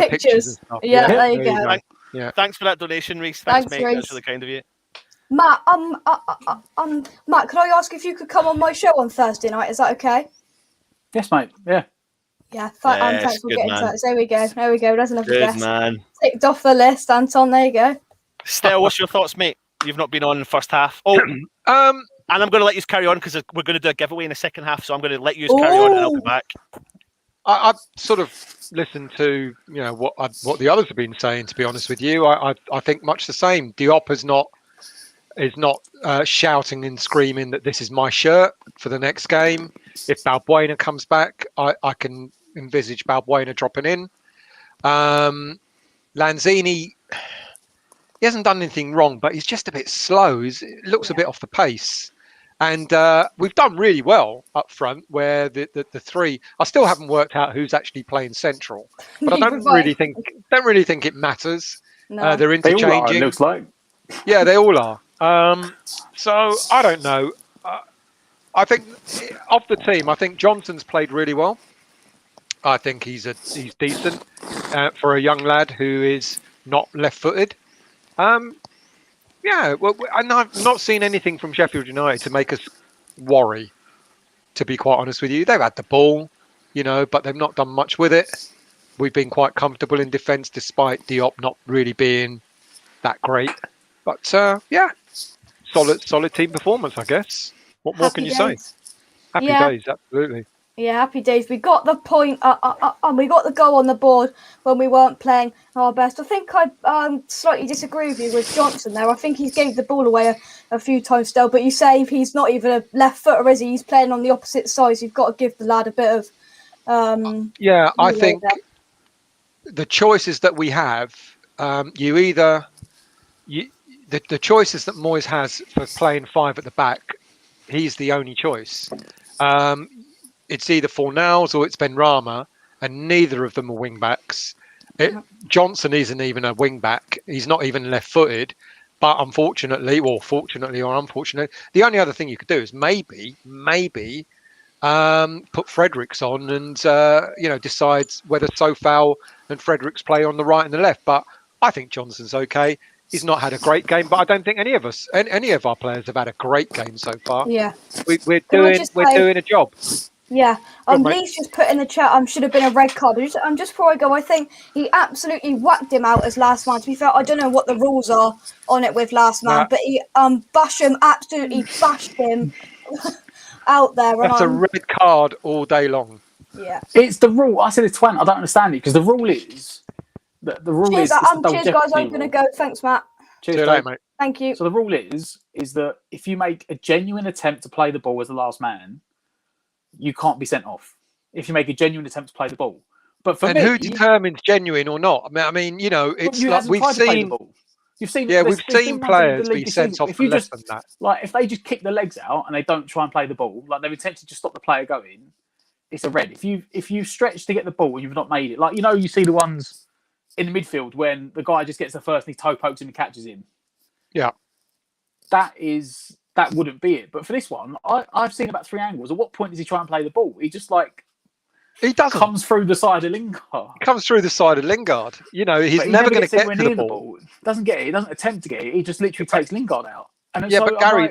pictures and stuff. Yeah, there you go. Yeah. Thanks for that donation, Reese. Thanks, mate. Reese. That's really kind of you. Matt, Matt, could I ask if you could come on my show on Thursday night? Is that okay? Yes, mate. Yeah. Yeah, thanks for getting in touch. There we go. There's another guest. Man. Ticked off the list, Anton. There you go. Stel, what's your thoughts, mate? You've not been on in the first half. Oh, and I'm going to let you carry on because we're going to do a giveaway in the second half. So I'm going to let you carry on and I'll be back. I've sort of listened to what the others have been saying. To be honest with you, I think much the same. Diop is not shouting and screaming that this is my shirt for the next game. If Balbuena comes back, I can envisage Balbuena dropping in. Lanzini, he hasn't done anything wrong, but he's just a bit slow. It looks a bit off the pace. And we've done really well up front, where the 3. I still haven't worked out who's actually playing central, but I don't really think it matters. No. They're interchanging. They all are, it looks like. Yeah, they all are. So I don't know. I think of the team, I think Johnson's played really well. I think he's decent for a young lad who is not left-footed. Yeah, well, and I've not seen anything from Sheffield United to make us worry. To be quite honest with you, they've had the ball, but they've not done much with it. We've been quite comfortable in defence, despite Diop not really being that great. But yeah, solid team performance, I guess. What more can you say? Happy days, absolutely. Yeah, happy days. We got the point, and we got the goal on the board when we weren't playing our best. I think I slightly disagree with you with Johnson there. I think he's gave the ball away a few times still, but you say he's not even a left footer, is he? He's playing on the opposite side, so you've got to give the lad a bit of. I think the choices that we have, the choices that Moyes has for playing 5 at the back, he's the only choice. It's either Fornals or it's Benrahma, and neither of them are wing backs. Johnson isn't even a wing back. He's not even left-footed. But unfortunately, fortunately or unfortunately, the only other thing you could do is maybe put Fredericks on and decide whether Sofal and Fredericks play on the right and the left. But I think Johnson's okay. He's not had a great game, but I don't think any of our players have had a great game so far. Yeah, we're doing a job. Yeah, Lee's just put in the chat, should have been a red card. Just before I go, I think he absolutely whacked him out as last man. To be fair, I don't know what the rules are on it with last man, but he absolutely bashed him out there. That's a red card all day long. Yeah, it's the rule. I said it's 20. I don't understand it because the rule is the rule cheers, is. Cheers, guys. I'm gonna go. Thanks, Matt. Cheers, see you later, mate. Thank you. So the rule is that if you make a genuine attempt to play the ball as the last man, you can't be sent off. If you make a genuine attempt to play the ball, but for me, who determines genuine or not? I mean, it's like we've seen. You've seen. Yeah, we've seen players be sent off for less than that. Like if they just kick the legs out and they don't try and play the ball, like they're intentionally to stop the player going, it's a red. If you stretch to get the ball and you've not made it, like you see the ones in the midfield when the guy just gets the first and he toe pokes him and catches him. Yeah, that wouldn't be it. But for this one, I've seen about 3 angles. At what point does he try and play the ball? He just he doesn't comes through the side of Lingard. He comes through the side of Lingard. He's never going to get to the ball. Doesn't get it. He doesn't attempt to get it. He just literally takes Lingard out. And yeah, but Gary,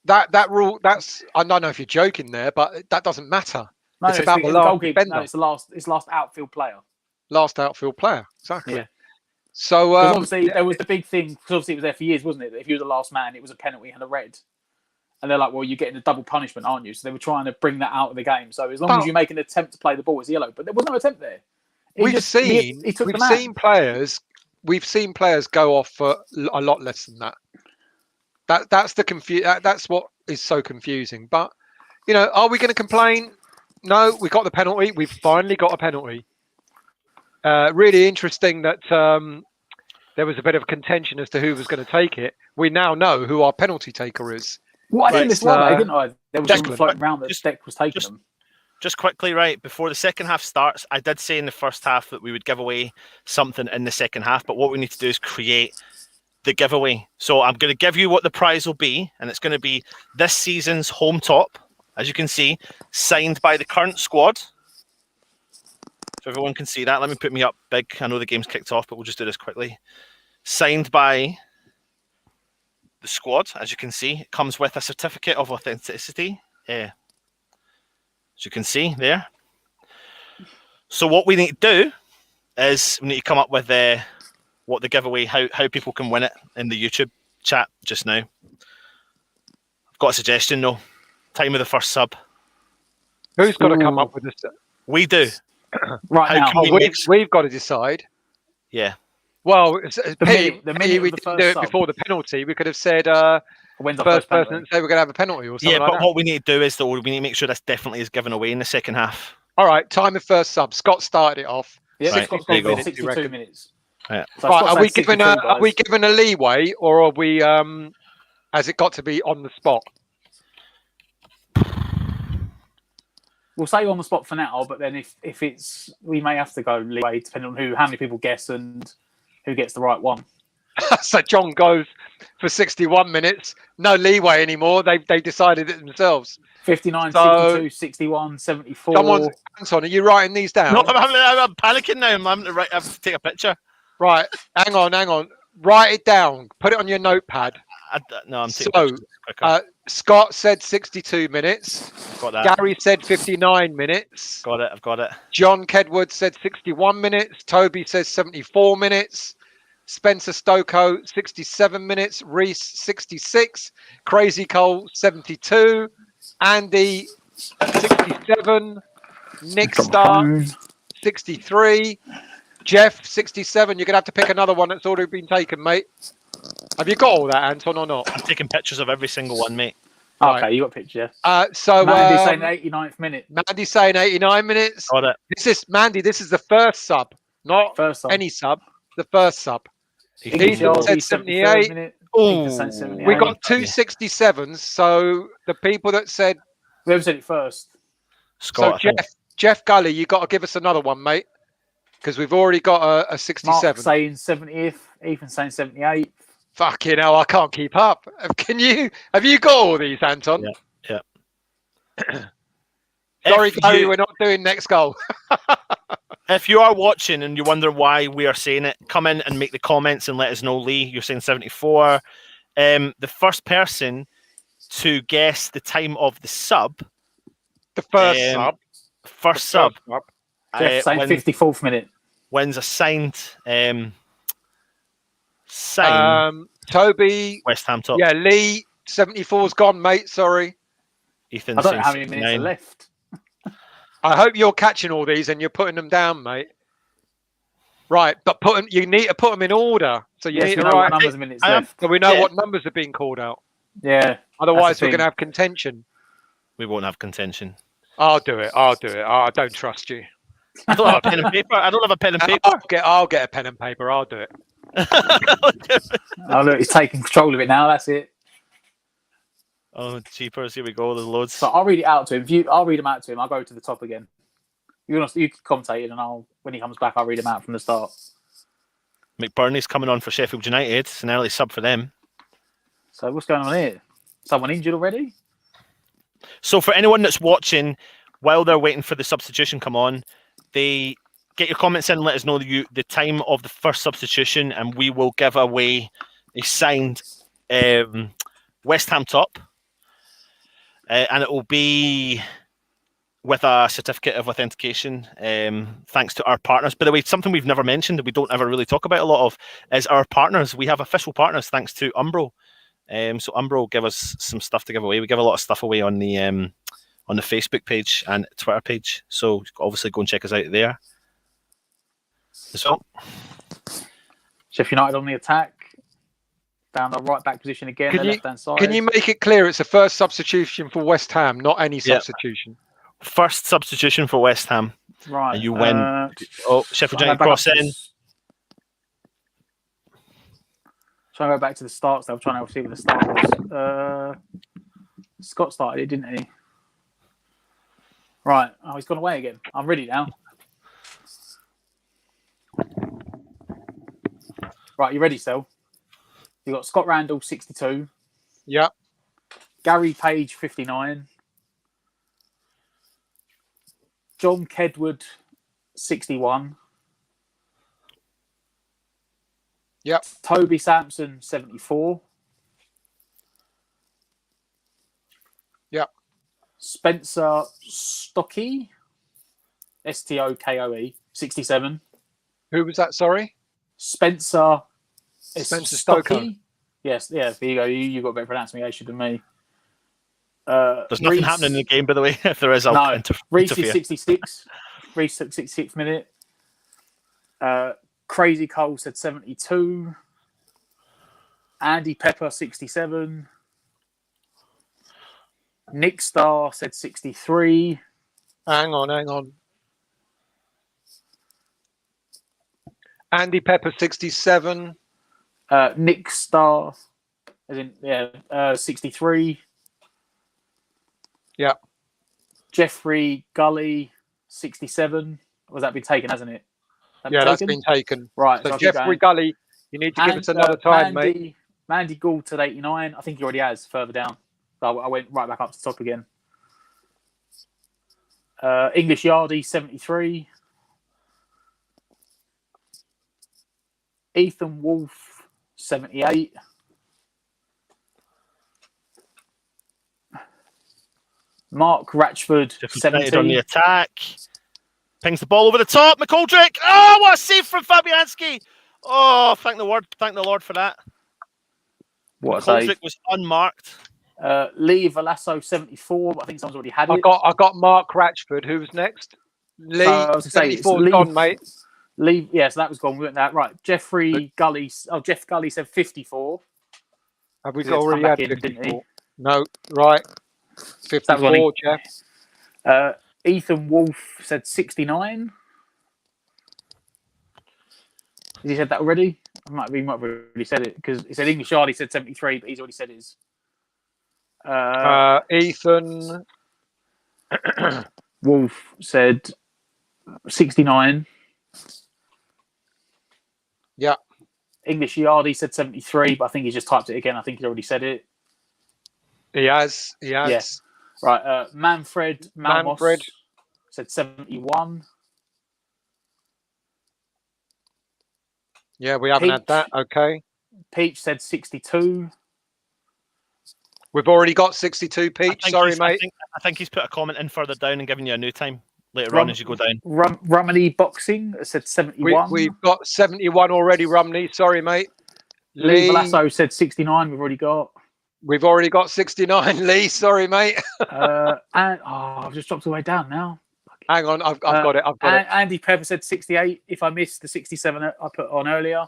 that rule. I don't know if you're joking there, but that doesn't matter. No, it's about the last defender. No, it's last outfield player. Last outfield player, exactly. Yeah. So obviously there was the big thing because obviously it was there for years, wasn't it? That if you were the last man, it was a penalty and a red. And they're like, well, you're getting a double punishment, aren't you? So they were trying to bring that out of the game. So as long as you make an attempt to play the ball, it's yellow. But there was no attempt there. We've seen players go off for a lot less than that. That's that's what is so confusing. But are we going to complain? No, we got the penalty. We've finally got a penalty. Really interesting that there was a bit of contention as to who was going to take it. We now know who our penalty taker is. Well, I did this one, didn't I? There was someone floating around that Deck was taking them. Just quickly, right, before the second half starts, I did say in the first half that we would give away something in the second half, but what we need to do is create the giveaway. So I'm going to give you what the prize will be, and it's going to be this season's home top, as you can see, signed by the current squad. So everyone can see that. Let me put me up big. I know the game's kicked off, but we'll just do this quickly. Signed by the squad, as you can see. It comes with a certificate of authenticity. As you can see there. So what we need to do is we need to come up with what the giveaway, how people can win it in the YouTube chat just now. I've got a suggestion though. Time of the first sub. Who's got to come up with this? We do. Right now. We've got to decide. Yeah. Well, the minute we didn't do it before the penalty. We could have said when's the first person and say we're going to have a penalty or something. Yeah, like but that. what we need to do is we need to make sure this definitely is given away in the second half. All right, time of first sub. Scott started it off. Yeah, right, Scott's there you got go. 62 minutes. Yeah. So right, are we given a leeway, or are we has it got to be on the spot? We'll say on the spot for now, but then if it's, we may have to go leeway depending on how many people guess and who gets the right one. So John goes, for 61 minutes. No leeway anymore. They decided it themselves. 59, So- 62, 61, 74. Someone's Anton, are you writing these down? No, I'm panicking now. I'm having to have to take a picture. Right. Hang on. Write it down. Put it on your notepad. No, I'm taking So, pictures quicker. Scott said 62 minutes. Got that. Gary said 59 minutes. Got it. I've got it. John Kedwood said 61 minutes. Toby says 74 minutes. Spencer Stoko 67 minutes. Reese 66. Crazy Cole 72. Andy 67. Nick Starr 63. Jeff 67. You're gonna have to pick another one that's already been taken, mate. Have you got all that, Anton, or not? I'm taking pictures of every single one, mate. Okay, Right. you got a picture. So Mandy's saying 89th minute. Mandy's saying 89 minutes. Got it. This is Mandy. This is the first sub, not First sub. any sub. The first sub. English Ethan Aussie, said 73rd 78. minute. Ooh. Ethan said 78. We got two 67s. So the people that said Whoever said it first. Scott. so Jeff Gully, you got to give us another one, mate, because we've already got a Mark 67. saying 70th. Ethan saying 78. Fucking hell, I can't keep up. Have you got all these, Anton? Yeah. Sorry, If Gary, you- we're not doing next goal. If you are watching and you wonder why we are saying it, come in and make the comments and let us know. Lee, you're saying 74. The first person to guess the time of the sub, The first sub. first sub, Jeff saying when- 54th minute. wins a signed Toby. West Ham top. Yeah, Lee, 74's gone, mate. Sorry. Ethan I don't know saying how many minutes are 69. left. I hope you're catching all these and you're putting them down, mate. Right, but you need to put them in order. So you Yes, need we to know what write, numbers of minutes I am- left. so we know Yeah. what numbers are being called out. Yeah. Otherwise, the we're going to thing. have contention. We won't have contention. I'll do it. Oh, I don't trust you. I don't have a pen and paper. I don't have a pen and paper. I'll get a pen and paper. I'll do it. Oh, look, he's taking control of it now. That's it. Oh, cheapers. Here we go. There's loads. So I'll read it out to him. I'll read them out to him. I'll go to the top again. You can commentate it, and when he comes back, I'll read him out from the start. McBurney's coming on for Sheffield United. It's an early sub for them. So what's going on here? Someone injured already? So for anyone that's watching, while they're waiting for the substitution come on, they get your comments in and let us know the time of the first substitution, and we will give away a signed West Ham top, and it will be with a certificate of authentication, thanks to our partners. By the way, something we've never mentioned that we don't ever really talk about a lot of is our partners. We have official partners thanks to Umbro. So Umbro give us some stuff to give away. We give a lot of stuff away on the Facebook page and Twitter page. So obviously go and check us out there. So Sheffield United on the attack. Down the right back position again, the left hand side. Can you make it clear it's the first substitution for West Ham, not any substitution? first substitution for West Ham. Right. And you win. Sheffield United cross in. Trying to go back to the start, so I'm trying to see what the start was. Scott started it, didn't he? Right. Oh, he's gone away again. I'm ready now. Right, you ready, Sel? You got Scott Randall, 62. Yeah. Gary Page, 59. John Kedwood, 61. Yep. Toby Sampson, 74. Yep. Spencer Stokoe, Stokoe, 67. Who was that? Sorry. Spencer Stoko. Yes, yeah, there you go. You got a better pronunciation than me. There's nothing happening in the game, by the way. If there is, I'll Reese interfere. is 66. Reese at 66th minute. Crazy Cole said 72. Andy Pepper, 67. Nick Starr said 63. Hang on. Andy Pepper, 67. Nick Starr, 63. Yeah. Jeffrey Gully, 67. Was that been taken, hasn't it? That's been taken. Right. So I'll keep Jeffrey going. Gully, you need to give us another time, mate. Mandy Gould said 89. I think he already has further down. So I went right back up to the top again. English Yardie 73. Ethan Wolf 78. Mark Ratchford 70 on the attack. Pings the ball over the top. McGoldrick. Oh, what a save from Fabianski. Oh, thank the Lord for that. What a McGoldrick save. was unmarked. Lee Velasco 74, but I think someone's already had it. I got Mark Ratchford. Who's next? Lee. So I was gonna say, 74 gone, mate. Lee, yes, that was gone. We went that right. Jeffrey Gully. Oh, Jeff Gully said 54. Have we He had to already come had back in, 54? didn't he? No, right. 54, Jeff. Ethan Wolf said 69. Has he said that already? He might have already said it because he said English Yardie said 73, but he's already said his. Ethan Wolf said 69. Yeah. English Yardie said 73, but I think he just typed it again. I think he already said it. He has. Yeah. Right. Manfred Malmos said 71. Yeah, we haven't had that. Okay. Peach said 62. We've already got 62, Peach. Sorry, mate. I think he's put a comment in further down and giving you a new time later on as you go down. Romney Boxing said 71. We've got 71 already, Romney. Sorry, mate. Lee Velasco said 69. We've already got. We've already got 69, Lee. Sorry, mate. I've just dropped all the way down now. Hang on, I've got it. I've got it. Andy Pepper said 68. If I missed the 67 I put on earlier.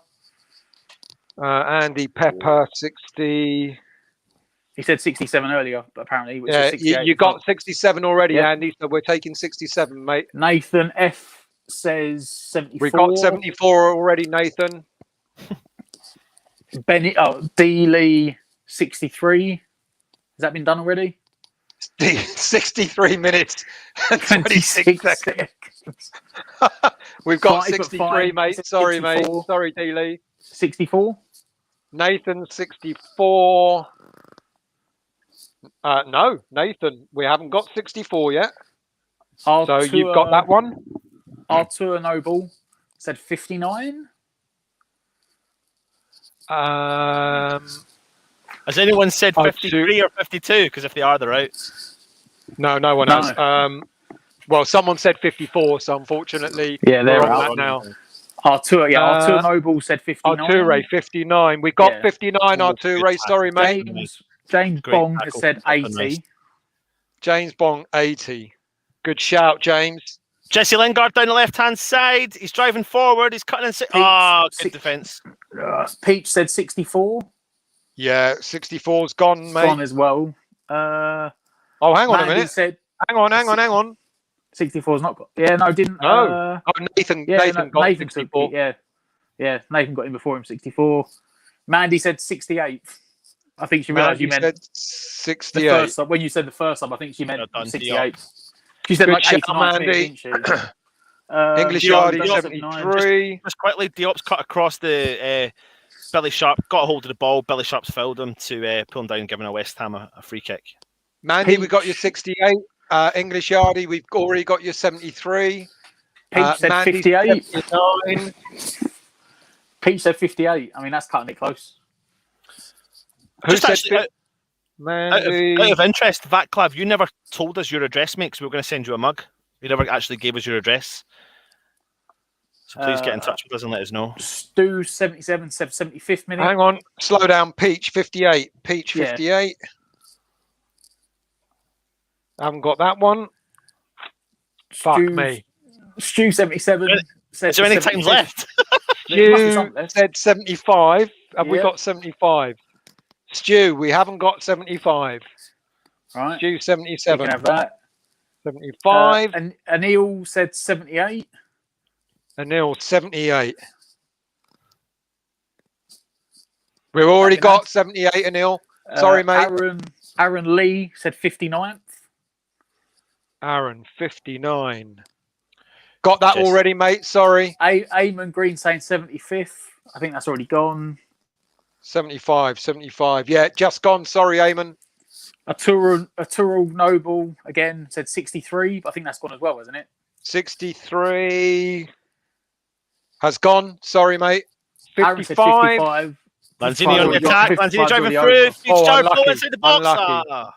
Andy Pepper, 60. He said 67 earlier, but apparently Yeah, you got 67 already, yep. Andy. So we're taking 67, mate. Nathan F says 74. We got 74 already, Nathan. D Lee 63. Has that been done already? 63 minutes and 26 seconds. We've got 63, mate. Sorry, 64. Mate. Sorry, D Lee. 64. Nathan 64. No, Nathan, we haven't got 64 yet. So you've got that one. Artur Noble said 59. Has anyone said 53 or 52? Because if they are, they're out. No, no one has. Well, someone said 54, so unfortunately, yeah, they're on out that now. Artur Noble said 59. Artur 59. We got 59. Artur, sorry, mate. James Bong has said 80. James Bong 80. Good shout, James. Jesse Lingard down the left-hand side. He's driving forward. He's cutting in. Good defence. Peach said 64. Yeah, 64's gone, mate. Gone as well. Hang on a minute. Hang on. 64's not got. Yeah, no, didn't. No. Nathan got 64. Yeah, Nathan got in before him, 64. Mandy said 68. I think she realised you meant 68. The first sub. When you said the first sub, I think she meant 68. She said like 89, didn't she? English Yardie 73. Just quickly, Diop's cut across the Billy Sharp, got a hold of the ball. Billy Sharp's fouled him to pull him down, giving a West Ham a free kick. Mandy, we got you 68. English Yardie, we've already got you 73. Peach said Mandy 58. 79. Peach said 58. I mean, that's cutting it close. Who Just said actually, out of interest, Vaclav, you never told us your address, mate, because we were going to send you a mug. You never actually gave us your address. So please get in touch with us and let us know. Stu 77, 75th minute. Hang on, slow down. Peach 58. Peach 58. I haven't got that one. Fuck me. Stu 77. Is there any times left? Stu said 75. Have we got 75? Stu, we haven't got 75. Right. Stu 77. You can have that. 75. And Anil said 78. Anil 78. We've already got 78, Anil. Sorry, mate. Aaron Lee said 59th. Aaron 59. Got that already, mate. Sorry. Eamon Green saying 75th. I think that's already gone. 75. Yeah, just gone. Sorry, Eamon. A Tyrrell Noble again said 63, but I think that's gone as well, isn't it? 63 has gone. Sorry, mate. Aaron said 55. 55. Lanzini on the attack. Lanzini driving through. Oh, Joe unlucky. inside the box. Unlucky.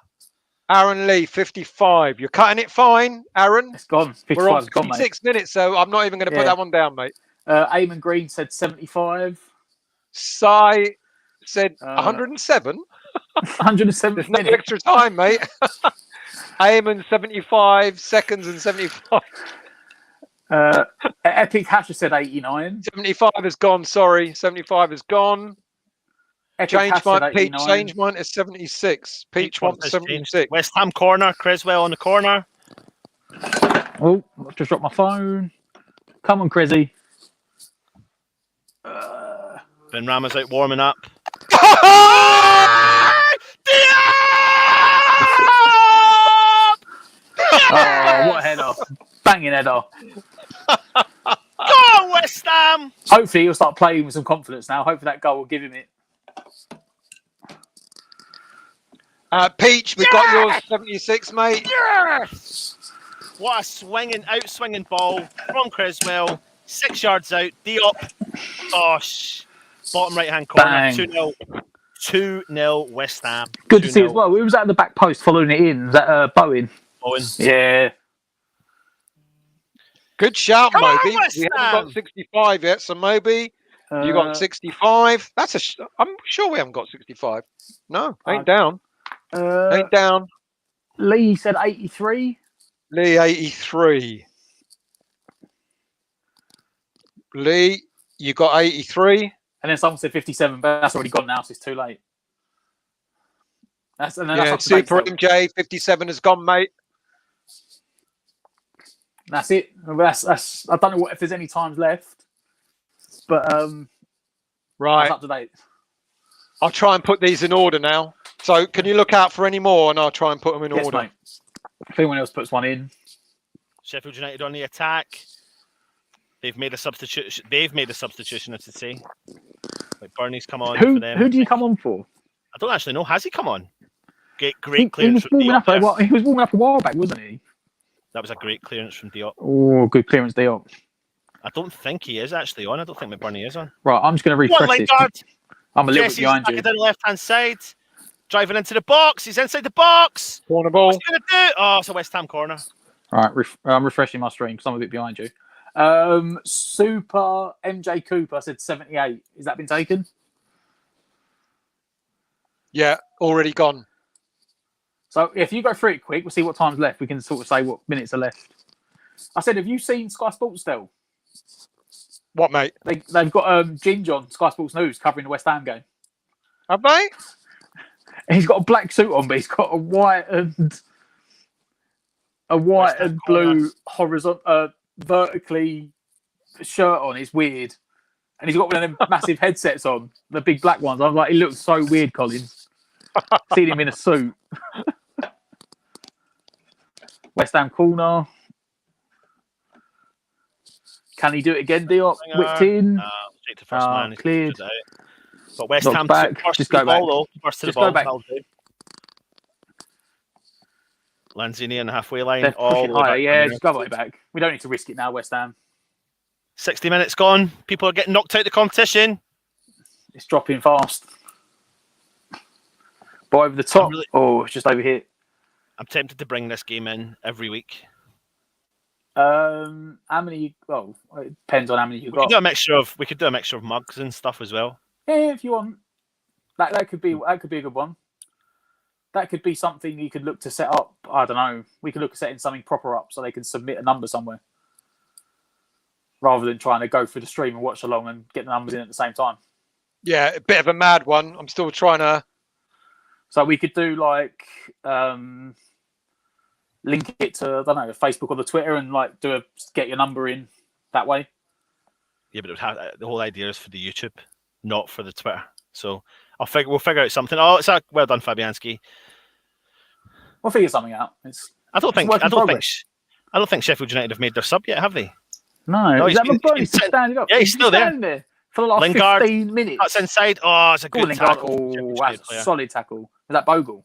Aaron Lee, 55. You're cutting it fine, Aaron. It's gone. 55 We're on is gone, 56 minutes, so I'm not even going to put that one down, mate. Eamon Green said 75. Sai said 107. 107 There's no extra time, mate. Eamon 75 seconds and 75. Epic Hasher said 89. 75 is gone. Sorry, 75 is gone. Change mine to 76. Peach wants 76. West Ham corner. Creswell on the corner. Oh, I've just dropped my phone. Come on, Crizzy. Ben Rama's out warming up. Oh, what a header. Banging header. Go on, West Ham. Hopefully he'll start playing with some confidence now. Hopefully that goal will give him it. Peach, we got yours 76, mate. Yes! What a swinging ball from Creswell. 6 yards out. Diop. Gosh. Bottom right-hand corner. 2-0. 2-0 West Ham. Good to see as well. Who was at the back post following it in? Was that Bowen? Bowen. Yeah. Good shout, Come Moby. on, West We haven't Ham. got 65 yet, so Moby, you got 65. I'm sure we haven't got 65. No, ain't down. Ain't down. Lee said 83. Lee, 83. Lee, you got 83. And then someone said 57, but that's already gone now, so it's too late. That's Super MJ, 57 has gone, mate. That's it. That's. I don't know if there's any times left, but right, that's up to date. I'll try and put these in order now. So can you look out for any more, and I'll try and put them in order. Mate. If anyone else puts one in. Sheffield United on the attack. They've made a substitution. I should say. Like Bernie's come on for them. Who do you come on for? I don't actually know. Has he come on? Great clearance. He was warming up a while back, wasn't he? That was a great clearance from Diop. Oh, good clearance, Diop. I don't think he is actually on. I don't think McBurney is on. Right, I'm just going to refresh this. I'm a little bit behind you. Down the left-hand side. Driving into the box. He's inside the box. Corner ball. What's he going to do? Oh, it's a West Ham corner. All right, I'm refreshing my stream because I'm a bit behind you. Super MJ Cooper said 78. Has that been taken? Yeah, already gone. So if you go through it quick, we'll see what time's left. We can sort of say what minutes are left. I said, have you seen Sky Sports still? What, mate? They've got Ginger on Sky Sports News covering the West Ham game. Have they? And he's got a black suit on, but he's got a white and blue horizontal, vertically shirt on. It's weird, and he's got one of them massive headsets on, the big black ones. I'm like, he looks so weird, Collins. Seen him in a suit. West Ham corner. Can he do it again, Diop? Whipped in. Straight to first man. Cleared. But West Ham back. Just go back. First to the ball. Lanzini on the halfway line. They're pushing higher. Yeah, just go right back. We don't need to risk it now, West Ham. 60 minutes gone. People are getting knocked out of the competition. It's dropping fast. But over the top. It's just over here. I'm tempted to bring this game in every week. How many? Well, it depends on how many you got. We could do a mixture of mugs and stuff as well. Yeah, if you want. That could be a good one. That could be something you could look to set up. I don't know. We could look at setting something proper up so they can submit a number somewhere, rather than trying to go through the stream and watch along and get the numbers in at the same time. Yeah, a bit of a mad one. I'm still trying to. So we could do like link it to, I don't know, Facebook or the Twitter, and like get your number in that way. Yeah, but the whole idea is for the YouTube, not for the Twitter. So we'll figure out something. Oh, it's well done, Fabianski. We'll figure something out. I don't think Sheffield United have made their sub yet, have they? No, he's standing up. Yeah, he's still there. for the last Lingard 15 minutes. That's inside. Oh, it's a good Lingard. tackle. Oh, that's a solid tackle. Was that Bogle?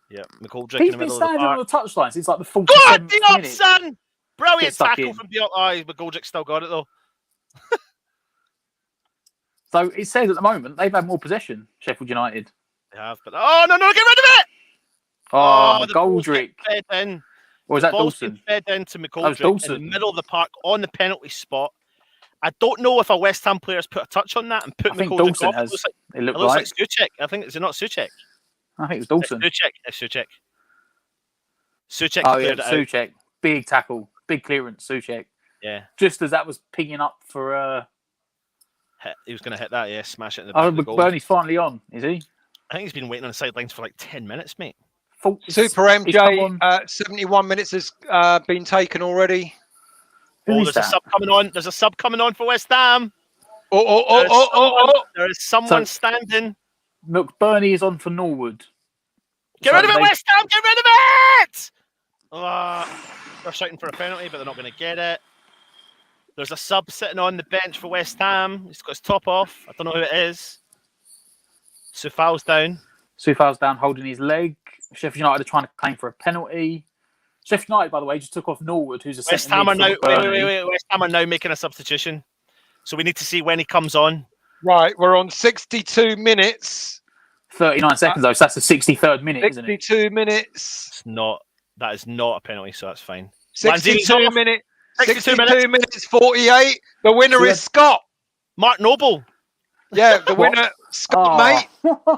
Yeah, McGoldrick He's in the been middle of the standing on park. the touchline since like the 47th Good, Diop, minute. son! Brilliant stuck tackle in. from Diop. Oh, McGoldrick still got it though. So it says at the moment they've had more possession, Sheffield United. They have, but oh no, get rid of it! Oh, the ball's McGoldrick. fed in. Or is that Ball's Dawson? been fed into was McGoldrick in Dawson. the middle of the park on the penalty spot. I don't know if a West Ham player's put a touch on that and put I think McGoldrick Dawson off. has. It looks like Suchek. I think it's not Suchek. I think it was Dawson. It's Suchek. Suchek Oh yeah, cleared it out. Suchek. Big tackle, big clearance, Suchek. Yeah. Just as that was pinging up for. He was going to hit that. Yeah, smash it in the back Oh, of the goal. McBurney's finally on, is he? I think he's been waiting on the sidelines for like 10 minutes, mate. Super MJ, 71 minutes has been taken already. Oh, there's a sub coming on. There's a sub coming on for West Ham. There is someone standing. McBurney is on for Norwood. Get rid of it, West Ham! Get rid of it! They're shouting for a penalty, but they're not going to get it. There's a sub sitting on the bench for West Ham. He's got his top off. I don't know who it is. Soufal's down. Soufal's down, holding his leg. Sheffield United are trying to claim for a penalty. Sheffield United, by the way, just took off Norwood, who's a West Ham are now. Wait. West Ham are now making a substitution, so we need to see when he comes on. Right, we're on 62 minutes. 39 seconds though, so that's the 63rd minute, isn't it? 62 minutes. It's not. That is not a penalty, so that's fine. 62 minutes. 62 minutes. 48. The winner is Scott. Mark Noble. Yeah, the winner, Scott, mate. Well done, Scott. mate.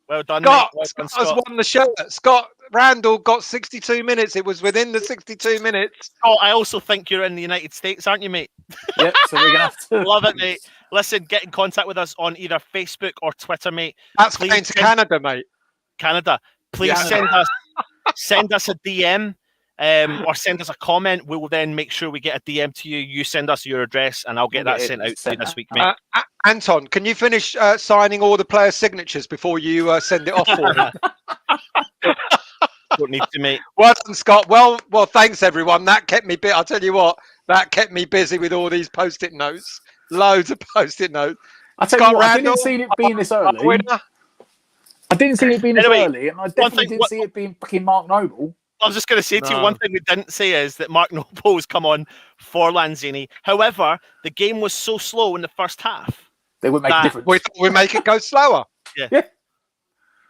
Well done, Scott has won the shirt. Scott Randall got 62 minutes. It was within the 62 minutes. Oh, I also think you're in the United States, aren't you, mate? Yep, so we're going to have to... Love it, mate. Listen, get in contact with us on either Facebook or Twitter, mate. That's going to Canada, mate. Canada. Please send us a DM or send us a comment. We will then make sure we get a DM to you. You send us your address and I'll get that sent out to you this week, mate. Anton, can you finish signing all the players' signatures before you send it off for me? Don't need to, mate. Well done, Scott. Well, thanks, everyone. That kept me I'll tell you what, that kept me busy with all these post-it notes. Loads of post-it notes. I tell you what, I didn't see it being this early. I didn't see it being this early, and I definitely didn't see it being fucking Mark Noble. I was just going to say to you, one thing we didn't say is that Mark Noble has come on for Lanzini. However, the game was so slow in the first half. They would make a difference. We make it go slower. Yeah.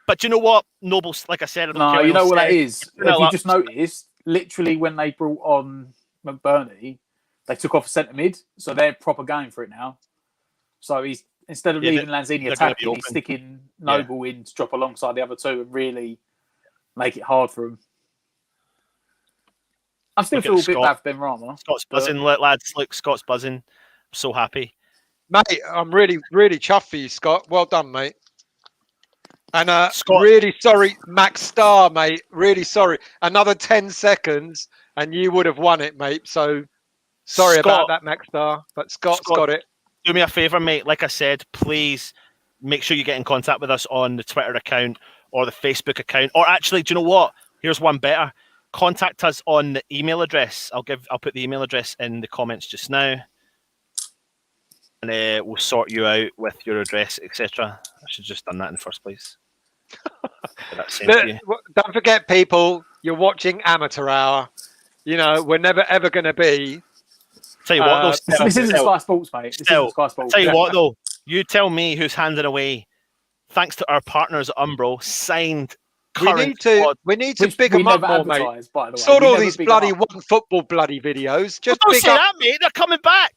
But you know what? Noble's, like I said... No, you know what that is? If you just noticed, literally when they brought on McBurney, they took off a centre mid, so they're proper going for it now. So he's instead of leaving Lanzini attacking, he's sticking Noble in to drop alongside the other two and really make it hard for him. I still feel a bit bad for Ben Rama. Scott's buzzing, lads. Look, Scott's buzzing. I'm so happy. Mate, I'm really, really chuffed for you, Scott. Well done, mate. And Scott, really sorry, Max Starr, mate. Really sorry. Another 10 seconds and you would have won it, mate. So sorry about that, Max Starr. But Scott's got it. Do me a favour, mate. Like I said, please make sure you get in contact with us on the Twitter account or the Facebook account. Or actually, do you know what? Here's one better. Contact us on the email address. I'll put the email address in the comments just now. And we'll sort you out with your address, etc. I should have just done that in the first place. Don't forget, people, you're watching Amateur Hour. You know, we're never, ever going to be... Tell you what, though, this isn't Sky Sports, mate. This isn't Sky Sports. Tell you what, though, you tell me who's handing away, thanks to our partners at Umbro, signed current squad. We need to big them up more, mate. Sort all these bloody one football bloody videos. Just don't say that, mate. They're coming back.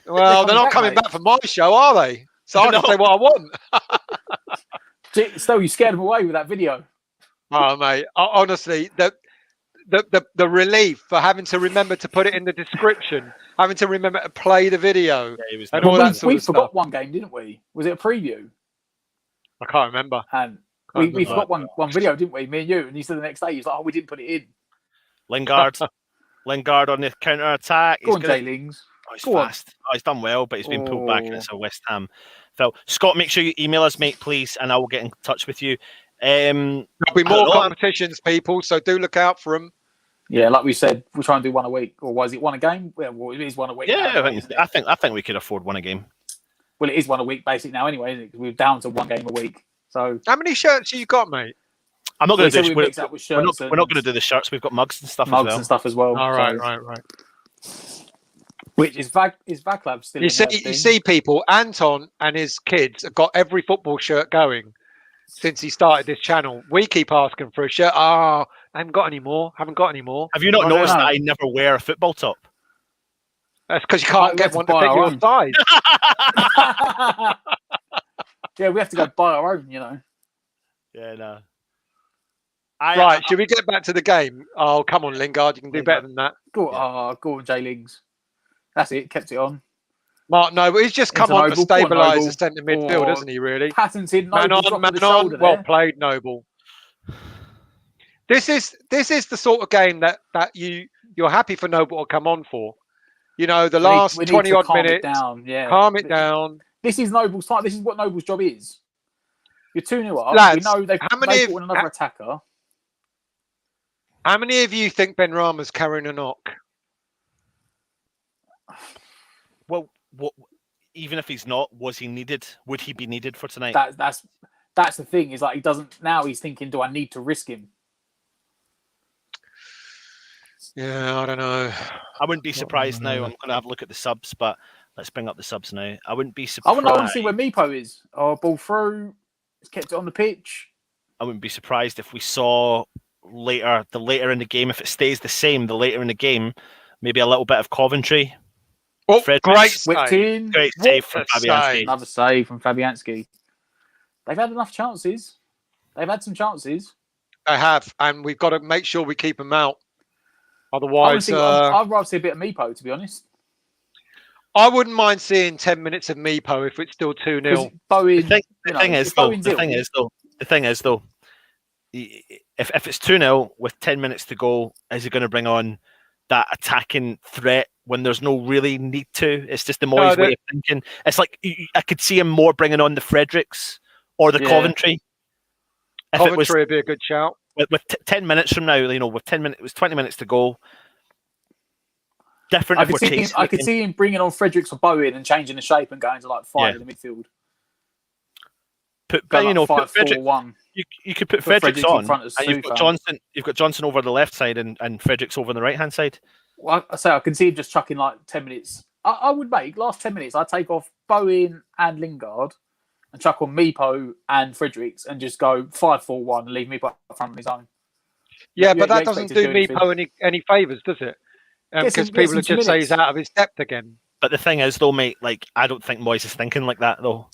Well, they're not coming back for my show, are they? So I can say what I want. Still, you scared them away with that video. Oh, mate. Honestly, the relief for having to remember to put it in the description, having to remember to play the video, and all that sort of stuff. We forgot one game, didn't we? Was it a preview? I can't remember. And we forgot one video, didn't we? Me and you. And you said the next day, he was like, "Oh, we didn't put it in." Lingard on the counter attack. Go on, J-Lings. Oh, he's fast. Oh, he's done well, but he's been pulled back, and it's a West Ham. Phil, Scott, make sure you email us, mate, please, and I will get in touch with you. There'll be more competitions, people, so do look out for them. Yeah, like we said, we'll try and do one a week, or was it one a game? Well, it is one a week. Yeah, I think we could afford one a game. Well, it is one a week basically now anyway, isn't it? 'Cause we're down to one game a week. So how many shirts have you got, mate? I'm not going to do. We're not going to do the shirts. We've got mugs and stuff as well. All right, right. Which is Vaclav still? You see, people. Anton and his kids have got every football shirt going since he started this channel. We keep asking for a shirt. I haven't got any more. Have you not noticed that I never wear a football top? That's because you can't get one to fit your size. Yeah, we have to go buy our own, Yeah, no. Right, should we get back to the game? Oh, come on, Lingard, you can do better than that. Go on, Jay Lings. That's it, kept it on. Mark Noble, he's just come on to stabilise the centre midfield, hasn't he, really? Patented man on. Well played, Noble. This is the sort of game that you're happy for Noble to come on for. The last 20-odd minutes, calm it down. This is Noble's time. This is what Noble's job is. You're 2-0 up. Lads, we know they've brought in another attacker. How many of you think Ben Rama's carrying a knock? Well, even if he's not, was he needed? Would he be needed for tonight? That's the thing. Is like he doesn't now. He's thinking, do I need to risk him? Yeah, I don't know. I wouldn't be surprised now. I'm going to have a look at the subs, but let's bring up the subs now. I wouldn't be surprised. I want to see where Meepo is. Ball through. He's kept it on the pitch. I wouldn't be surprised if we saw the later in the game, if it stays the same, the later in the game, maybe a little bit of Coventry. Oh, great save. Great save from Fabianski. Another save from Fabianski. They've had enough chances. They've had some chances. They have, and we've got to make sure we keep them out. Otherwise, I'd rather see a bit of Meepo, to be honest. I wouldn't mind seeing 10 minutes of Meepo if it's still 2-0. The thing is, though, if it's 2-0 with 10 minutes to go, is he going to bring on that attacking threat when there's no really need to? It's just the Moyes way of thinking. It's like I could see him more bringing on the Fredericks or the Coventry. Coventry would be a good shout. With 10 minutes from now, with 10 minutes, it was 20 minutes to go. Different. I could see him bringing on Fredericks or Bowen and changing the shape and going to like 5 in the midfield. Put Fredericks. You could put Fredericks on, and you've got Johnson. You've got Johnson over the left side and Fredericks over on the right hand side. Well, I can see him just chucking like 10 minutes. I would make last 10 minutes. I'd take off Bowen and Lingard and chuck on Meepo and Fredericks and just go 5-4-1 and leave Meepo up front on his own. Yeah, but that doesn't do Meepo any favours, does it? Because people will just say he's out of his depth again. But the thing is, though, mate, I don't think Moyes is thinking like that, though.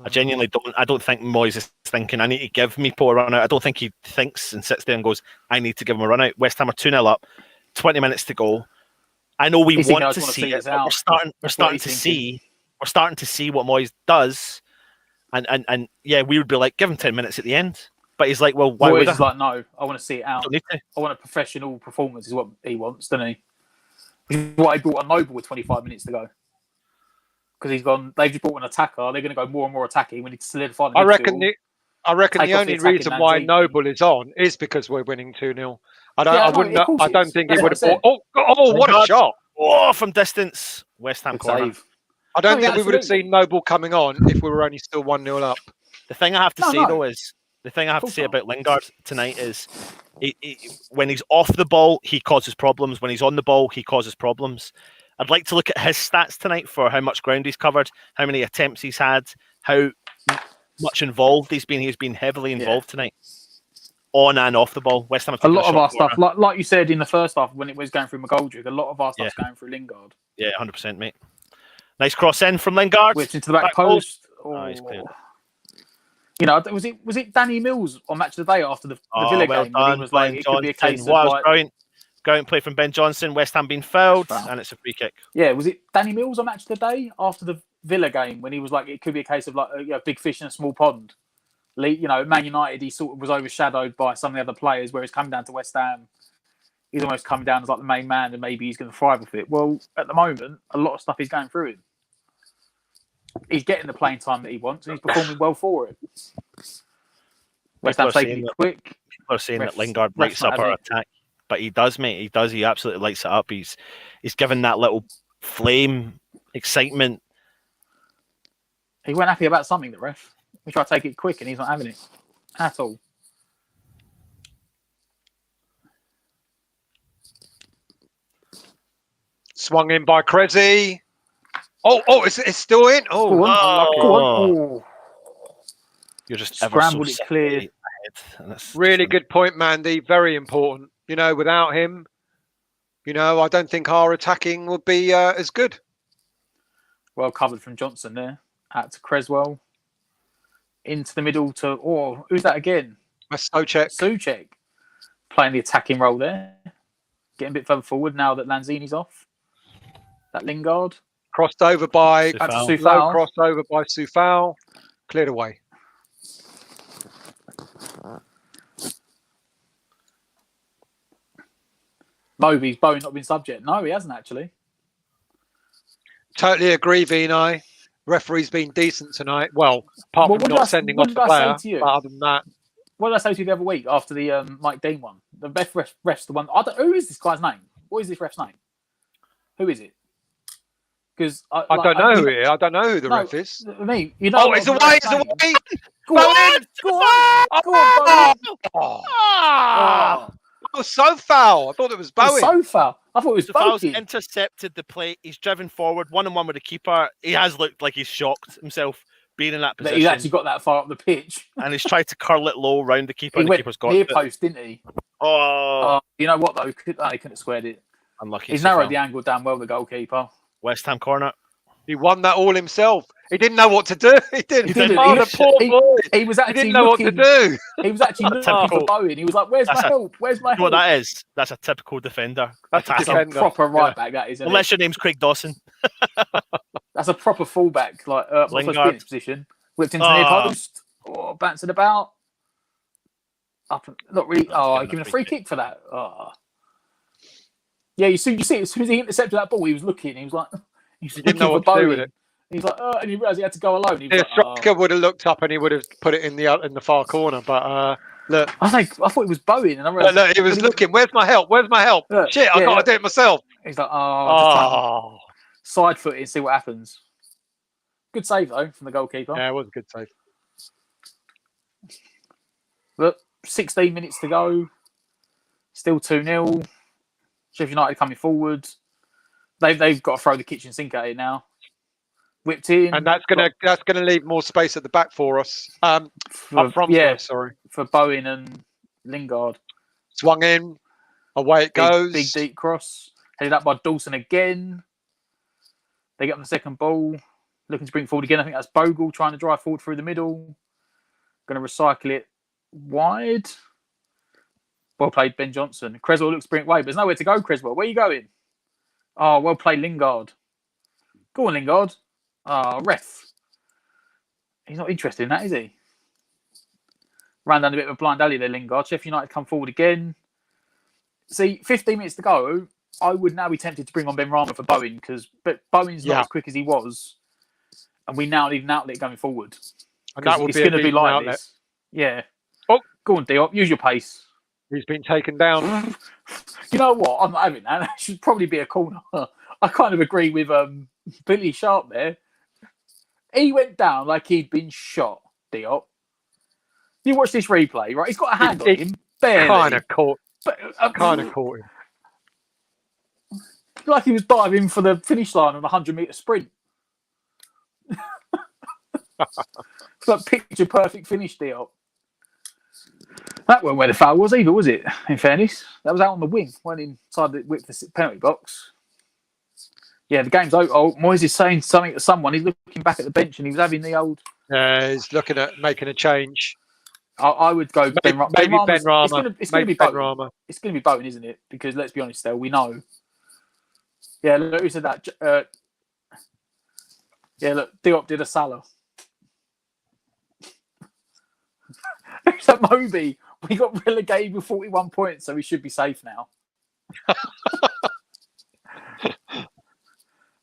I genuinely don't. I don't think Moyes is thinking, I need to give Meepo a run out. I don't think he thinks and sits there and goes, I need to give him a run out. West Ham are 2-0 up, 20 minutes to go. I know we want to see it. We're starting to see what Moyes does. And yeah, we would be like, give him 10 minutes at the end. But he's like, well, why would I? He's like, no, I want to see it out. I want a professional performance is what he wants, doesn't he? He's what he brought on Noble with 25 minutes to go. Because they've just brought an attacker. They're going to go more and more attacking. We need to solidify the midfield. I reckon the only reason why Noble is on is because we're winning 2-0. I don't think he would have bought. Oh, what a shot! Oh, from distance. West Ham corner. I don't think we would have seen Noble coming on if we were only still 1-0 up. The thing I have to say though is about Lingard tonight is when he's off the ball, he causes problems. When he's on the ball, he causes problems. I'd like to look at his stats tonight for how much ground he's covered, how many attempts he's had, how much involved he's been. He's been heavily involved tonight, on and off the ball. West Ham. A lot of our stuff, like you said in the first half when it was going through McGoldrick, a lot of our stuff's going through Lingard. Yeah, 100%, mate. Nice cross in from Lingard. Which into the back post. Oh, he's cleared. Was it Danny Mills on Match of the Day after the Villa game? Done. He was like, it could be a case of brilliant. Going play from Ben Johnson. West Ham being fouled, and it's a free kick. Yeah, was it Danny Mills on Match of the Day after the Villa game when he was like, it could be a case of like a big fish in a small pond? Man United, he sort of was overshadowed by some of the other players, whereas coming down to West Ham, he's almost coming down as like the main man, and maybe he's going to thrive with it. Well, at the moment, a lot of stuff is going through him. He's getting the playing time that he wants, and he's performing well for it. West Ham taking it quick. People are saying that Lingard lights up our attack. But he does, mate. He does. He absolutely lights it up. He's given that little flame, excitement. He weren't happy about something, the ref. We try to take it quick and he's not having it at all. Swung in by Cressy. Oh, it's still in. Oh, Go on. Go on. Oh. You're just scrambled it clear. Really good point, Mandy. Very important. You know, without him, you know, I don't think our attacking would be as good. Well covered from Johnson there. Out to Creswell. Into the middle to... Oh, who's that again? That's Souček. Playing the attacking role there. Getting a bit further forward now that Lanzini's off. That Lingard. Crossed over by Soufal. Crossed over by Soufal. Cleared away. Moby's Bowen not been subject. No, he hasn't actually. Totally agree, Vinay. Referee's been decent tonight. Well, apart from not sending off the player. But other than that. What did I say to you the other week after the Mike Dean one? The best ref's the one. Who is this guy's name? What is this ref's name? Who is it? Because I don't know who it is. I don't know who the ref is. Me, you know. Oh, it's away! It's away! Go on! Go on! It was so foul. I thought it was Bowen. So foul. I thought it was Soufal's Bowen. intercepted the play. He's driven forward, 1-on-1 with the keeper. He has looked like he's shocked himself being in that position. He's actually got that far up the pitch. And he's tried to curl it low round the keeper. He And the went keeper's got near it. post, didn't he? Oh. You know what, though? He couldn't have squared it. Unlucky. He's narrowed the angle down well, the goalkeeper. West Ham corner. He won that all himself. He didn't know what to do. He didn't. Oh, the poor boy. He was actually didn't know what to do. He was actually looking for Bowen. He was like, "Where's my help? Where's my help?" What that is? That's a typical defender. That's a proper right back. That is. Unless your name's Craig Dawson. That's a proper fullback, like Lingard position. Whipped into the near post. Oh, bouncing about. Up, not really. Oh, giving a free kick for that. Oh. Yeah, you see, as soon as he intercepted that ball, he was looking. He was like, he didn't know what to do with it. He's like, and he realised he had to go alone. The striker would have looked up and he would have put it in the far corner. But look, I thought it was Bowen, and I realised look, he was looking. Where's my help? Where's my help? Look, Shit, I got to do it myself. He's like, side foot it and see what happens. Good save though from the goalkeeper. Yeah, it was a good save. Look, 16 minutes to go. Still 2-0. Sheffield United coming forward. They've got to throw the kitchen sink at it now. Whipped in, and that's gonna leave more space at the back for us. Up front, for Bowen and Lingard. Swung in, away it goes. Big deep cross, headed up by Dawson again. They get on the second ball, looking to bring forward again. I think that's Bogle trying to drive forward through the middle. Going to recycle it wide. Well played, Ben Johnson. Creswell looks to bring it away, but there's nowhere to go. Creswell, where are you going? Oh, well played, Lingard. Go on, Lingard. Ref. He's not interested in that, is he? Ran down a bit of a blind alley there, Lingard. Sheffield United come forward again. See, 15 minutes to go. I would now be tempted to bring on Ben Rama for Bowen, but Bowen's not as quick as he was. And we now need an outlet going forward. And that would it's going to be like this. Yeah. Oh, go on, Diop. Use your pace. He's been taken down. You know what? I'm not having that. That should probably be a corner. I kind of agree with Billy Sharp there. He went down like he'd been shot, Diop. You watch this replay, right? He's got a hand on him. Barely. Kind of caught him. Like he was diving for the finish line on a 100-metre sprint. It's like picture perfect finish, Diop. That wasn't where the foul was either, was it? In fairness, that was out on the wing, went inside the penalty box. Yeah, the game's over. Oh, Moyes is saying something to someone. He's looking back at the bench and he was having the old. He's looking at making a change. I would go maybe Ben Rama. It's going to be Bowen. It's going to be Bowen, isn't it? Because let's be honest, Stel, we know. Yeah, look who said that. Yeah, look, Diop did a Salah. Who's that Moby? We got relegated with 41 points, so we should be safe now.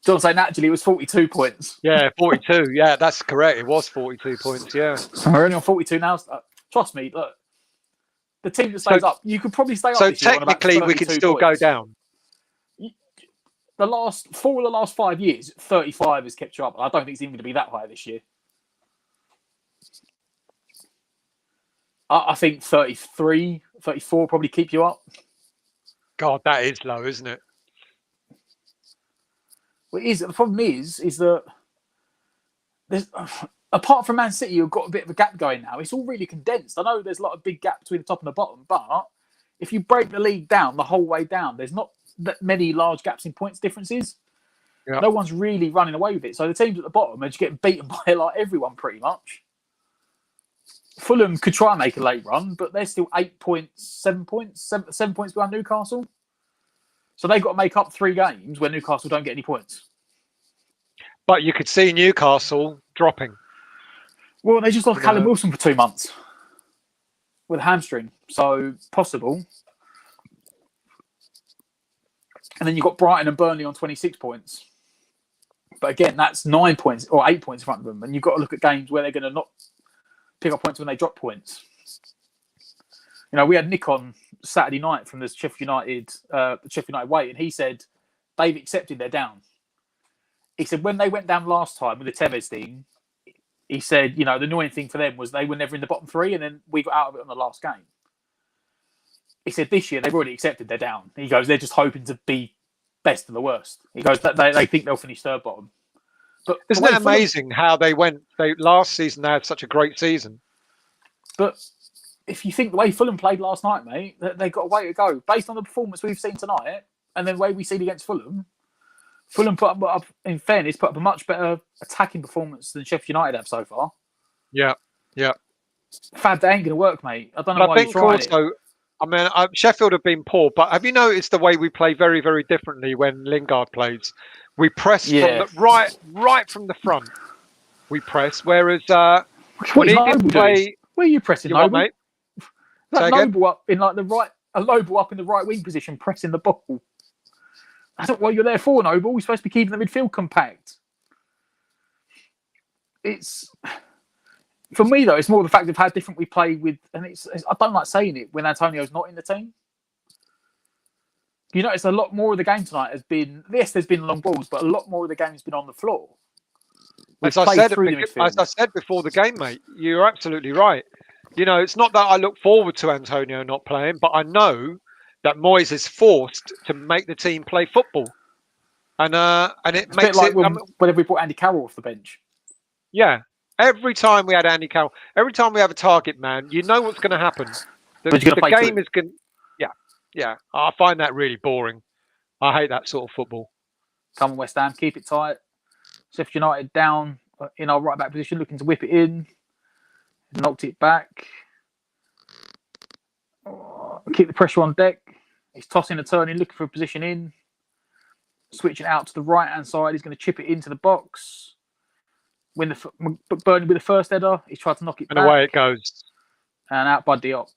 John saying actually it was 42 points. Yeah, 42. Yeah, that's correct. It was 42 points. Yeah, we're only on 42 now. Trust me, look, the team that stays up, you could probably stay up. So technically, we can still go down. The last 5 years, 35 has kept you up. I don't think it's even going to be that high this year. I think 33, 34 probably keep you up. God, that is low, isn't it? Well, the problem is that there's apart from Man City, you've got a bit of a gap going now. It's all really condensed. I know there's a lot of big gap between the top and the bottom, but if you break the league down the whole way down, there's not that many large gaps in points differences. Yeah. No one's really running away with it. So the teams at the bottom are just getting beaten by like everyone pretty much. Fulham could try and make a late run, but they're still 8 points, 7 points, 7 points behind Newcastle. So they've got to make up 3 games where Newcastle don't get any points. But you could see Newcastle dropping. Well, they just lost Callum Wilson for 2 months with a hamstring. So possible. And then you've got Brighton and Burnley on 26 points. But again, that's 9 points or 8 points in front of them. And you've got to look at games where they're going to not pick up points when they drop points. You know, we had Nick on Saturday night from the Sheffield United way, and he said they've accepted they're down. He said when they went down last time with the Tevez thing, he said, you know, the annoying thing for them was they were never in the bottom 3, and then we got out of it on the last game. He said this year they've already accepted they're down. He goes, they're just hoping to be best of the worst. He goes, they think they'll finish 3rd bottom. But isn't it amazing how they went? Last season they had such a great season. But if you think the way Fulham played last night, mate, they've got a way to go. Based on the performance we've seen tonight, and then the way we see it against Fulham put up, in fairness, put up a much better attacking performance than Sheffield United have so far. Yeah. Fab, that ain't going to work, mate. I don't know why you're trying it. I mean, Sheffield have been poor, but have you noticed the way we play very, very differently when Lingard plays? We press from the, right from the front. We press, whereas when he didn't play, where are you pressing, Noble? Mate? That Noble up in like a Noble up in the right wing position, pressing the ball. That's not what you're there for, Noble. We're supposed to be keeping the midfield compact. It's for me though. It's more the fact of how different we play with, and I don't like saying it when Antonio's not in the team. You notice a lot more of the game tonight has been, yes, there's been long balls, but a lot more of the game has been on the floor. As I said before the game, mate, you're absolutely right. You know, it's not that I look forward to Antonio not playing, but I know that Moyes is forced to make the team play football. And it makes it like whenever we brought Andy Carroll off the bench. Yeah. Every time we had Andy Carroll, every time we have a target man, you know what's going to happen. The game is going to... Yeah, I find that really boring. I hate that sort of football. Come on, West Ham, keep it tight. Sheffield United down in our right back position, looking to whip it in. Knocked it back. Keep the pressure on deck. He's tossing a turn in, looking for a position in. Switching out to the right-hand side. He's going to chip it into the box. Burnley with the first header. He's tried to knock it back. And away it goes. And out by Diop.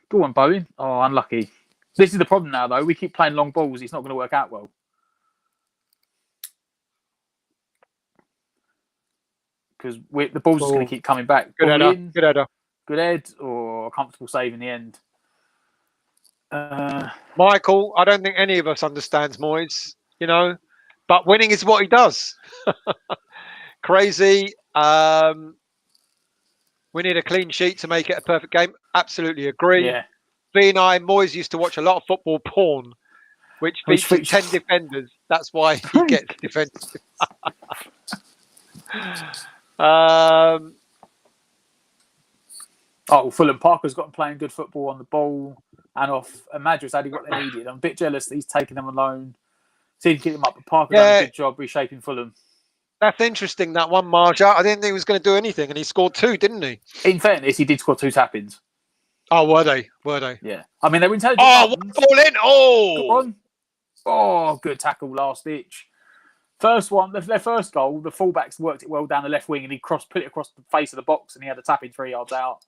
Go on, Bowen. Oh, unlucky. This is the problem now, though. We keep playing long balls. It's not going to work out well. Because the ball's just going to keep coming back. Good header. Good head or a comfortable save in the end. Michael, I don't think any of us understands Moyes, you know, but winning is what he does. Crazy. We need a clean sheet to make it a perfect game. Absolutely agree. Yeah. Moyes used to watch a lot of football porn, which features 10 defenders. That's why he gets defensive. Fulham Parker's got him playing good football on the ball and off. And Madrid's had what they needed. I'm a bit jealous that he's taking them alone. See him keep them up, but Parker's done a good job reshaping Fulham. That's interesting, that one, Marja. I didn't think he was going to do anything, and he scored 2, didn't he? In fairness, he did score 2 tap-ins. Oh, were they? Yeah. I mean, they were intelligent. Oh, one ball in! Oh! Go on. Oh, good tackle, last ditch. First one, their first goal, the fullbacks worked it well down the left wing, and he put it across the face of the box, and he had a tap-in 3 yards out.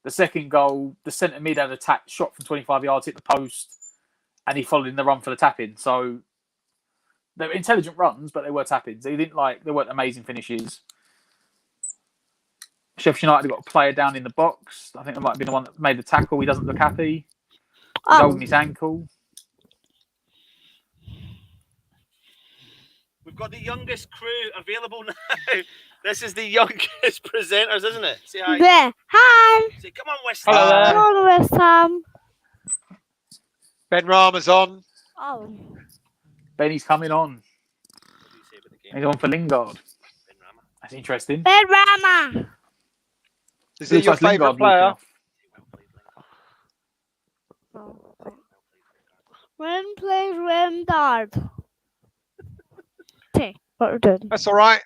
The second goal, the centre mid had a shot from 25 yards, hit the post, and he followed in the run for the tap-in. So they were intelligent runs, but they were tap-ins. They weren't amazing finishes. Sheffield United got a player down in the box. I think it might have been the one that made the tackle. He doesn't look happy. He's holding his ankle. We've got the youngest crew available now. This is the youngest presenters, isn't it? Say hi. There. Hi. Say, come on, West Ham. Hello there. Come on, West Ham. Ben Rama's on. Oh. Benny's coming on. He's on for Lingard. That's interesting. Ben Rama. Is he your favourite player? When plays Lingard? Okay, what we're doing. That's all right.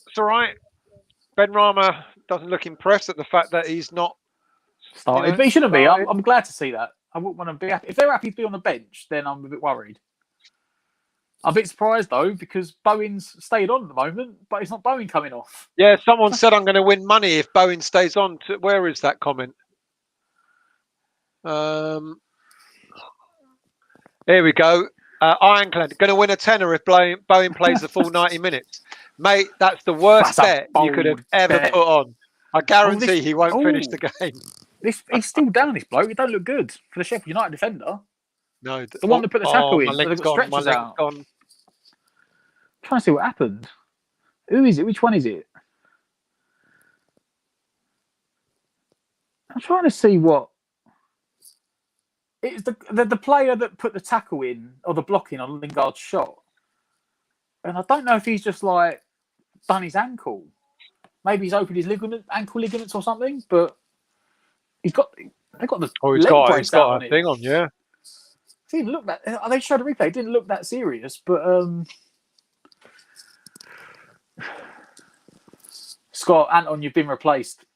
It's all right. Ben Rama doesn't look impressed at the fact that he's not started. You know, But he shouldn't be. started. I'm glad to see that. I wouldn't want to be happy. If they're happy to be on the bench, then I'm a bit worried. I'm a bit surprised though, because Bowen's stayed on at the moment, but it's not Bowen coming off. Yeah, someone said I'm going to win money if Bowen stays on. Where is that comment? Here we go. Ironclad, going to win a tenner if Bowen plays the full 90 minutes. Mate, that's the worst bet you could have ever put on. I guarantee he won't finish the game. He's still down, this bloke. He don't look good for the Sheffield United defender. No, the one that put the tackle in. My So they've leg's got gone. My stretchers leg's out. gone. I'm trying to see what happened. Who is it? Which one is it? I'm trying to see what. It's the player that put the tackle in or the block in on Lingard's shot. And I don't know if he's just like done his ankle. Maybe he's opened his ankle ligaments or something, but they've got the he's leg got brace out on a it. thing on, yeah. It didn't look that. They showed a replay. It didn't look that serious, but Scott, Anton, you've been replaced.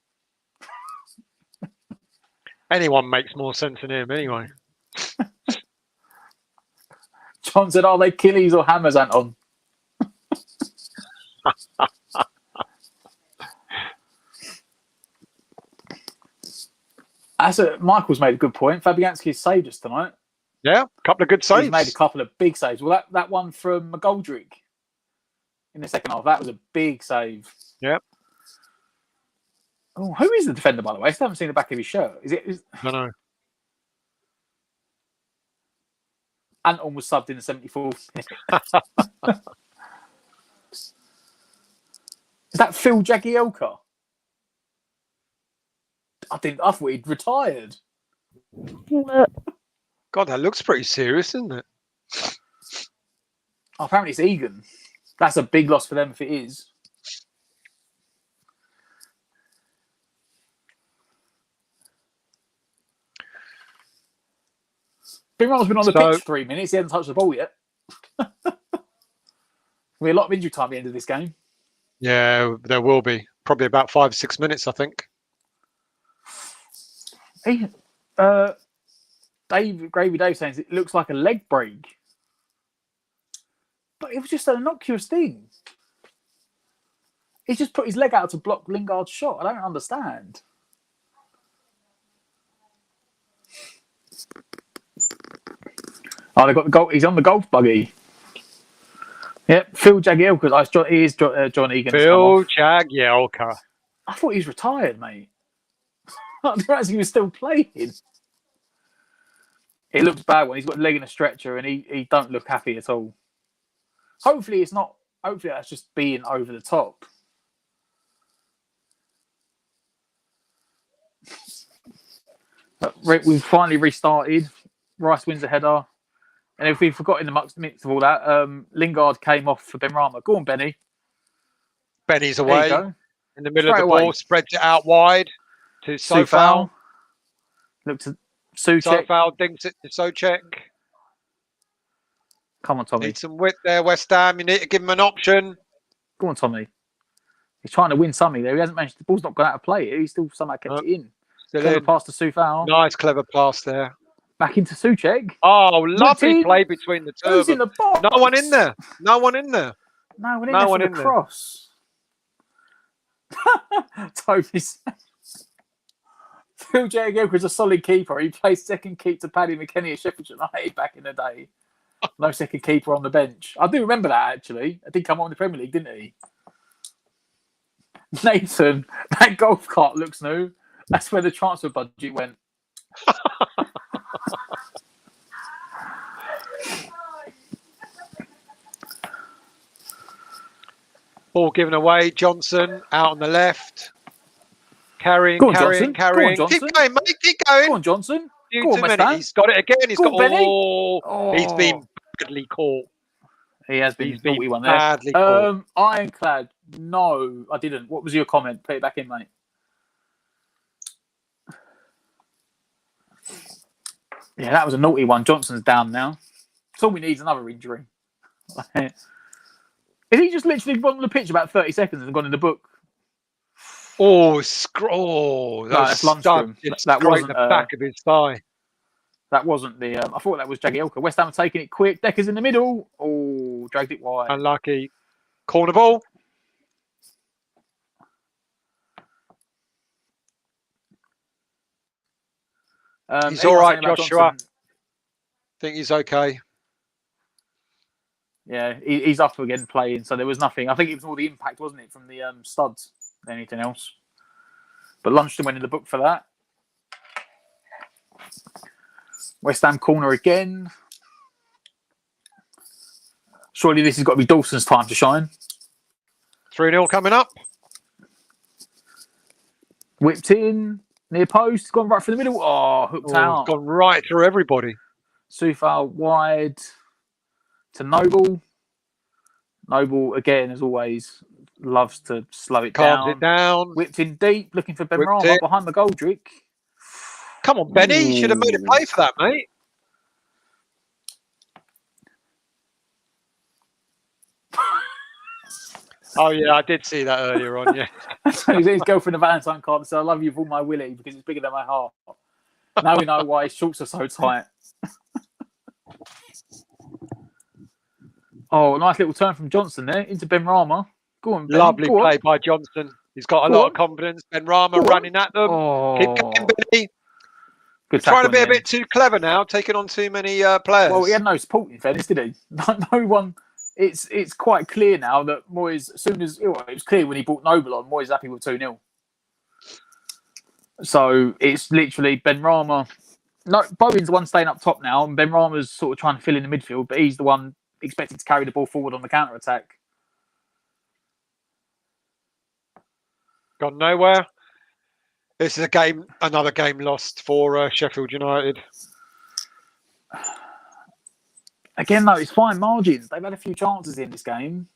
Anyone makes more sense than him, anyway. John said, "Are they Achilles or hammers, Anton?" Michael's made a good point. Fabianski's saved us tonight. Yeah, a couple of good saves. He's made a couple of big saves. Well, that one from McGoldrick in the second half, that was a big save. Yep. Oh, who is the defender, by the way? I still haven't seen the back of his shirt. I know. Anton was subbed in the 74th. Is that Phil Jagielka? I thought he'd retired. God, that looks pretty serious, doesn't it? Oh, apparently it's Egan. That's a big loss for them if it is. Bimral's been on the pitch 3 minutes. He hasn't touched the ball yet. There'll be a lot of injury time at the end of this game. Yeah, there will be. Probably about 5-6 minutes, I think. Hey, Gravy Dave saying it looks like a leg break. But it was just an innocuous thing. He just put his leg out to block Lingard's shot. I don't understand. Oh, they got the goal. He's on the golf buggy. Yep, Phil Jagielka. He is John Egan. Phil Jagielka. I thought he was retired, mate. I didn't realize he was still playing. It looks bad when he's got a leg in a stretcher and he don't look happy at all. Hopefully it's not. Hopefully that's just being over the top. We've finally restarted. Rice wins the header. And if we forgot in the midst of all that, Lingard came off for Benrahma. Go on, Benny. Benny's away in the middle of the ball, spreads it out wide to Sofal. Look to Souček. Sofal dinks it to Souček. Come on, Tommy. Need some width there, West Ham. You need to give him an option. Go on, Tommy. He's trying to win something there. He hasn't managed. The ball's not gone out of play. He still somehow kept it in. Clever pass to Sofal. Nice, clever pass there. Back into Souček. Oh, lovely play between the two Who's of them. in the box? No one in there. No one in there. No one in there for the cross. Toby's. Phil Jagielka is a solid keeper. He played second keep to Paddy McKennie at Sheffield United back in the day. No second keeper on the bench. I do remember that, actually. I did come on in the Premier League, didn't he? Nathan, that golf cart looks new. That's where the transfer budget went. Ball given away. Johnson out on the left. Carrying. Go on, Johnson. Keep Johnson. going, mate. Keep going. Go on, Johnson. Too many. He's got it again. He's got. He's been badly caught. He has been. He's been naughty one there. badly caught. Ironclad. No, I didn't. What was your comment? Put it back in, mate. Yeah, that was a naughty one. Johnson's down now. That's all we need is another injury. Is he just literally gone on the pitch about 30 seconds and gone in the book? That's Lundstrom. That wasn't the back of his thigh. That wasn't the. I thought that was Jagielka. West Ham are taking it quick. Decker's in the middle. Oh, dragged it wide. Unlucky. Corner ball. He's all right, Joshua. I think he's okay. Yeah, he's up again playing, so there was nothing. I think it was all the impact, wasn't it, from the studs, anything else. But Lundstrom went in the book for that. West Ham corner again. Surely this has got to be Dawson's time to shine. 3-0 coming up. Whipped in, near post, gone right through the middle. Oh, hooked out. Gone right through everybody. Sufa wide to Noble. Noble, again, as always, loves to slow it Calms it down. Whipped in deep, looking for Ben Rama behind McGoldrick. Come on, Benny. You should have made a play for that, mate. Oh, yeah, I did see that earlier on, yeah. His girlfriend, a Valentine card, said, I love you with all my willy because it's bigger than my heart. Now we know why his shorts are so tight. Oh, nice little turn from Johnson there into Ben Rama. Go on, Ben. Lovely play by Johnson. He's got a lot of confidence. Ben Rama running at them. Oh. Keep going, Benny. Good trying to be a bit too clever now, taking on too many players. Well, he had no support in fairness, did he? No one. It's quite clear now that Moyes, as soon as it was clear when he brought Noble on, Moyes happy with 2-0. So it's literally Ben Rama. No, Bowen's the one staying up top now, and Ben Rama's sort of trying to fill in the midfield, but he's the one expected to carry the ball forward on the counter attack. Gone nowhere. This is another game lost for Sheffield United. Again, though, it's fine margins. They've had a few chances in this game.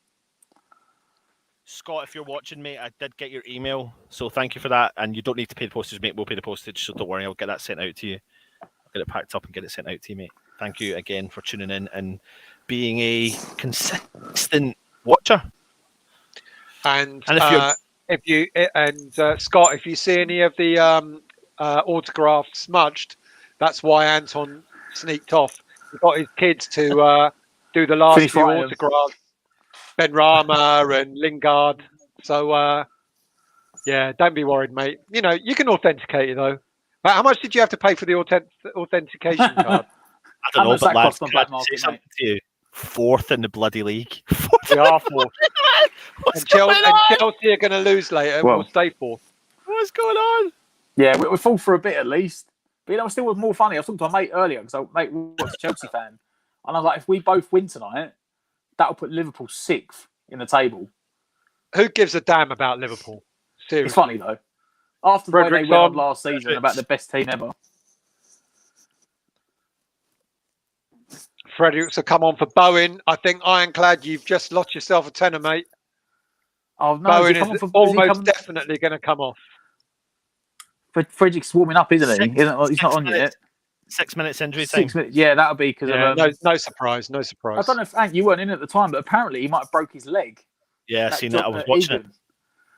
Scott, if you're watching, mate, I did get your email, so thank you for that. And you don't need to pay the postage, mate. We'll pay the postage, so don't worry. I'll get that sent out to you. I'll get it packed up and get it sent out to you, mate. Thank you again for tuning in and being a consistent watcher. And Scott, if you see any of the autographs smudged, that's why Anton sneaked off. He got his kids to do the last few autographs. Ben Rama and Lingard. So, yeah, don't be worried, mate. You know, you can authenticate it, though. But how much did you have to pay for the authentication card? I don't know, but lads, can I say something to you? 4th in the bloody league. We are 4th. and Chelsea are going to lose later. We'll stay 4th. What's going on? Yeah, we're full for a bit at least. But you know, it still was more funny. I was talking to my mate earlier because mate was a Chelsea fan. And I was like, if we both win tonight, that'll put Liverpool 6th in the table. Who gives a damn about Liverpool? Seriously. It's funny, though. After the way they went last season about the best team ever. Fredericks will come on for Bowen. I think, Ironclad, you've just lost yourself a tenner, mate. Oh, no, Bowen is almost definitely going to come off. Fredericks warming up, isn't he? He's not on yet. 6 minutes injury time. 6 minutes. Yeah, that'll be because of... no surprise, no surprise. I don't know if, Hank, you weren't in at the time, but apparently he might have broke his leg. Yeah, I seen that. I was watching it.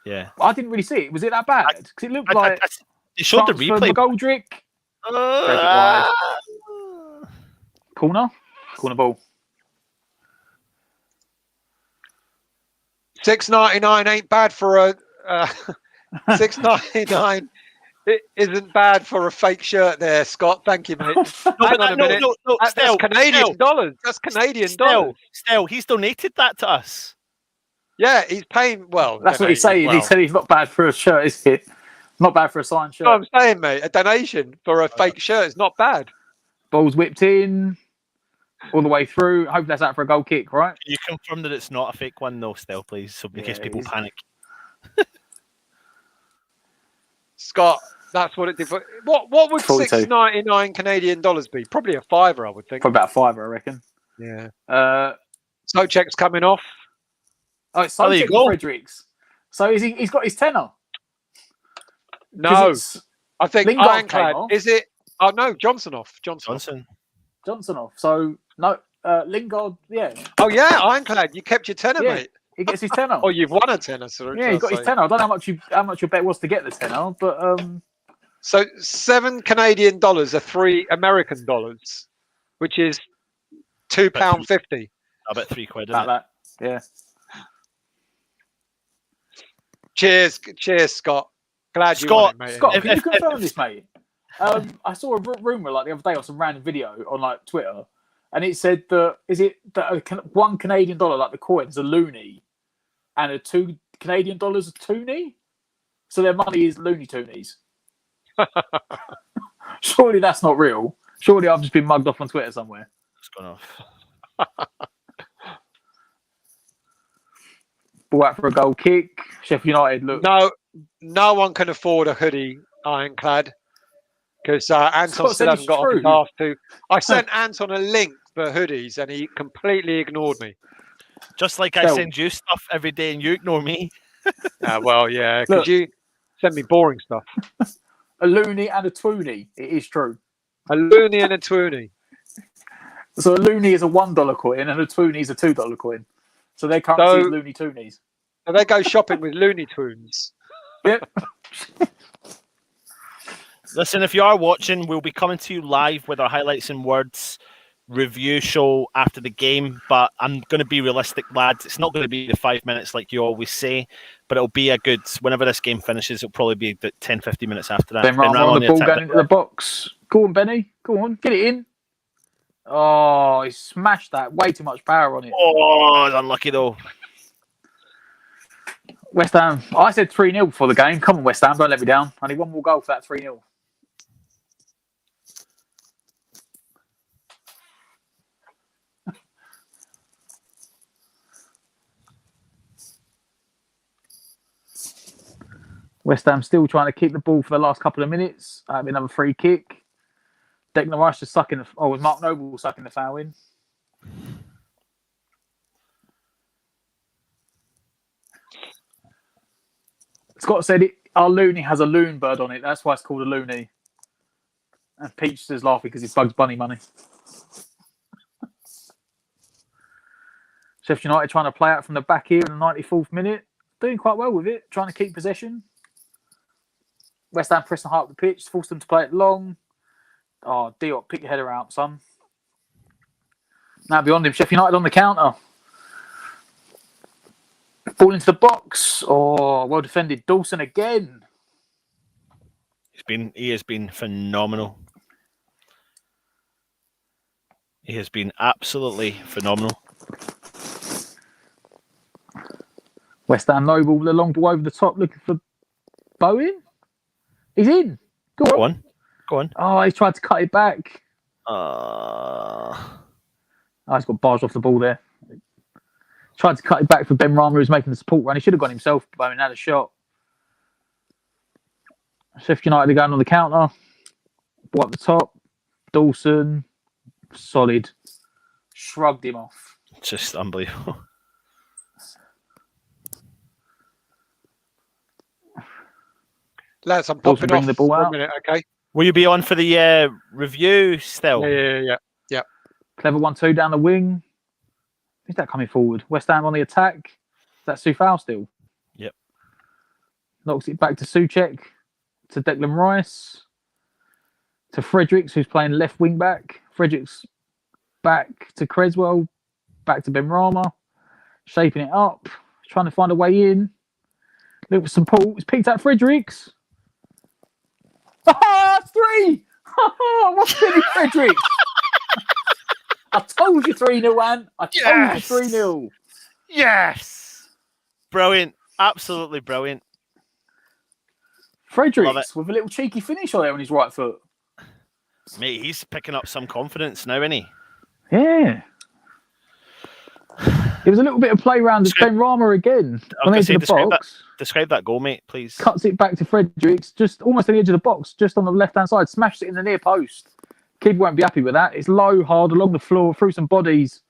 Yeah. I didn't really see it. Was it that bad? Because it looked like... They showed the replay. McGoldrick. Corner ball. $6.99 ain't bad for a... $6.99 it isn't bad for a fake shirt there, Scott. Thank you, mate. Hang on a minute. No, that's Canadian dollars. That's Canadian dollars. Still, he's donated that to us. Yeah, he's paying well. That's what he's saying. He said he's not bad for a shirt, is it? Not bad for a signed shirt. No, I'm saying, mate, a donation for a fake shirt is not bad. Ball's whipped in. all the way through. Hopefully that's out for a goal kick, right? Can you confirm that it's not a fake one, though, still, please, so in case people panic? Scott, that's what it did. What would 42. $6.99 Canadian dollars be? Probably a fiver, I would think. Probably about a fiver, I reckon. Yeah. Socek's coming off. Oh, it's Socek and Fredericks. So he's got his tenner. No, I think Lingard Ironclad. Is it? Oh no, Johnson off. Johnson off. So no, Lingard. Yeah. Oh yeah, Ironclad. You kept your tenner, mate. He gets his tenner. Oh, you've won a tenner. Sorry, yeah, he got his tenner. I don't know how much your bet was to get the tenner, but So $7 Canadian are $3 which is £2.50. I bet £3, isn't about it? that. Yeah. Cheers, Scott. Glad you won it, mate. Scott, can you confirm this, mate? I saw a rumor like the other day on some random video on like Twitter, and it said that $1 Canadian, like the coin, is a loonie, and $2 Canadian a toonie. So their money is Looney Toonies. Surely that's not real. Surely I've just been mugged off on Twitter somewhere. It's gone off. Ball out for a goal kick. Sheffield United look. No one can afford a hoodie, Ironclad, because Anton still hasn't got off his arse to. I sent Anton a link for hoodies, and he completely ignored me. Just like I send you stuff every day, and you ignore me. Well, yeah. Could you send me boring stuff? A loony and a twoonie. It is true. A loony and a twoonie. So a loony is a $1 coin, and a twoonie is a $2 coin. So their currency is Looney Toonies. So they go shopping with Looney Tunes. Yep. Listen, if you are watching, we'll be coming to you live with our highlights and words review show after the game. But I'm going to be realistic, lads. It's not going to be the 5 minutes like you always say, but it'll be a good. Whenever this game finishes, it'll probably be 10-15 minutes after that. Ben Rama on the ball going into the box. Go on, Benny. Go on, get it in. Oh, he smashed that. Way too much power on it. Oh, it's unlucky though. West Ham. I said 3-0 before the game. Come on, West Ham. Don't let me down. I need one more goal for that 3-0. West Ham still trying to keep the ball for the last couple of minutes. Another free kick. Declan Rice just sucking the... Oh, was Mark Noble sucking the foul in? Scott said our loony has a loon bird on it. That's why it's called a loony. And Peach is laughing because it's Bugs Bunny money. Sheffield United trying to play out from the back here in the 94th minute. Doing quite well with it. Trying to keep possession. West Ham pressing hard up the pitch. Forced them to play it long. Oh, Diop, pick your header out, son. Now beyond him, Sheffield United on the counter. Ball into the box. Oh, well defended. Dawson again. He has been phenomenal. He has been absolutely phenomenal. West Ham Noble, the long ball over the top, looking for Bowen. He's in. Go on. Oh, he tried to cut it back. Oh, he's got barged off the ball there. Tried to cut it back for Ben Rama, who's making the support run. He should have gone himself, but Bowen had a shot. Sheffield United are going on the counter. Ball up the top. Dawson. Solid. Shrugged him off. Just unbelievable. Lads, I'm popping off the ball for out. a minute, okay? Will you be on for the review still? Yeah. Clever 1-2 down the wing. Who's that coming forward? West Ham on the attack. Is that Sufal still? Yep. Knocks it back to Soucek. To Declan Rice. To Fredericks, who's playing left wing back. Fredericks back to Creswell. Back to Ben Rama. Shaping it up. Trying to find a way in. Look for some Paul. It's picked up Fredericks. It's 3! What's Billy Fredericks? I told you 3-0, Ant. I told you 3-0. Yes! Brilliant. Absolutely brilliant. Fredericks with a little cheeky finish on there on his right foot. Mate, he's picking up some confidence now, isn't he? Yeah. It was a little bit of play around with Ben Rama again. On the edge of the box. Describe that goal, mate, please. Cuts it back to Fredericks, just almost on the edge of the box, just on the left-hand side. Smashed it in the near post. Keeper won't be happy with that. It's low, hard, along the floor, through some bodies.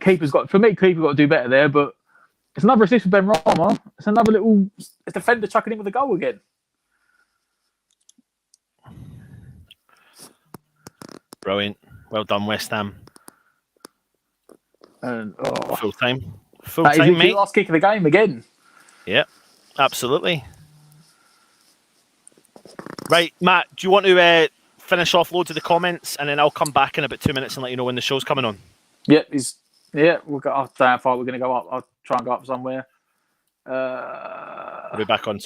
Keeper got to do better there, but it's another assist for Ben Rama. It's another little defender chucking in with a goal again. Brilliant. Well done, West Ham. And full time, mate. Last kick of the game again. Yeah, absolutely. Right, Matt. Do you want to finish off loads of the comments, and then I'll come back in about 2 minutes and let you know when the show's coming on. Yep, we'll go. I don't know how far we're going to go up. I'll try and go up somewhere. We'll be back on.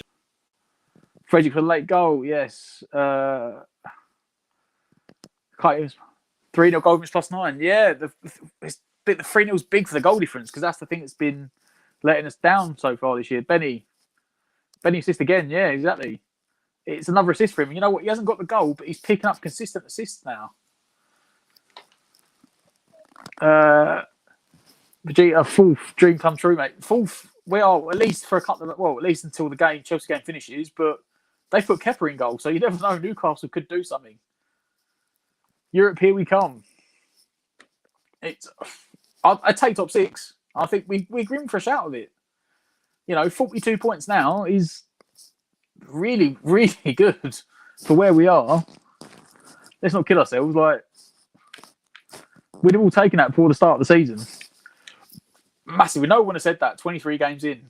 Frederick for the late goal. Yes. 3-0 goal difference +9. Yeah, the 3-0's big for the goal difference because that's the thing that's been letting us down so far this year. Benny assist again. Yeah, exactly. It's another assist for him. You know what? He hasn't got the goal, but he's picking up consistent assists now. Vegeta, fourth dream come true, mate. Fourth, we are at least for a couple of at least until the Chelsea game finishes. But they put Kepa in goal, so you never know. Newcastle could do something. Europe, here we come. I'd take top 6. I think we're grim for a shout of it. 42 points now is really, really good for where we are. Let's not kid ourselves. We'd have all taken that before the start of the season. Massive. No one would have said that. 23 games in,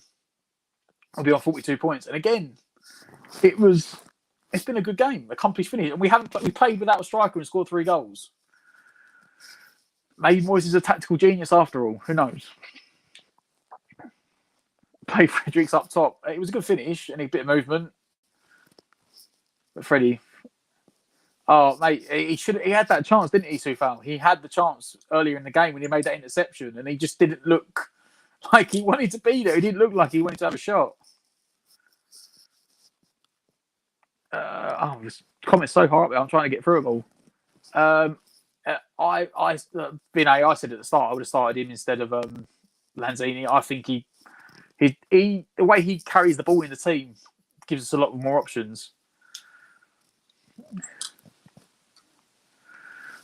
I'll be on 42 points. And again, it's been a good game, accomplished finish, and we played without a striker and scored 3 goals. Maybe Moyes is a tactical genius after all. Who knows? Play Fredericks up top. It was a good finish and a bit of movement. But Freddie, mate, he had that chance, didn't he, Soufal? He had the chance earlier in the game when he made that interception, and he just didn't look like he wanted to be there. He didn't look like he wanted to have a shot. This comment's so hard up there. I'm trying to get through it all. I said at the start I would have started him instead of Lanzini. I think he the way he carries the ball in the team gives us a lot more options.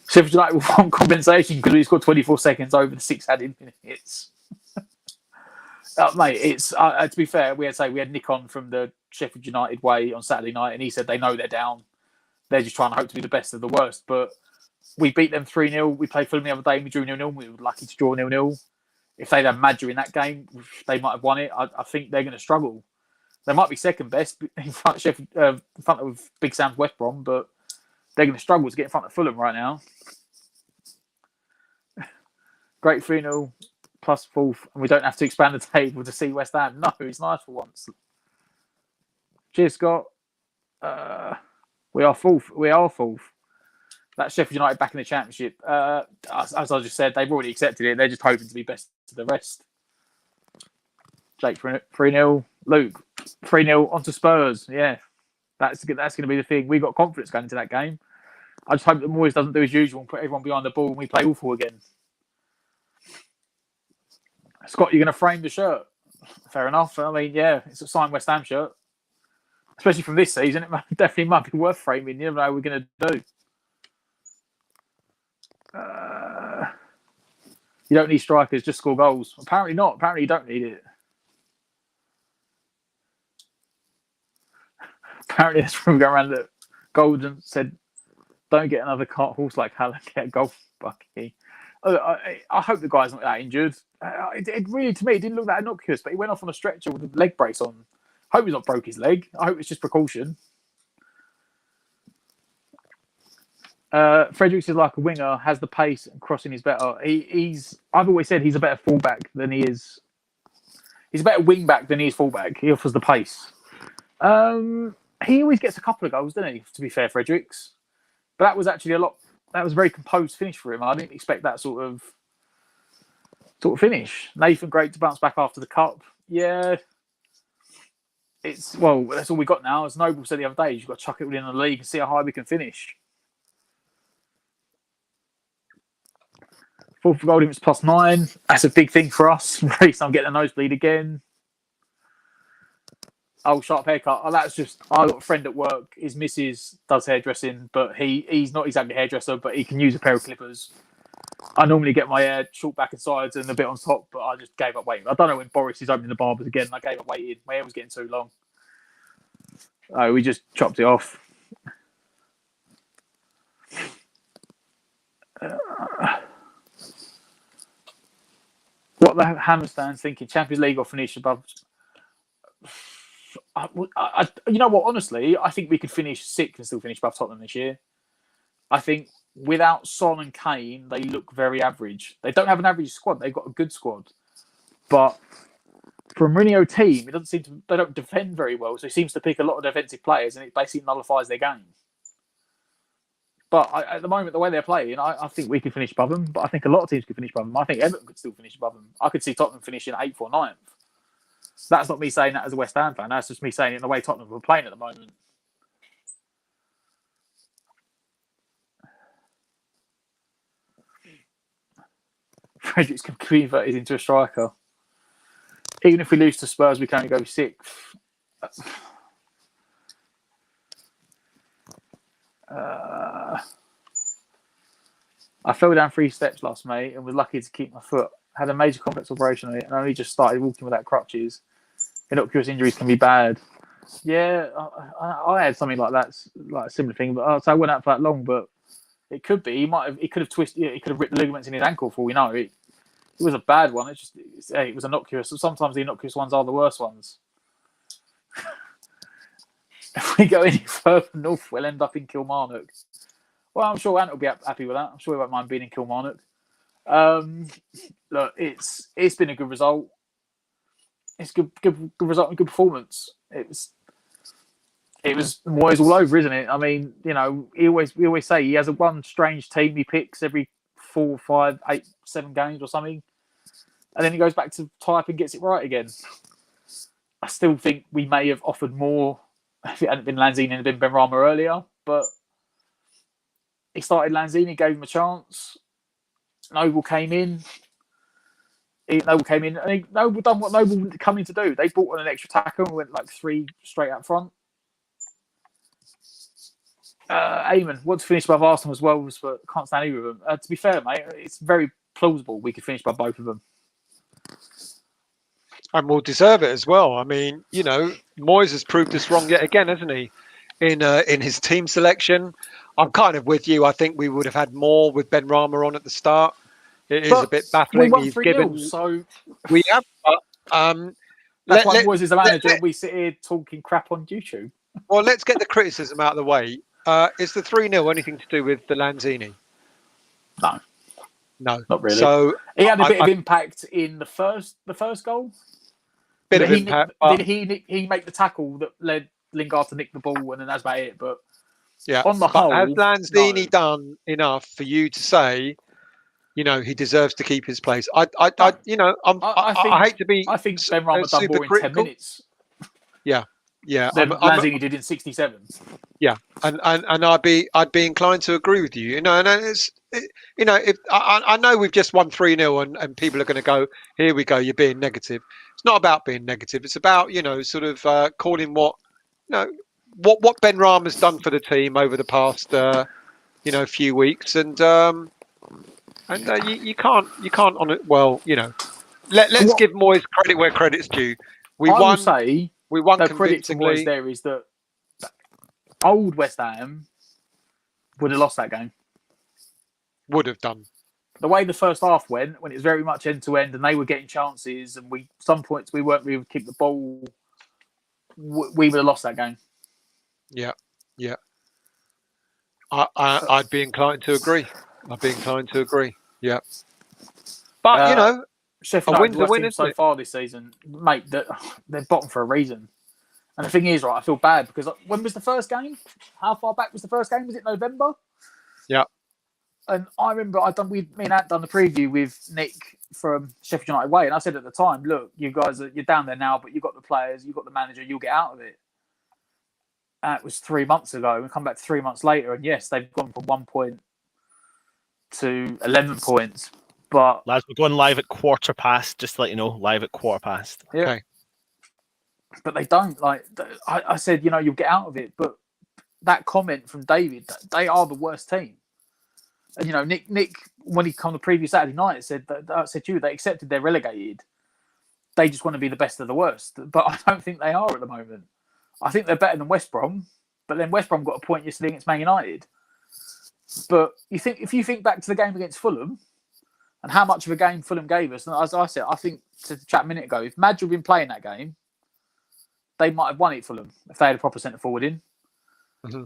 Sheffield United will want compensation because we scored 24 seconds over the 6 added minutes. Mate, to be fair, we had Nick on from the Sheffield United way on Saturday night, and he said they know they're down. They're just trying to hope to be the best of the worst. But we beat them 3-0. We played Fulham the other day and we drew 0-0. We were lucky to draw 0-0. If they'd had Madger in that game, they might have won it. I think they're going to struggle. They might be second best in front of Big Sam's West Brom, but they're going to struggle to get in front of Fulham right now. Great 3-0 plus 4th, and we don't have to expand the table to see West Ham. No, it's nice for once. Cheers, Scott. We are 4th. That's Sheffield United back in the Championship. As I just said, they've already accepted it. They're just hoping to be best to the rest. Jake 3-0. Luke 3-0 onto Spurs. Yeah, that's going to be the thing. We got confidence going into that game. I just hope that Moyes doesn't do his usual and put everyone behind the ball and we play awful again. Scott, you're going to frame the shirt. Fair enough. I mean, yeah, it's a signed West Ham shirt. Especially from this season, it definitely might be worth framing. You never know what we're going to do. You don't need strikers, just score goals. Apparently not. Apparently you don't need it. Apparently that's from going around that Golden said, don't get another cart horse like Haaland, get a golf bucky. I hope the guy's not that injured. It really, to me, it didn't look that innocuous, but he went off on a stretcher with a leg brace on. I hope he's not broke his leg. I hope it's just precaution. Fredericks is like a winger, has the pace and crossing is better. I've always said he's a better fullback than he is. He's a better wing back than he is fullback. He offers the pace. He always gets a couple of goals, doesn't he? To be fair, Fredericks. But that was actually that was a very composed finish for him. I didn't expect that sort of finish. Nathan, great to bounce back after the cup. Yeah. That's all we got now. As Noble said the other day, you've got to chuck it within the league and see how high we can finish. Fourth goal difference +9. That's a big thing for us. Reece, I'm getting a nosebleed again. Oh, sharp haircut. Oh, that's just. I got a friend at work. His missus does hairdressing, but he's not exactly a hairdresser, but he can use a pair of clippers. I normally get my hair short back and sides and a bit on top, but I just gave up waiting. I don't know when Boris is opening the barbers again. I gave up waiting. My hair was getting too long. Oh, we just chopped it off. What the Hammerstands thinking? Champions League or finish above? You know what? Honestly, I think we could finish 6th and still finish above Tottenham this year. I think without Son and Kane, they look very average. They don't have an average squad. They've got a good squad, but for a Mourinho team, it doesn't seem to. They don't defend very well, so he seems to pick a lot of defensive players, and it basically nullifies their game. But at the moment, the way they're playing, I think we could finish above them. But I think a lot of teams could finish above them. I think Everton could still finish above them. I could see Tottenham finishing 8th or 9th. That's not me saying that as a West Ham fan. That's just me saying it in the way Tottenham are playing at the moment. Fredericks can be converted into a striker. Even if we lose to Spurs, we can only go 6th. I fell down 3 steps last May and was lucky to keep my foot. Had a major complex operation on it and only just started walking without crutches. Innocuous injuries can be bad. Yeah, I had something like that, like a similar thing, but I went out for that long. But it could be he could have twisted, he could have ripped the ligaments in his ankle for all we know. It was a bad one. It was innocuous. So sometimes the innocuous ones are the worst ones. If we go any further north, we'll end up in Kilmarnock. Well, I'm sure Ant will be happy with that. I'm sure he won't mind being in Kilmarnock. Look, it's been a good result. It's good result and good performance. It was Moyes all over, isn't it? I mean, you know, we always say he has a one strange team he picks every 4, 5, 8, 7 games or something, and then he goes back to type and gets it right again. I still think we may have offered more if it hadn't been Lanzini and been Benrahma earlier, but he started Lanzini, gave him a chance. Noble came in. Noble came in, and Noble done what Noble coming to do. They brought on an extra tackle and went like 3 straight up front. Eamon, want to finish above Arsenal as well, but can't stand either of them. To be fair, mate, it's very plausible we could finish by both of them. And we'll deserve it as well. I mean, you know, Moyes has proved us wrong yet again, hasn't he? In his team selection, I'm kind of with you. I think we would have had more with Benrahma on at the start. It is a bit baffling. We won He's 3-0, given. so We have. That's why Moyes is the manager. And we sit here talking crap on YouTube. Well, let's get the criticism out of the way. Is the 3-0 anything to do with the Lanzini? No, not really. So he had a bit of impact in the first goal. Bit of impact. Did he make the tackle that led Lingard to nick the ball, and then that's about it? But yeah, on the whole, has Lanzini done enough for you to say, you know, he deserves to keep his place? I hate to be. I think Benrahma done more in 10 minutes. Yeah. Than Lanzini did in 67. Yeah, and I'd be inclined to agree with you. You know, and I know we've just won 3-0, and people are going to go, here we go, you're being negative. It's not about being negative. It's about, you know, sort of calling what Benrahma's done for the team over the past few weeks, and you can't on it. Well, you know, let's give Moyes credit where credit's due. We won credit to Moyes there is that old West Ham would have lost that game. Would have done. The way the first half went, when it was very much end to end, and they were getting chances, and some points we weren't able to keep the ball, we would have lost that game. Yeah. I'd be inclined to agree. Yeah. But you know, Sheffield Utd win so far this season, mate. They're bottom for a reason. And the thing is, right, I feel bad because when was the first game? How far back was the first game? Was it November? Yeah. And I remember me and Ant done the preview with Nick from Sheffield United Way, and I said at the time, look, you guys you're down there now, but you've got the players, you've got the manager, you'll get out of it. And it was 3 months ago. We come back 3 months later, and yes, they've gone from 1 point to 11 points. But lads, we're going live at 1:15. Just to let you know, live at 1:15. Yeah. Okay. But they don't like. I said, you'll get out of it. But that comment from David, they are the worst team. And Nick, when he come the previous Saturday night, said that I said to you, they accepted they're relegated. They just want to be the best of the worst. But I don't think they are at the moment. I think they're better than West Brom. But then West Brom got a point yesterday against Man United. But if you think back to the game against Fulham and how much of a game Fulham gave us, and as I said, I think to the chat a minute ago, if Madge had been playing that game, they might have won it, Fulham, if they had a proper centre forward in. Mm-hmm.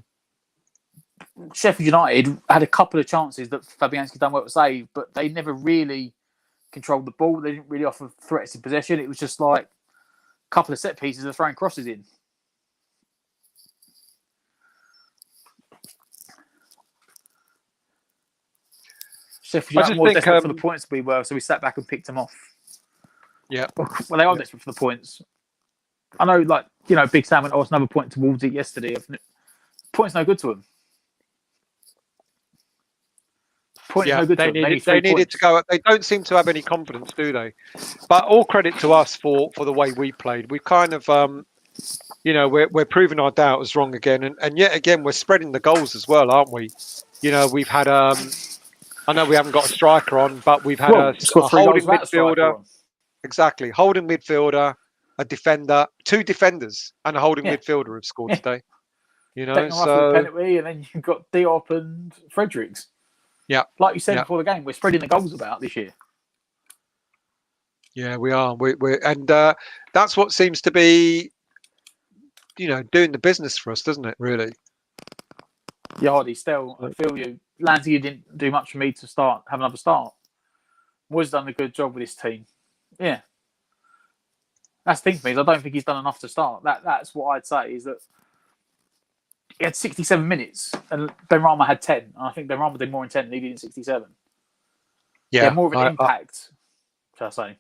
Sheffield United had a couple of chances that Fabianski done well to save, but they never really controlled the ball. They didn't really offer threats in possession. It was just like a couple of set pieces of throwing crosses in. Sheffield United more desperate for the points to be well, so we sat back and picked them off. Yeah. Well, they are desperate for the points. I know, Big Sam went, it's another point towards it yesterday. Points no good to them. No good. They needed to go. They don't seem to have any confidence, do they? But all credit to us for the way we played. We kind of, we're proving our doubters wrong again, and yet again we're spreading the goals as well, aren't we? We've had I know we haven't got a striker on, but we've had a holding midfielder. Exactly, holding midfielder, a defender, 2 defenders, and a holding midfielder have scored today. So penalty, and then you've got Diop and Fredericks. Yeah, like you said before the game, we're spreading the goals about this year. Yeah, we are. And that's what seems to be, doing the business for us, doesn't it? Really. Yeah, Hardy, still, I feel you. Lansky didn't do much for me to have another start. Moyes done a good job with this team. Yeah. That's the thing for me, is I don't think he's done enough to start. That's what I'd say, is that he had 67 minutes and Benrahma had 10. And I think Benrahma did more in 10 than he did in 67. Yeah, more of an impact, shall I say.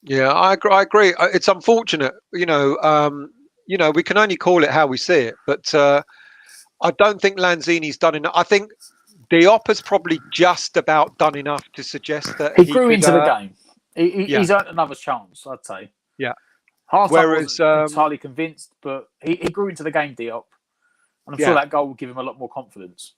Yeah, I agree. It's unfortunate, we can only call it how we see it, but I don't think Lanzini's done enough. I think Diop has probably just about done enough to suggest that he grew into the game. He's earned another chance, I'd say. Yeah. Whereas wasn't entirely convinced, but he grew into the game, Diop. And I'm sure that goal will give him a lot more confidence.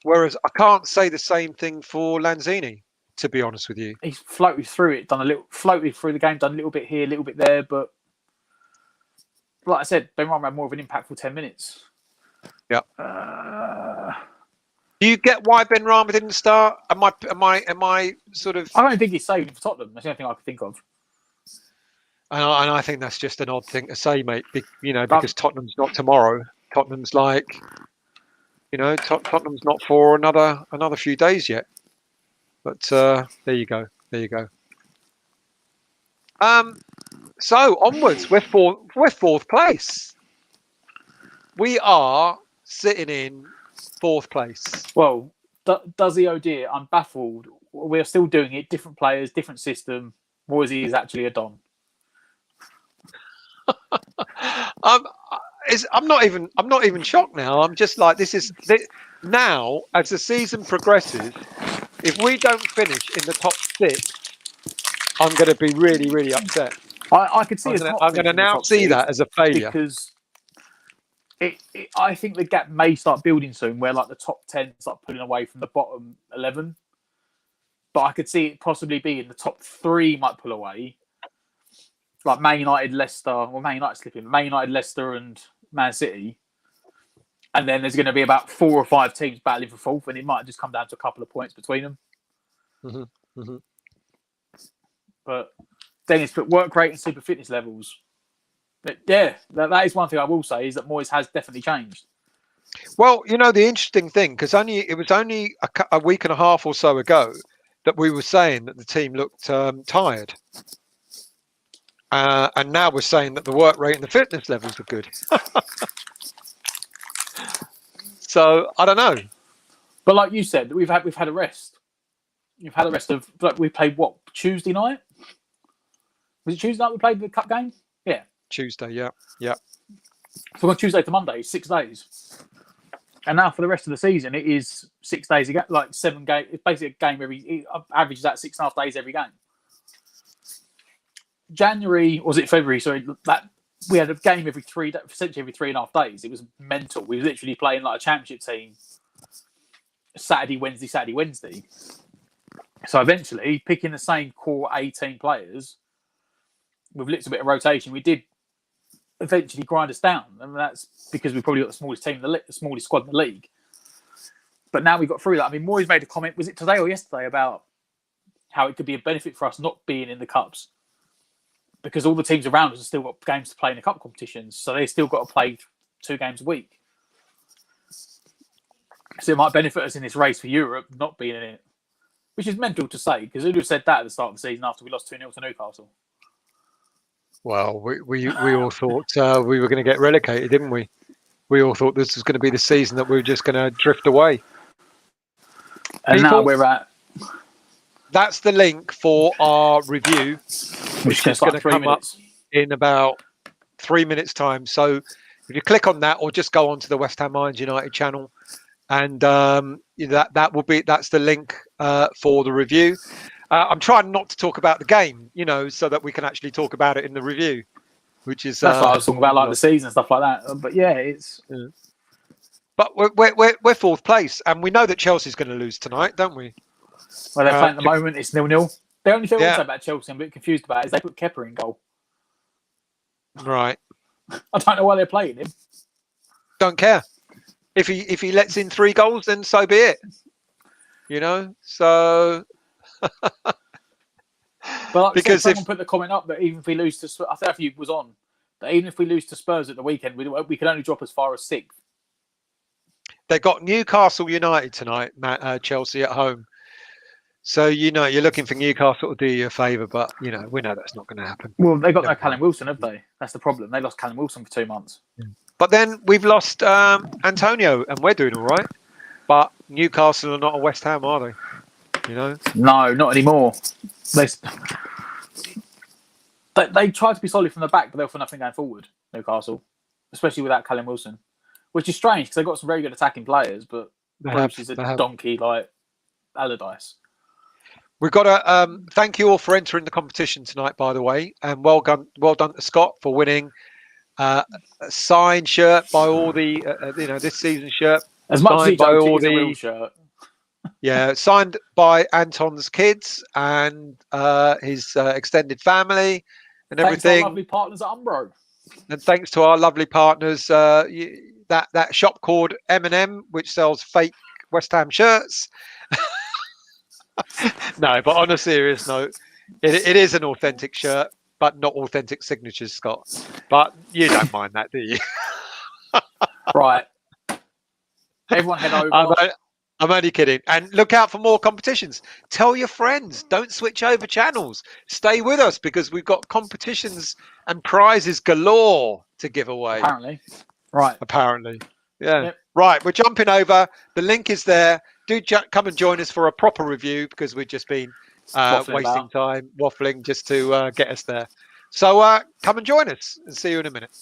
Whereas I can't say the same thing for Lanzini, to be honest with you. He's floated through it, floated through the game, done a little bit here, a little bit there, but like I said, Benrahma had more of an impactful 10 minutes. Yeah. Do you get why Benrahma didn't start? Am I sort of? I don't think he's saving for Tottenham. That's the only thing I could think of. And I think that's just an odd thing to say, mate. Because Tottenham's not tomorrow. Tottenham's Tottenham's not for another few days yet. But there you go. So onwards, we're fourth place. We are sitting in 4th place. Well, does he? Oh dear, I'm baffled. We're still doing it. Different players, different system. Moisey is actually a Don. I'm not even shocked now. I'm just like, now as the season progresses, if we don't finish in the top 6, I'm going to be really, really upset. I could see I'm going to now see that as a failure, because I think the gap may start building soon, where like the top 10 start pulling away from the bottom 11. But I could see it possibly being the top 3 might pull away. Like Man United, Leicester, Man United slipping, Man United, Leicester and Man City. And then there's going to be about 4 or 5 teams battling for 4th, and it might just come down to a couple of points between them. Mm-hmm. Mm-hmm. But Dennis put work rate and super fitness levels. But yeah, that is one thing I will say, is that Moyes has definitely changed. Well, the interesting thing, because it was only a week and a half or so ago that we were saying that the team looked tired. And now we're saying that the work rate and the fitness levels are good. So I don't know. But like you said, we've had a rest. You've had a rest of, like, we played what, Tuesday night? Was it Tuesday night we played the cup game? Yeah. Tuesday, yeah. So on Tuesday to Monday, 6 days. And now for the rest of the season, it is 6 days a game, like 7 games. It's basically a game it averages out 6.5 days every game. January, or was it February? Sorry, that we had a game essentially every 3.5 days. It was mental. We were literally playing like a championship team Saturday, Wednesday. So eventually, picking the same core 18 players with a little bit of rotation, we did eventually grind us down, and that's because we probably got the smallest team, the smallest squad in the league. But now we got through that. I mean, Moyes made a comment, was it today or yesterday, about how it could be a benefit for us not being in the cups, because all the teams around us have still got games to play in the cup competitions, so they've still got to play 2 games a week. So it might benefit us in this race for Europe not being in it, which is mental to say, because who'd have said that at the start of the season after we lost 2-0 to Newcastle? Well, we all thought we were going to get relegated, didn't we? We all thought this was going to be the season that we were just going to drift away. And now we're at... That's the link for our review, which is going to come up in about 3 minutes' time. So if you click on that, or just go onto the West Ham United channel, and that's the link for the review. I'm trying not to talk about the game, so that we can actually talk about it in the review, which is that's what I was talking about, like the season and stuff like that. But yeah, it's. Yeah. But we're 4th place, and we know that Chelsea's going to lose tonight, don't we? Well, they're playing at the moment. It's 0-0. The only thing I will say about Chelsea I'm a bit confused about is they put Kepa in goal. Right. I don't know why they're playing him. Don't care. If he lets in 3 goals, then so be it. So. But because someone put the comment up that even if we lose to, I think he was on, that even if we lose to Spurs at the weekend, we can only drop as far as 6th. They've got Newcastle United tonight, Chelsea at home. So you're looking for Newcastle to do you a favour, but we know that's not going to happen. Well, they've got no Callum Wilson, have they? That's the problem. They lost Callum Wilson for 2 months. But then we've lost Antonio, and we're doing all right. But Newcastle are not a West Ham, are they? No, not anymore. They try to be solid from the back, but they'll for nothing going forward. Newcastle, especially without Callum Wilson, which is strange because they've got some very good attacking players, but Bruce is a donkey like Allardyce. We've got to thank you all for entering the competition tonight, by the way, and well done to Scott for winning a signed shirt by all the this season's shirt. As much as by all the real shirt. Yeah, signed by Anton's kids and his extended family and everything. Thanks to our lovely partners at Umbro. And thanks to our lovely partners, that shop called M&M, which sells fake West Ham shirts. No, but on a serious note, it is an authentic shirt, but not authentic signatures, Scott. But you don't mind that, do you? Right. Everyone head over. I'm only kidding. And look out for more competitions. Tell your friends. Don't switch over channels. Stay with us because we've got competitions and prizes galore to give away. Apparently. Right. Apparently. Yeah. Yep. Right. We're jumping over. The link is there. Do come and join us for a proper review because we've just been wasting time waffling just to get us there. So come and join us and see you in a minute.